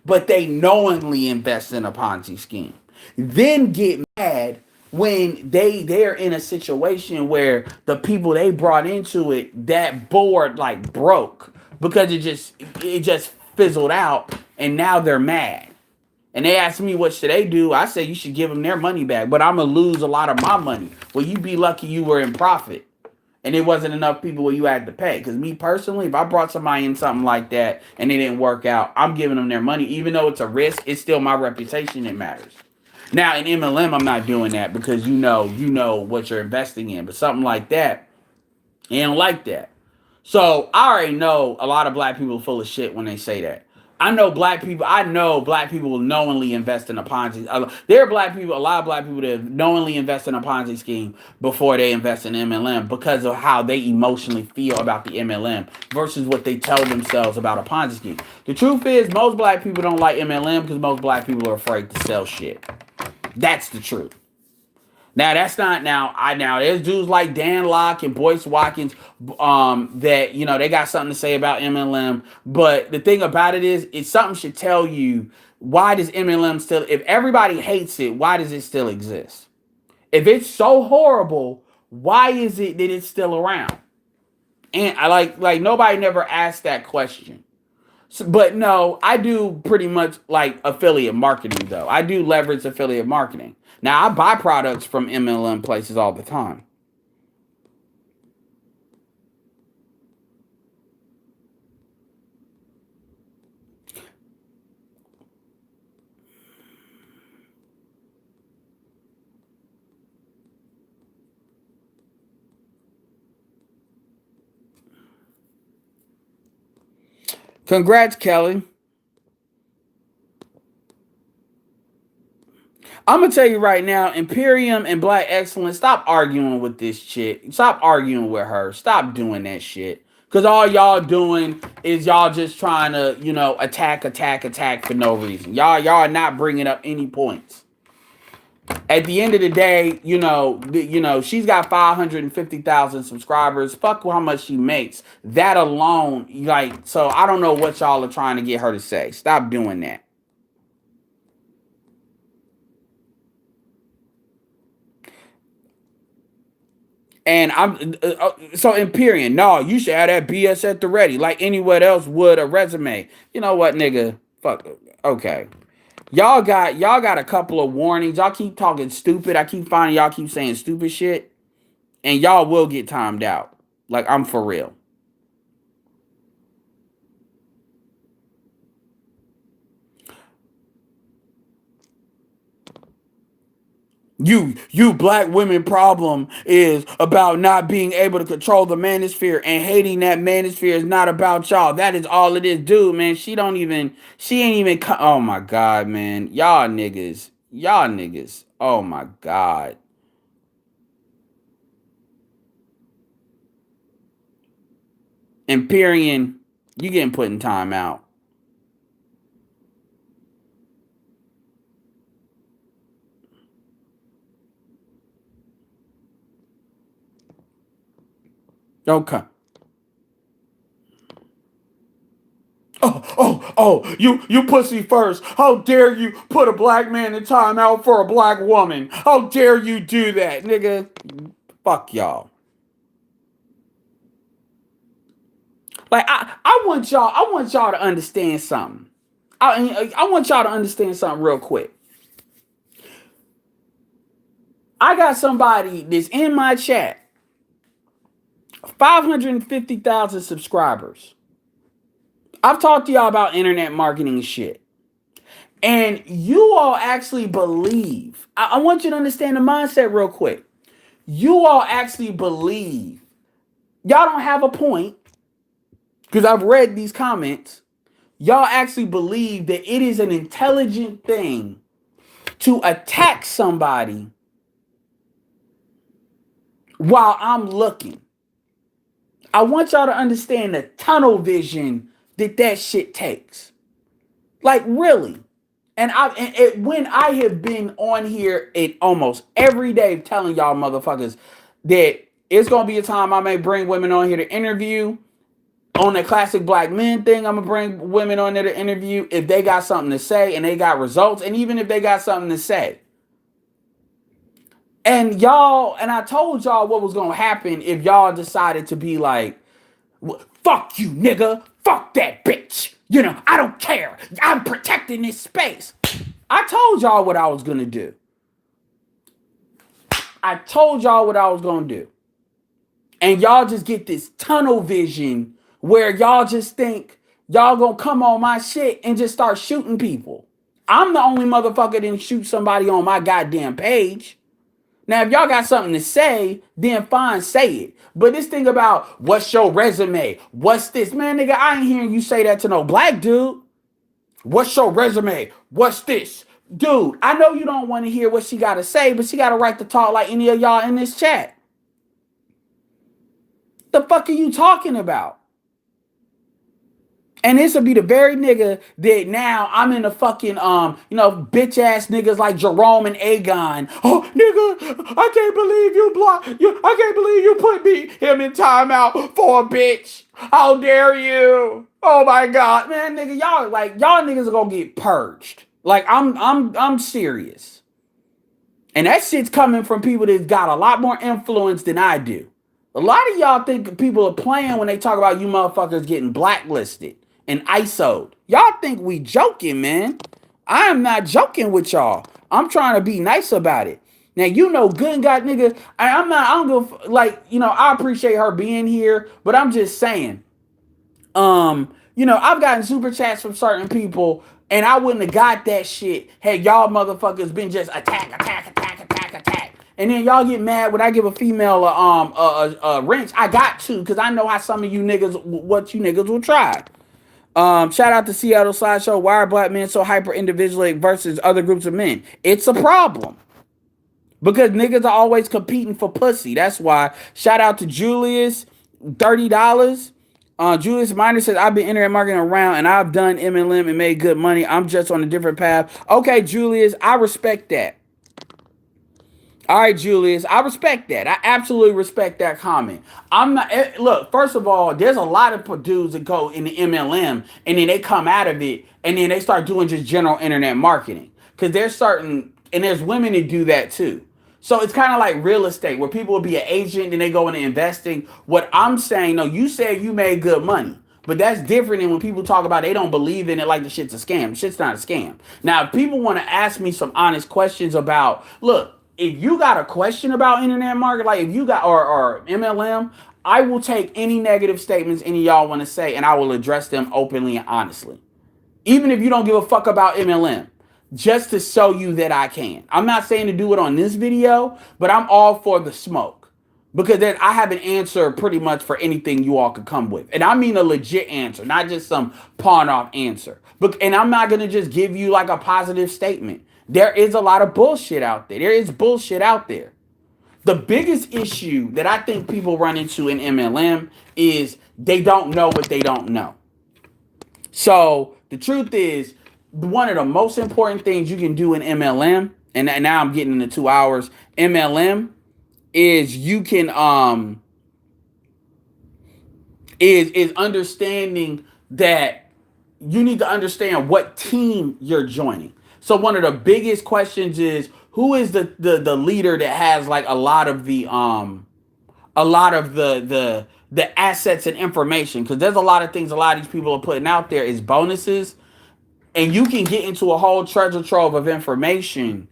but they knowingly invest in a Ponzi scheme. Then get mad when they're in a situation where the people they brought into it, that board like broke because it just fizzled out and now they're mad. And they ask me what should they do. I say you should give them their money back, but I'm gonna lose a lot of my money. Well, you be lucky you were in profit and it wasn't enough people where you had to pay. Because me personally, if I brought somebody in something like that and it didn't work out, I'm giving them their money. Even though it's a risk, it's still my reputation that matters. Now in MLM, I'm not doing that because you know what you're investing in. But something like that, they don't like that. So I already know a lot of black people are full of shit when they say that. I know black people will knowingly invest in a Ponzi. There are a lot of black people that knowingly invest in a Ponzi scheme before they invest in MLM because of how they emotionally feel about the MLM versus what they tell themselves about a Ponzi scheme. The truth is, most black people don't like MLM because most black people are afraid to sell shit. That's the truth. Now that's not now there's dudes like Dan Locke and Boyce Watkins that they got something to say about MLM, but the thing about it is something should tell you why does MLM still, if everybody hates it, why does it still exist? If it's so horrible, why is it that it's still around? And I like nobody never asked that question. But no, I do pretty much like affiliate marketing though. I do leverage affiliate marketing. Now I buy products from MLM places all the time. Congrats, Kelly. I'm gonna tell you right now, Imperium and Black Excellence, stop arguing with this chick. Stop arguing with her. Stop doing that shit. Cause all y'all doing is y'all just trying to, attack for no reason. Y'all are not bringing up any points. At the end of the day, she's got 550,000 subscribers. Fuck how much she makes. That alone, so I don't know what y'all are trying to get her to say. Stop doing that. And so Imperium, no, you should have that BS at the ready, like anyone else would a resume. You know what, nigga? Fuck. Okay. Y'all got a couple of warnings. Y'all keep talking stupid. I keep finding y'all keep saying stupid shit. And y'all will get timed out. Like, I'm for real. You black women problem is about not being able to control the manosphere and hating that manosphere is not about y'all. That is all it is, dude, man. She ain't even oh my god, man. Y'all niggas. Oh my god. Empyrean, you getting put in time out. Okay. You pussy first. How dare you put a black man in timeout for a black woman? How dare you do that, nigga? Fuck y'all. Like I want y'all to understand something. I want y'all to understand something real quick. I got somebody that's in my chat, 550,000 subscribers. I've talked to y'all about internet marketing and shit. And you all actually believe, I want you to understand the mindset real quick. You all actually believe, y'all don't have a point, because I've read these comments. Y'all actually believe that it is an intelligent thing to attack somebody while I'm looking. I want y'all to understand the tunnel vision that shit takes. Like, really. And when I have been on here almost every day telling y'all motherfuckers that it's going to be a time I may bring women on here to interview. On the classic black men thing, I'm going to bring women on there to interview if they got something to say and they got results. And even if they got something to say. And I told y'all what was going to happen if y'all decided to be like, fuck you, nigga. Fuck that bitch. You know, I don't care. I'm protecting this space. I told y'all what I was going to do. I told y'all what I was going to do. And y'all just get this tunnel vision where y'all just think y'all going to come on my shit and just start shooting people. I'm the only motherfucker that didn't shoot somebody on my goddamn page. Now, if y'all got something to say, then fine, say it. But this thing about what's your resume? What's this? Man, nigga, I ain't hearing you say that to no black dude. What's your resume? What's this? Dude, I know you don't want to hear what she got to say, but she got a right to talk like any of y'all in this chat. The fuck are you talking about? And this will be the very nigga that now I'm in the fucking, bitch ass niggas like Jerome and Aegon. Oh, nigga, I can't believe you blocked you. I can't believe you put him in timeout for a bitch. How dare you? Oh my God, man, nigga, y'all niggas are gonna get purged. Like, I'm serious. And that shit's coming from people that got a lot more influence than I do. A lot of y'all think people are playing when they talk about you motherfuckers getting blacklisted and ISO'd. Y'all think we joking, man. I am not joking with y'all. I'm trying to be nice about it. Now, you know, good and God, nigga, I don't give, I appreciate her being here, but I'm just saying, I've gotten super chats from certain people, and I wouldn't have got that shit had y'all motherfuckers been just attack. And then y'all get mad when I give a female a wrench. I got to, because I know how some of you niggas, what you niggas will try. Shout out to Seattle Slideshow. Why are black men so hyper individualistic versus other groups of men? It's a problem. Because niggas are always competing for pussy. That's why. Shout out to Julius, $30. Julius Minor says, I've been internet marketing around and I've done MLM and made good money. I'm just on a different path. Okay, Julius, I respect that. All right, Julius, I respect that. I absolutely respect that comment. Look, first of all, there's a lot of dudes that go in the MLM and then they come out of it and then they start doing just general internet marketing. Because there's women that do that too. So it's kind of like real estate where people will be an agent and they go into investing. What I'm saying, no, you said you made good money. But that's different than when people talk about they don't believe in it like the shit's a scam. Shit's not a scam. Now, if people want to ask me some honest questions about, look, if you got a question about internet market, like if you got, or MLM, I will take any negative statements any of y'all want to say and I will address them openly and honestly. Even if you don't give a fuck about MLM, just to show you that I can. I'm not saying to do it on this video, but I'm all for the smoke. Because then I have an answer pretty much for anything you all could come with. And I mean a legit answer, not just some pawn off answer. And I'm not going to just give you like a positive statement. There is a lot of bullshit out there. There is bullshit out there. The biggest issue that I think people run into in MLM is they don't know what they don't know. So the truth is, one of the most important things you can do in MLM, and now I'm getting into 2 hours, MLM is you can is understanding that you need to understand what team you're joining. So one of the biggest questions is, who is the leader that has like a lot of the assets and information? Because there's a lot of things a lot of these people are putting out there is bonuses. and you can get into a whole treasure trove of information.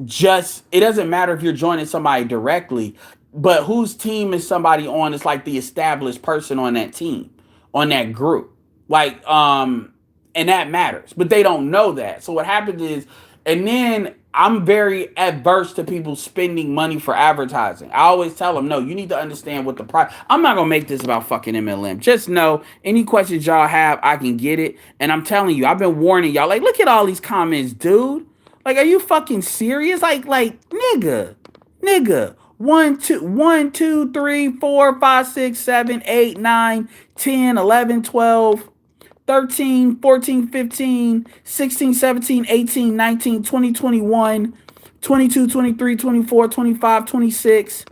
Just it doesn't matter if you're joining somebody directly, but whose team is somebody on? It's like the established person on that team, on that group. Like, and that matters. But they don't know that. So what happens is, and then I'm very adverse to people spending money for advertising. I always tell them, no, you need to understand what the price. I'm not gonna make this about fucking MLM. Just know any questions y'all have, I can get it. And I'm telling you, I've been warning y'all. Like, look at all these comments, dude. Like, are you fucking serious? Like, nigga. 1, 2, 1, 2, 3, 4, 5, 6, 7, 8, 9, 10, 11, 12, 13, 14, 15, 16, 17, 18, 19, 20, 21, 22, 23, 24, 25, 26,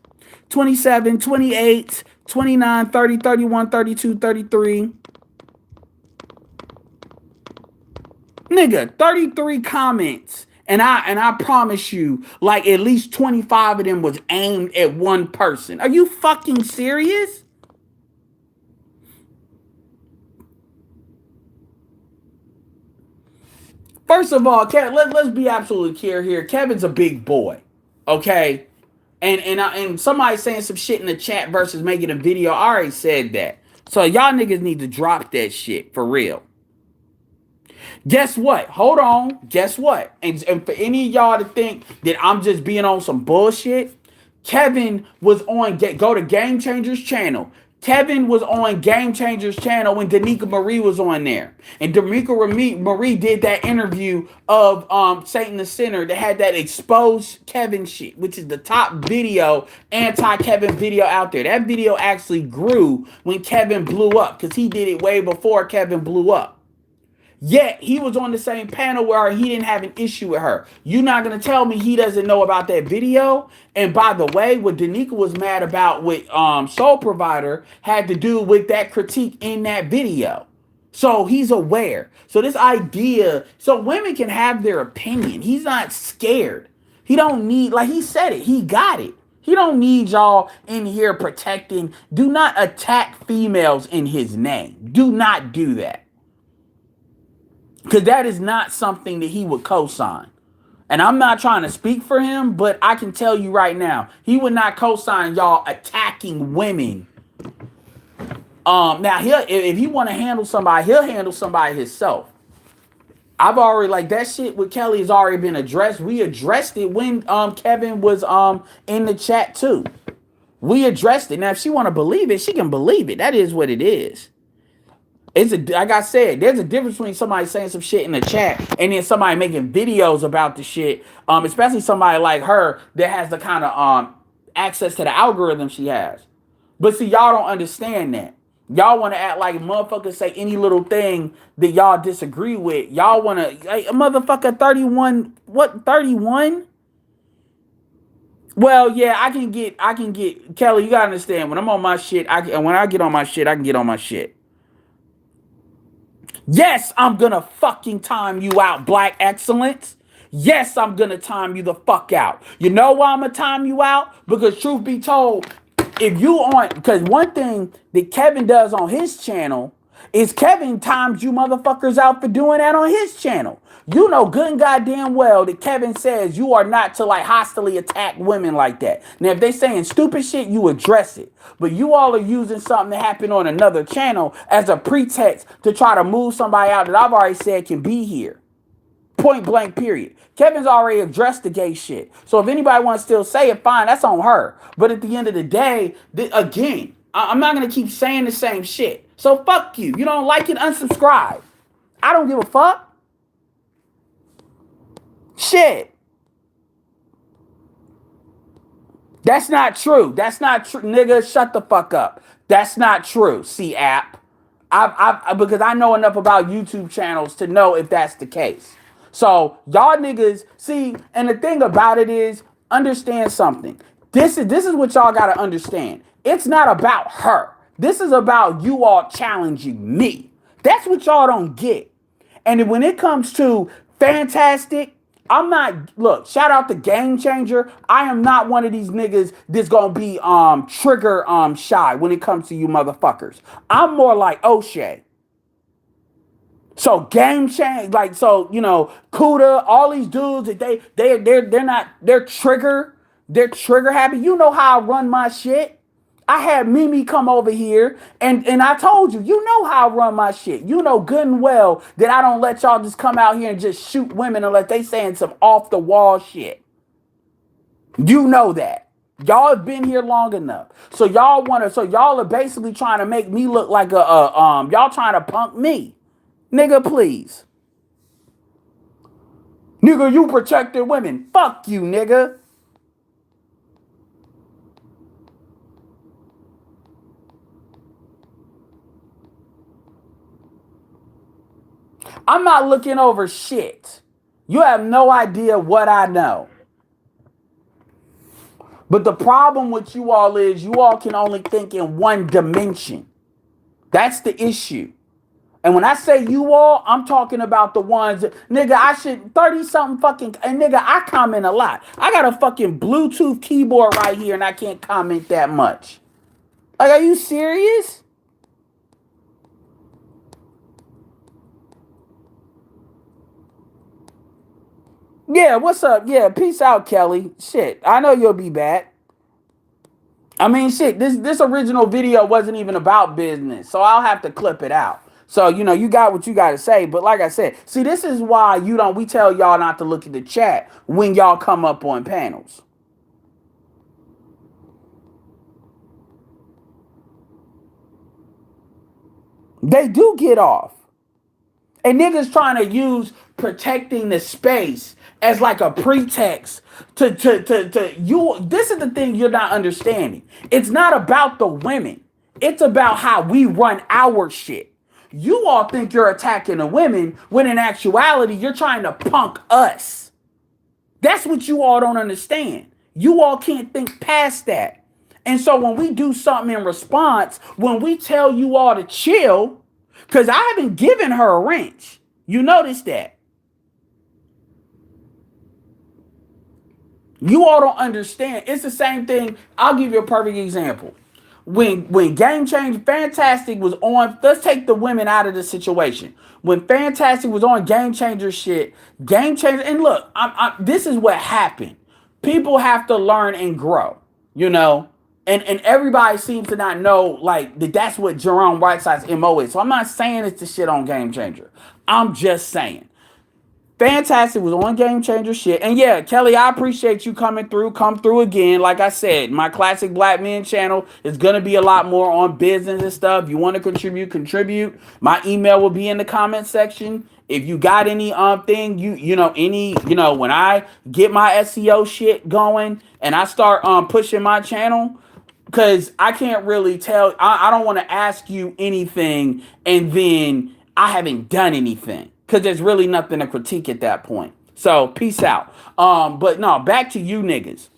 27, 28, 29, 30, 31, 32, 33. Nigga, 33 comments. And I promise you, like at least 25 of them was aimed at one person. Are you fucking serious? First of all, let's be absolutely clear here. Kevin's a big boy, okay? And somebody saying some shit in the chat versus making a video. I already said that. So y'all niggas need to drop that shit for real. Guess what? Hold on. Guess what? And for any of y'all to think that I'm just being on some bullshit, Kevin was on, go to Game Changers channel. Kevin was on Game Changers channel when Danica Marie was on there. And Danica Marie did that interview of Satan the Sinner that had that exposed Kevin shit, which is the top video, anti-Kevin video out there. That video actually grew when Kevin blew up because he did it way before Kevin blew up. Yet he was on the same panel where he didn't have an issue with her. You're not going to tell me he doesn't know about that video. And by the way, what Danica was mad about with Soul Provider had to do with that critique in that video. So he's aware. So this idea, so women can have their opinion. He's not scared. He don't need, like he said it, he got it. He don't need y'all in here protecting. Do not attack females in his name. Do not do that. Because that is not something that he would co-sign. And I'm not trying to speak for him, but I can tell you right now, he would not co-sign y'all attacking women. Now, if he want to handle somebody, he'll handle somebody himself. I've already, like, that shit with Kelly has already been addressed. We addressed it when Kevin was in the chat too. We addressed it. Now, if she want to believe it, she can believe it. That is what it is. Like I said, there's a difference between somebody saying some shit in the chat and then somebody making videos about the shit, especially somebody like her that has the kind of access to the algorithm she has. But see, y'all don't understand that. Y'all want to act like motherfuckers say any little thing that y'all disagree with. Y'all want to, like, a motherfucker 31, what, 31? Well, yeah, I can get, Kelly, you gotta understand, when I'm on my shit, when I get on my shit, I can get on my shit. Yes, I'm gonna fucking time you out, Black Excellence. Yes, I'm gonna time you the fuck out. You know why I'm gonna time you out? Because truth be told, if you aren't, because one thing that Kevin does on his channel is Kevin times you motherfuckers out for doing that on his channel. You know good and goddamn well that Kevin says you are not to like hostily attack women like that. Now, if they saying stupid shit, you address it. But you all are using something that happened on another channel as a pretext to try to move somebody out that I've already said can be here. Point blank, period. Kevin's already addressed the gay shit. So if anybody wants to still say it, fine, that's on her. But at the end of the day, again, I'm not going to keep saying the same shit. So fuck you. You don't like it, unsubscribe. I don't give a fuck. Shit. That's not true. That's not true. Nigga, shut the fuck up. That's not true, C-App. Because I know enough about YouTube channels to know if that's the case. So y'all niggas, see, and the thing about it is, understand something. This is what y'all gotta understand. It's not about her. This is about you all challenging me. That's what y'all don't get. And when it comes to Fantastic, I'm not, look, shout out to Game Changer. I am not one of these niggas that's gonna be trigger shy when it comes to you motherfuckers. I'm more like O'Shea. So game change, like so, Kuda, all these dudes that they're trigger happy. You know how I run my shit. I had Mimi come over here and I told you, you know how I run my shit. You know good and well that I don't let y'all just come out here and just shoot women unless they saying some off the wall shit. You know that. Y'all have been here long enough. So y'all are basically trying to make me look like y'all trying to punk me. Nigga, please. Nigga, you protected women. Fuck you, nigga. I'm not looking over shit. You have no idea what I know. But the problem with you all is you all can only think in one dimension. That's the issue. And when I say you all, I'm talking about the ones that, nigga, I should 30 something fucking, and nigga, I comment a lot. I got a fucking Bluetooth keyboard right here and I can't comment that much. Like, are you serious? Yeah, what's up? Yeah, peace out, Kelly. Shit, I know you'll be back. I mean, shit, this original video wasn't even about business, so I'll have to clip it out. So, you got what you got to say. But like I said, see, this is why we tell y'all not to look at the chat when y'all come up on panels. They do get off. And niggas trying to use protecting the space as like a pretext to you. This is the thing you're not understanding. It's not about the women. It's about how we run our shit. You all think you're attacking the women when in actuality you're trying to punk us. That's what you all don't understand. You all can't think past that. And so when we do something in response, when we tell you all to chill, because I haven't given her a wrench. You notice that. You all don't understand. It's the same thing. I'll give you a perfect example. When Game Changer Fantastic was on, let's take the women out of the situation. When Fantastic was on Game Changer shit, Game Changer, and look, this is what happened. People have to learn and grow, And everybody seems to not know like that's what Jerome Whiteside's MO is. So I'm not saying it's the shit on Game Changer. I'm just saying. Fantastic was on Game Changer shit. And yeah, Kelly, I appreciate you coming through. Come through again. Like I said, my Classic Black Men channel is going to be a lot more on business and stuff. You want to contribute. My email will be in the comment section. If you got any thing, when I get my SEO shit going and I start pushing my channel, because I can't really tell. I don't want to ask you anything and then I haven't done anything. Because there's really nothing to critique at that point. So, peace out. But no, back to you niggas.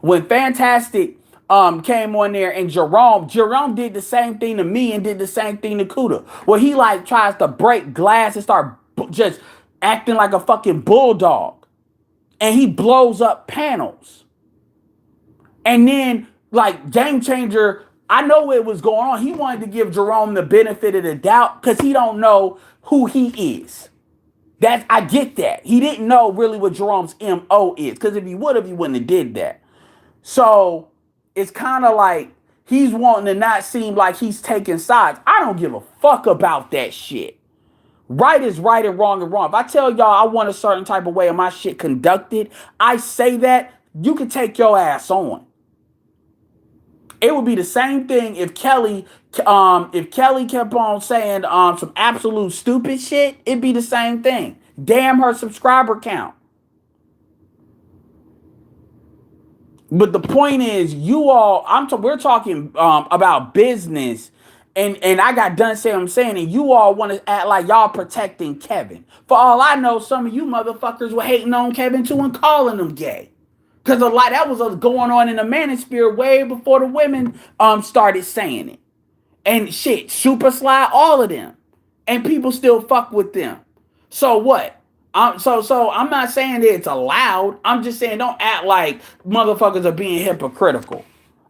When Fantastic came on there and Jerome did the same thing to me and did the same thing to Kuda. Where he like tries to break glass and start just acting like a fucking bulldog. And he blows up panels. And then, like, Game Changer, I know what was going on. He wanted to give Jerome the benefit of the doubt because he don't know who he is. I get that. He didn't know really what Jerome's MO is. Because if he would have, he wouldn't have did that. So it's kind of like he's wanting to not seem like he's taking sides. I don't give a fuck about that shit. Right is right and wrong is wrong. If I tell y'all I want a certain type of way of my shit conducted, I say that, you can take your ass on. It would be the same thing if Kelly kept on saying some absolute stupid shit. It'd be the same thing. Damn her subscriber count. But the point is, you all, we're talking about business, and I got done saying what I'm saying, and you all want to act like y'all protecting Kevin. For all I know, some of you motherfuckers were hating on Kevin too and calling him gay. Because a lot that was going on in the manosphere way before the women started saying it. And shit, Super Sly, all of them. And people still fuck with them. So what? So I'm not saying that it's allowed. I'm just saying don't act like motherfuckers are being hypocritical.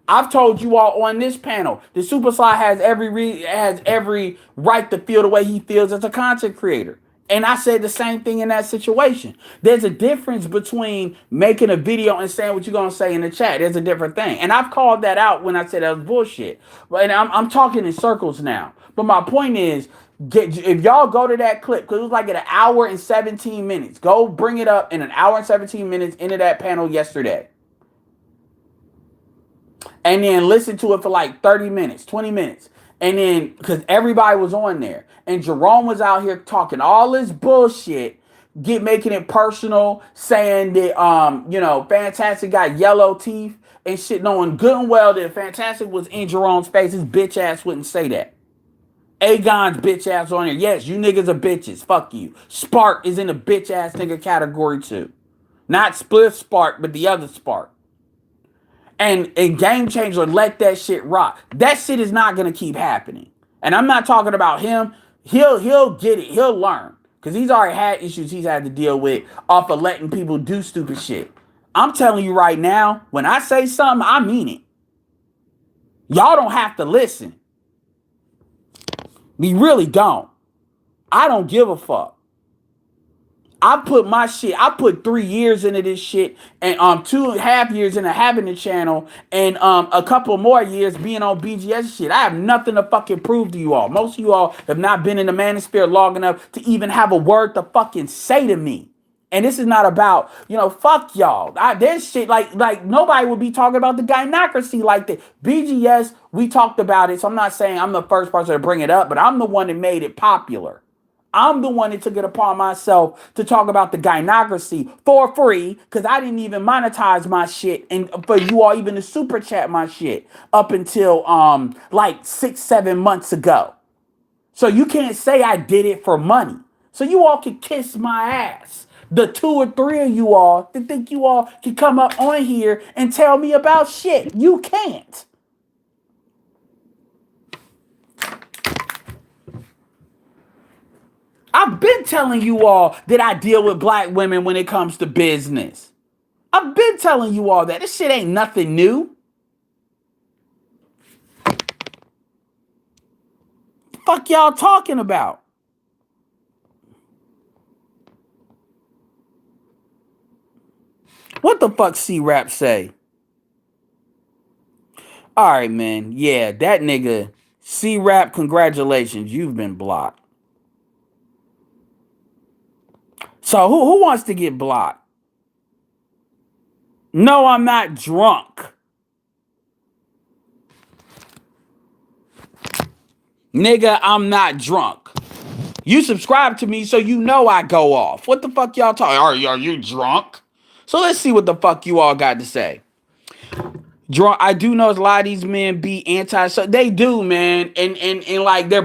I've told you all on this panel, the Super Sly has every right to feel the way he feels as a content creator. And I said the same thing in that situation. There's a difference between making a video and saying what you're gonna say in the chat. There's a different thing, and I've called that out when I said that was bullshit. But I'm talking in circles now. But my point is, if y'all go to that clip, because it was like at an hour and 17 minutes, go bring it up in an hour and 17 minutes into that panel yesterday. And then listen to it for like 30 minutes, 20 minutes. And then, because everybody was on there. And Jerome was out here talking all this bullshit, making it personal, saying that, Fantastic got yellow teeth and shit, knowing good and well that if Fantastic was in Jerome's face, his bitch ass wouldn't say that. Agon's bitch ass on here. Yes, you niggas are bitches. Fuck you. Spark is in the bitch ass nigga category too. Not Split Spark, but the other Spark. And Game Changer let that shit rock. That shit is not gonna keep happening. And I'm not talking about him. He'll get it. He'll learn. Because he's already had issues he's had to deal with off of letting people do stupid shit. I'm telling you right now, when I say something, I mean it. Y'all don't have to listen. We really don't. I don't give a fuck. I put 3 years into this shit and 2.5 years into having the channel and a couple more years being on BGS shit. I have nothing to fucking prove to you all. Most of you all have not been in the manosphere long enough to even have a word to fucking say to me. And this is not about, fuck y'all. There's shit like nobody would be talking about the gynocracy like that. BGS, we talked about it, so I'm not saying I'm the first person to bring it up, but I'm the one that made it popular. I'm the one that took it upon myself to talk about the gynocracy for free because I didn't even monetize my shit and for you all even to super chat my shit up until like 6-7 months ago. So you can't say I did it for money. So you all can kiss my ass. The 2 or 3 of you all that think you all can come up on here and tell me about shit. You can't. I've been telling you all that I deal with black women when it comes to business. I've been telling you all that. This shit ain't nothing new. Fuck y'all talking about? What the fuck C-Rap say? All right, man. Yeah, that nigga C-Rap, congratulations. You've been blocked. So who wants to get blocked? No, I'm not drunk. Nigga, I'm not drunk. You subscribe to me so you know I go off. What the fuck y'all talking? Are you drunk? So let's see what the fuck you all got to say. Drunk. I do know a lot of these men be anti. So they do, man. And like they're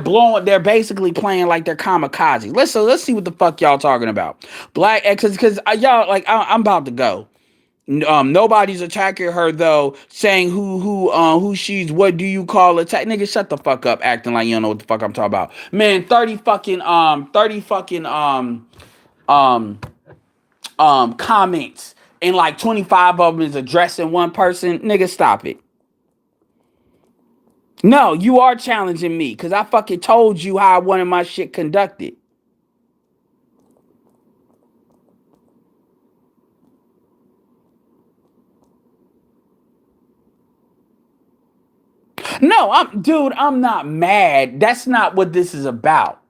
basically playing like they're kamikaze. Let's see what the fuck y'all talking about. Black exes, because y'all like I'm about to go. Nobody's attacking her though, saying who she's, what do you call attack? Nigga, shut the fuck up, acting like you don't know what the fuck I'm talking about. Man, 30 fucking comments and like 25 of them is addressing one person. Nigga, stop it. No, you are challenging me because I fucking told you how I wanted my shit conducted. No, I'm not mad. That's not what this is about.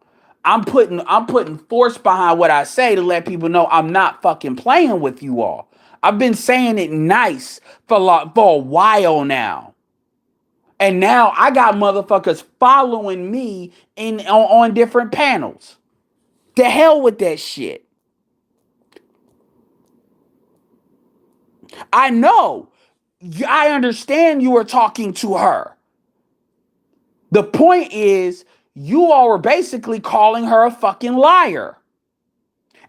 I'm putting force behind what I say to let people know I'm not fucking playing with you all. I've been saying it nice for a while now. And now I got motherfuckers following me on different panels. The hell with that shit. I know. I understand you were talking to her. The point is, you all were basically calling her a fucking liar.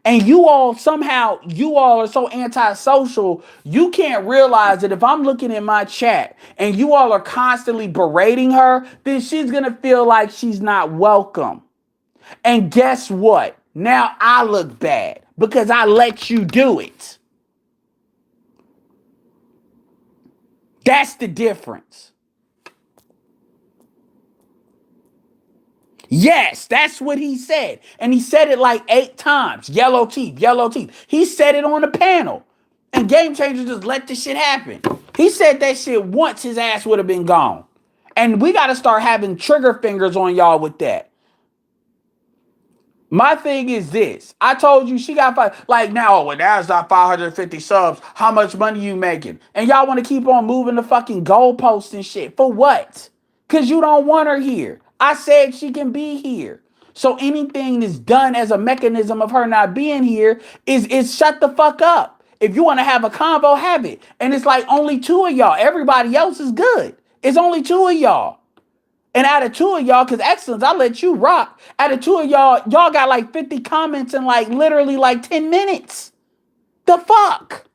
And you all are so antisocial, you can't realize that if I'm looking in my chat and you all are constantly berating her, then she's going to feel like she's not welcome. And guess what? Now I look bad because I let you do it. That's the difference. Yes, that's what he said. And he said it like 8 times. Yellow teeth, yellow teeth. He said it on the panel. And Game Changer just let this shit happen. He said that shit once, his ass would have been gone. And we got to start having trigger fingers on y'all with that. My thing is this. I told you she got five. Like now, when that's not 550 subs, how much money you making? And y'all want to keep on moving the fucking goalposts and shit. For what? Because you don't want her here. I said she can be here. So anything that's done as a mechanism of her not being here is shut the fuck up. If you want to have a convo, have it. And it's like only 2 of y'all. Everybody else is good. It's only 2 of y'all. And out of 2 of y'all, because Excellence, I let you rock. Out of 2 of y'all, y'all got like 50 comments in like literally like 10 minutes. The fuck?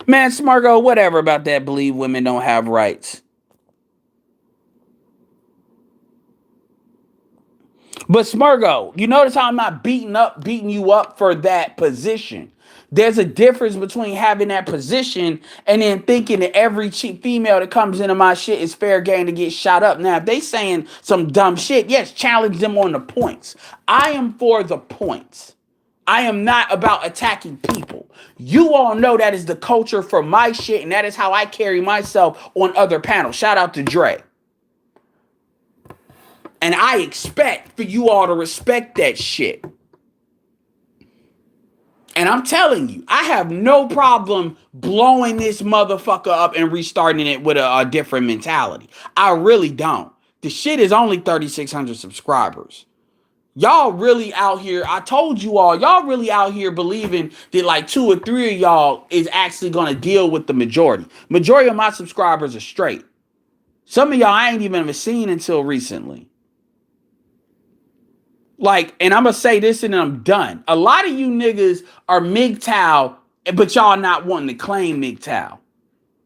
Man, Smargo, whatever about that, believe women don't have rights. But Smargo, you notice how I'm not beating you up for that position. There's a difference between having that position and then thinking that every cheap female that comes into my shit is fair game to get shot up. Now, if they saying some dumb shit, yes, challenge them on the points. I am for the points. I am not about attacking people. You all know that is the culture for my shit, and that is how I carry myself on other panels. Shout out to Dre. And I expect for you all to respect that shit. And I'm telling you, I have no problem blowing this motherfucker up and restarting it with a different mentality. I really don't. The shit is only 3,600 subscribers. Y'all really out here, I told you all, y'all really out here believing that like 2 or 3 of y'all is actually going to deal with the majority. Majority of my subscribers are straight. Some of y'all I ain't even seen until recently. Like, and I'm going to say this and then I'm done. A lot of you niggas are MGTOW, but y'all not wanting to claim MGTOW.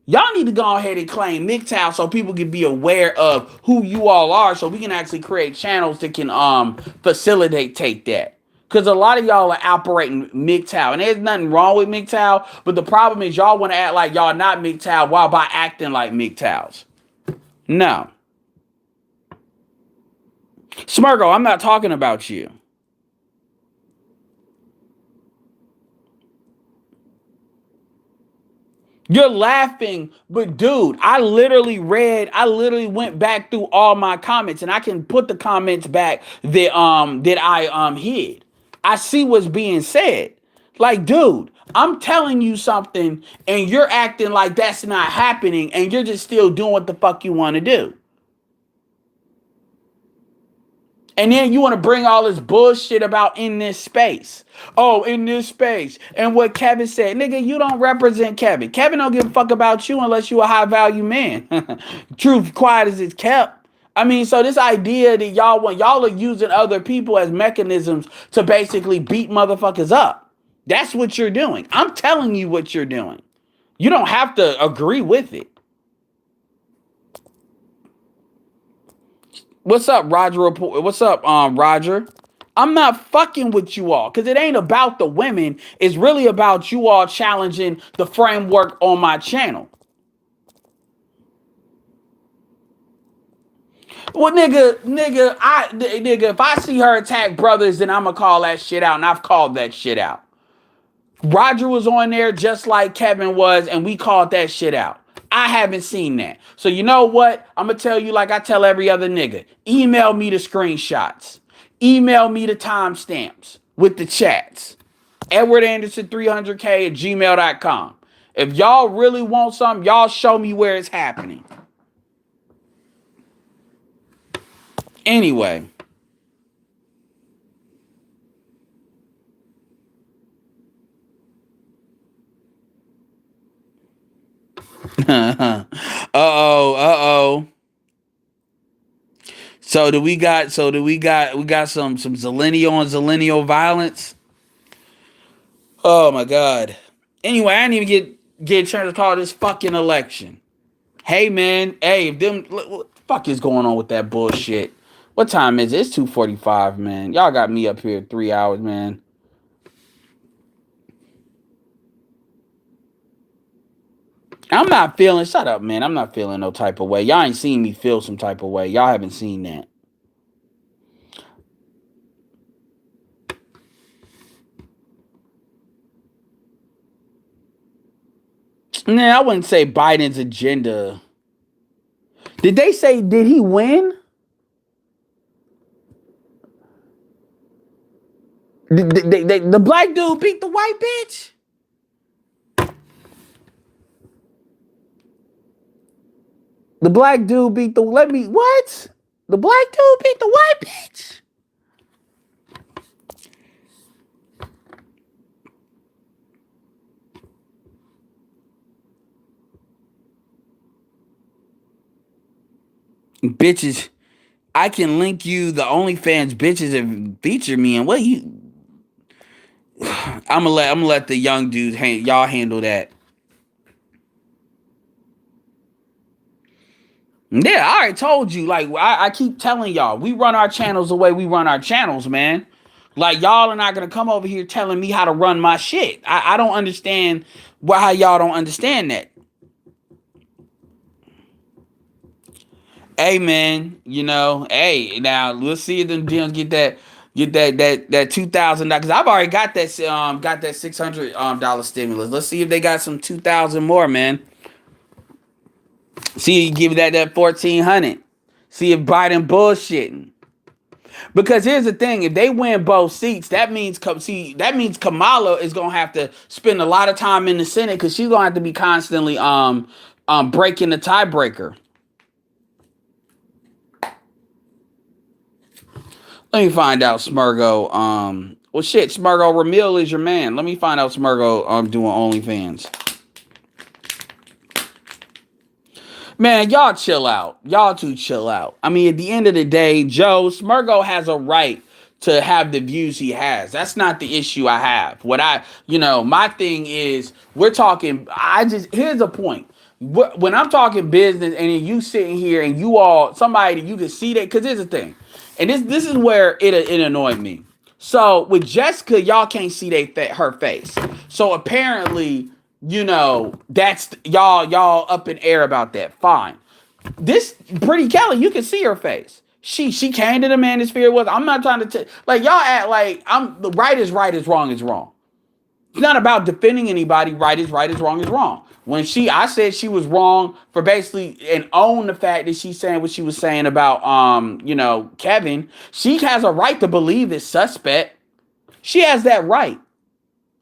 Y'all need to go ahead and claim MGTOW so people can be aware of who you all are so we can actually create channels that can facilitate that. Because a lot of y'all are operating MGTOW. And there's nothing wrong with MGTOW, but the problem is y'all want to act like y'all not MGTOW while by acting like MGTOWs. No. Smirgo, I'm not talking about you. You're laughing, but dude, I literally went back through all my comments, and I can put the comments back that I hid. I see what's being said. Like, dude, I'm telling you something, and you're acting like that's not happening, and you're just still doing what the fuck you want to do. And then you want to bring all this bullshit about in this space. Oh, in this space. And what Kevin said. Nigga, you don't represent Kevin. Kevin don't give a fuck about you unless you a high value man. Truth quiet as it's kept. I mean, so this idea that y'all are using other people as mechanisms to basically beat motherfuckers up. That's what you're doing. I'm telling you what you're doing. You don't have to agree with it. What's up, Roger? What's up, Roger? I'm not fucking with you all because it ain't about the women. It's really about you all challenging the framework on my channel. Well, nigga, if I see her attack brothers, then I'm gonna call that shit out, and I've called that shit out. Roger was on there just like Kevin was, and we called that shit out. I haven't seen that. So you know what? I'm going to tell you like I tell every other nigga. Email me the screenshots. Email me the timestamps with the chats. EdwardAnderson300K at gmail.com. If y'all really want something, y'all show me where it's happening. Anyway. Uh-oh. So do we got some Zillennial on Zillennial violence? Oh my God. Anyway, I didn't even get a chance to call this fucking election. Hey man, hey, what the fuck is going on with that bullshit? What time is it? It's 2:45, man. Y'all got me up here 3 hours, man. I'm not feeling. Shut up, man. I'm not feeling no type of way. Y'all ain't seen me feel some type of way. Y'all haven't seen that. Nah, I wouldn't say Biden's agenda. Did they say, did he win? The black dude beat the white bitch? The black dude beat the, let me, what? The black dude beat the white bitch? Bitches, I can link you the OnlyFans bitches that feature me, and what you, I'm gonna let the young dudes, y'all handle that. Yeah, I already told you. Like I keep telling y'all, we run our channels the way we run our channels, man. Like y'all are not gonna come over here telling me how to run my shit. I don't understand how y'all don't understand that. Hey man, hey now let's see if them Dems get that $2,000 because I've already got that $600 stimulus. Let's see if they got some 2,000 more, man. See, you give that 1,400. See if Biden bullshitting. Because here's the thing: if they win both seats, that means Kamala is gonna have to spend a lot of time in the Senate because she's gonna have to be constantly breaking the tiebreaker. Let me find out, Smurgo. Well, shit, Smurgo Ramil is your man. Let me find out, Smurgo. Doing OnlyFans. Man, y'all chill out. Y'all two chill out. I mean, at the end of the day, Joe Smurgo has a right to have the views he has. That's not the issue I have. My thing is, we're talking. Here's a point. When I'm talking business, and you sitting here, and somebody you can see that, because here's the thing, and this is where it annoyed me. So with Jessica, y'all can't see her face. So apparently, that's y'all up in air about that. Fine. This Pretty Kelly, you can see her face. She came to the manosphere with. I'm not trying to like y'all act like I'm the right is right, is wrong is wrong. It's not about defending anybody. Right is right, is wrong is wrong. When I said she was wrong for basically and own the fact that she's saying what she was saying about Kevin. She has a right to believe it's suspect. She has that right.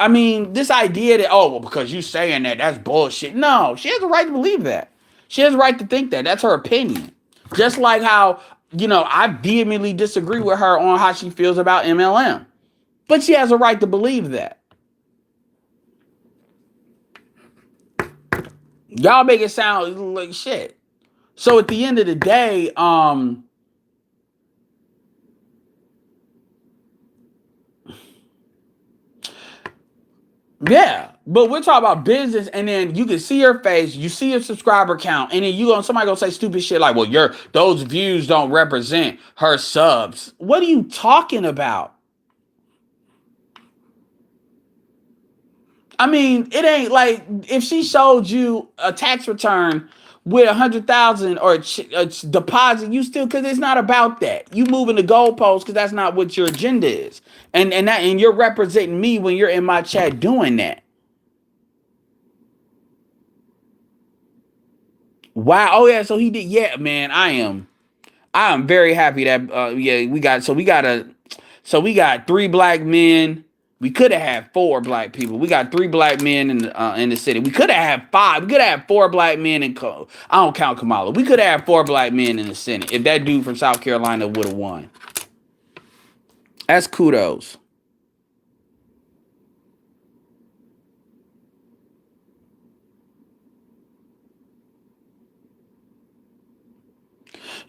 I mean, this idea that, because you saying that's bullshit. No, she has a right to believe that. She has a right to think that. That's her opinion. Just like how, I vehemently disagree with her on how she feels about MLM. But she has a right to believe that. Y'all make it sound like shit. So at the end of the day, yeah, but we're talking about business, and then you can see her face, you see her subscriber count, and then somebody gonna say stupid shit like, "Well, those views don't represent her subs." What are you talking about? I mean, it ain't like if she showed you a tax return with 100,000 or a deposit, you still, because it's not about that. You moving the goalposts because that's not what your agenda is, and you're representing me when you're in my chat doing that. Wow. Oh yeah. So he did. Yeah, man. I am very happy that we got three black men. We could have had four black people. We got three black men in the city. We could have had five. We could have had four black men I don't count Kamala. We could have had four black men in the Senate if that dude from South Carolina would have won. That's kudos.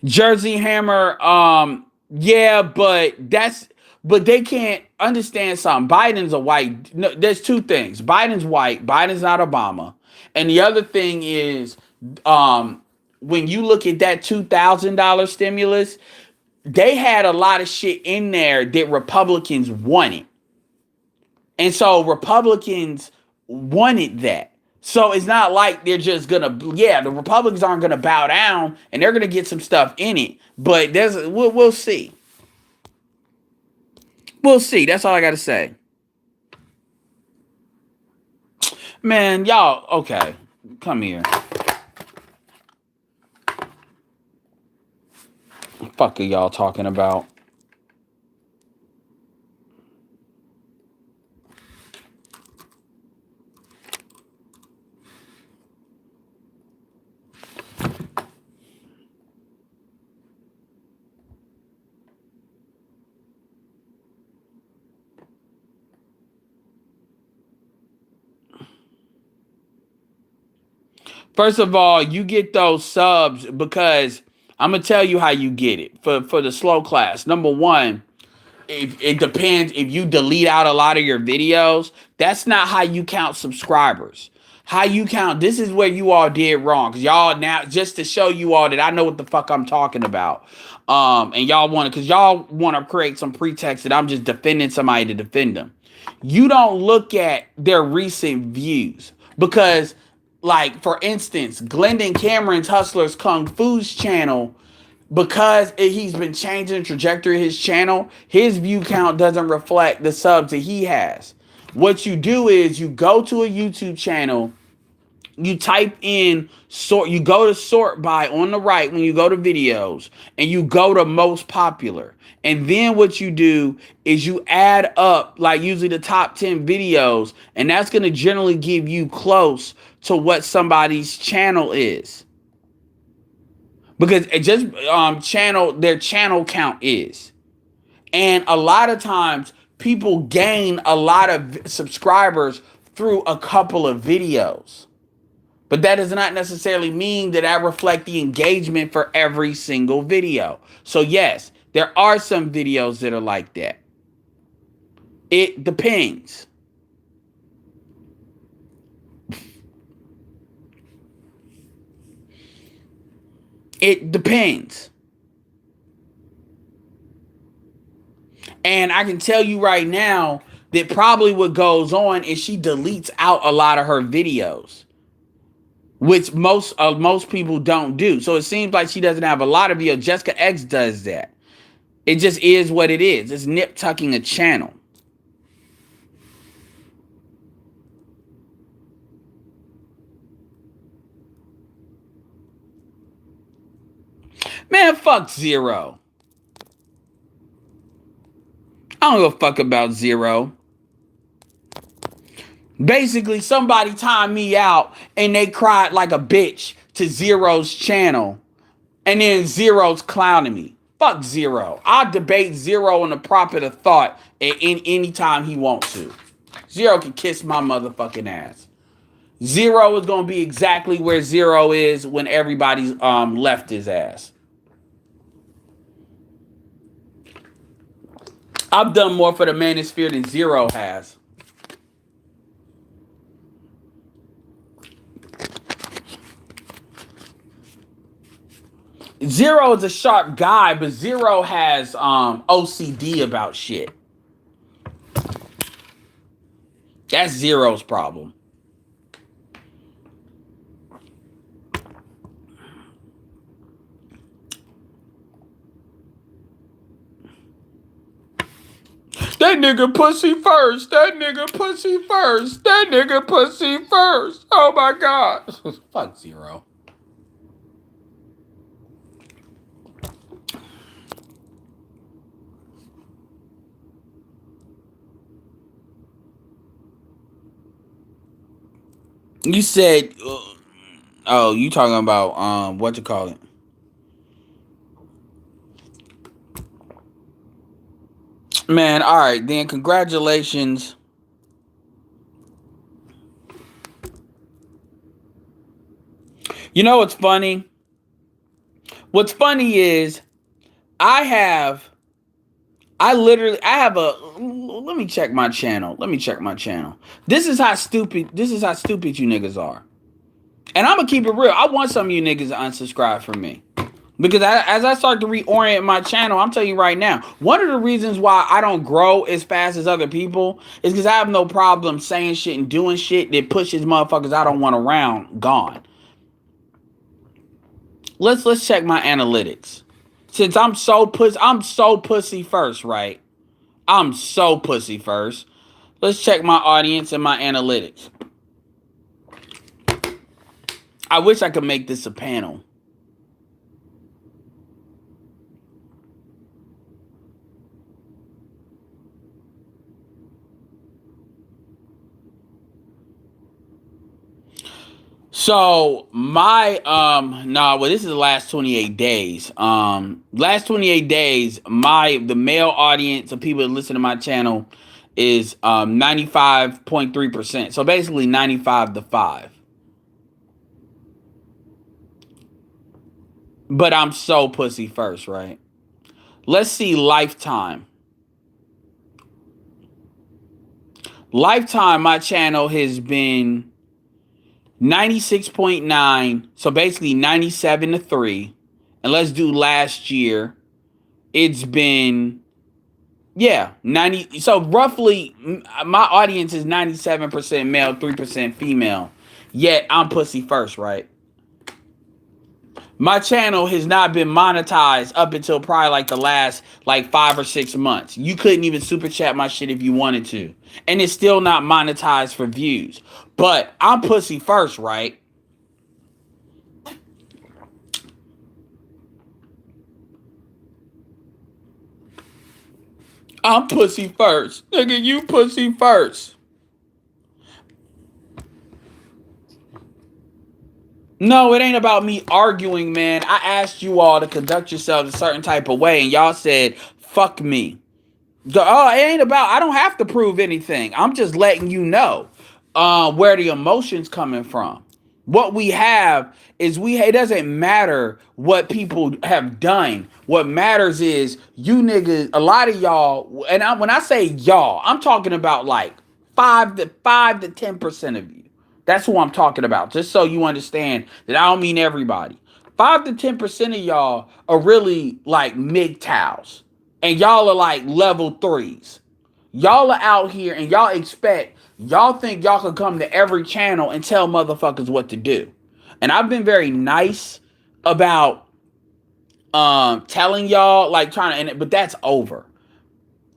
Jersey Hammer, yeah, but they can't understand something. Biden's a white. No, there's two things. Biden's white. Biden's not Obama. And the other thing is, when you look at that $2,000 stimulus, they had a lot of shit in there that Republicans wanted. And so Republicans wanted that. So it's not like they're just gonna, yeah, the Republicans aren't gonna bow down and they're gonna get some stuff in it. But we'll see. We'll see. That's all I gotta say. Man, y'all, okay. Come here. What the fuck are y'all talking about? First of all, you get those subs because I'm gonna tell you how you get it for the slow class. Number one, if it depends if you delete out a lot of your videos, that's not how you count subscribers. How you count, this is where you all did wrong. Cause y'all now, just to show you all that I know what the fuck I'm talking about. And y'all cause y'all want to create some pretext that I'm just defending somebody to defend them. You don't look at their recent views because, like, for instance, Glendon Cameron's Hustlers Kung Fu's channel, because he's been changing the trajectory of his channel, his view count doesn't reflect the subs that he has. What you do is you go to a YouTube channel, you type in sort, you go to sort by on the right when you go to videos, and you go to most popular. And then what you do is you add up, like, usually the top 10 videos, and that's going to generally give you close to what somebody's channel is. Because it just their channel count is. And a lot of times people gain a lot of subscribers through a couple of videos. But that does not necessarily mean that I reflect the engagement for every single video. So yes, there are some videos that are like that. It depends. It depends. And I can tell you right now that probably what goes on is she deletes out a lot of her videos, which most people don't do. So it seems like she doesn't have a lot of videos. Jessica X does that. It just is what it is. It's nip tucking a channel. Man, fuck Zero. I don't give a fuck about Zero. Basically, somebody timed me out and they cried like a bitch to Zero's channel. And then Zero's clowning me. Fuck Zero. I'll debate Zero on the profit of thought at any time he wants to. Zero can kiss my motherfucking ass. Zero is going to be exactly where Zero is when everybody's left his ass. I've done more for the manosphere than Zero has. Zero is a sharp guy, but Zero has OCD about shit. That's Zero's problem. That nigga pussy first. That nigga pussy first. That nigga pussy first. Oh my God. Fuck Zero. You said, oh, you talking about what you call it? Man, all right, then congratulations. You know what's funny? What's funny is I have let me check my channel. This is how stupid you niggas are. And I'm gonna keep it real. I want some of you niggas to unsubscribe from me. Because as I start to reorient my channel, I'm telling you right now, one of the reasons why I don't grow as fast as other people is because I have no problem saying shit and doing shit that pushes motherfuckers I don't want around gone. Let's check my analytics. Since I'm so pussy first, right? I'm so pussy first. Let's check my audience and my analytics. I wish I could make this a panel. So my well, this is the last 28 days. Last 28 days, the male audience of people that listen to my channel is 95.3%. So basically 95 to 5. But I'm so pussy first, right? Let's see lifetime. Lifetime, my channel has been 96.9, so basically 97 to 3. And let's do last year. It's been 90. So roughly my audience is 97% male, 3% female. Yet I'm pussy first, right? My channel has not been monetized up until probably like the last like 5 or 6 months. You couldn't even super chat my shit if you wanted to. And it's still not monetized for views. But I'm pussy first, right? I'm pussy first. Nigga, you pussy first. No, it ain't about me arguing, man. I asked you all to conduct yourselves a certain type of way, and y'all said, fuck me. It ain't about, I don't have to prove anything. I'm just letting you know where the emotion's coming from. What we have is it doesn't matter what people have done. What matters is you niggas, a lot of y'all, and when I say y'all, I'm talking about like 5 to 10% of you. That's who I'm talking about. Just so you understand that I don't mean everybody. 5 to 10% of y'all are really like MGTOWs. And y'all are like level 3s. Y'all are out here and y'all think y'all can come to every channel and tell motherfuckers what to do. And I've been very nice about telling y'all, like but that's over.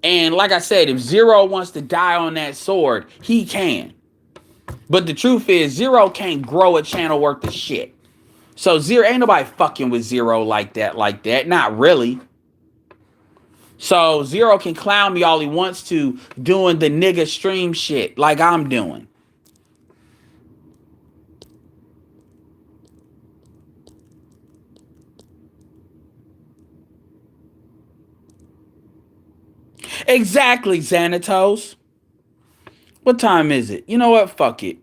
And like I said, if Zero wants to die on that sword, he can. But the truth is, Zero can't grow a channel worth of shit. So Zero, ain't nobody fucking with Zero like that. Not really. So Zero can clown me all he wants to doing the nigga stream shit like I'm doing. Exactly, Xanatos. What time is it? You know what? Fuck it.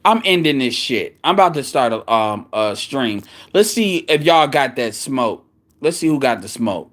I'm ending this shit. I'm about to start a stream. Let's see if y'all got that smoke. Let's see who got the smoke.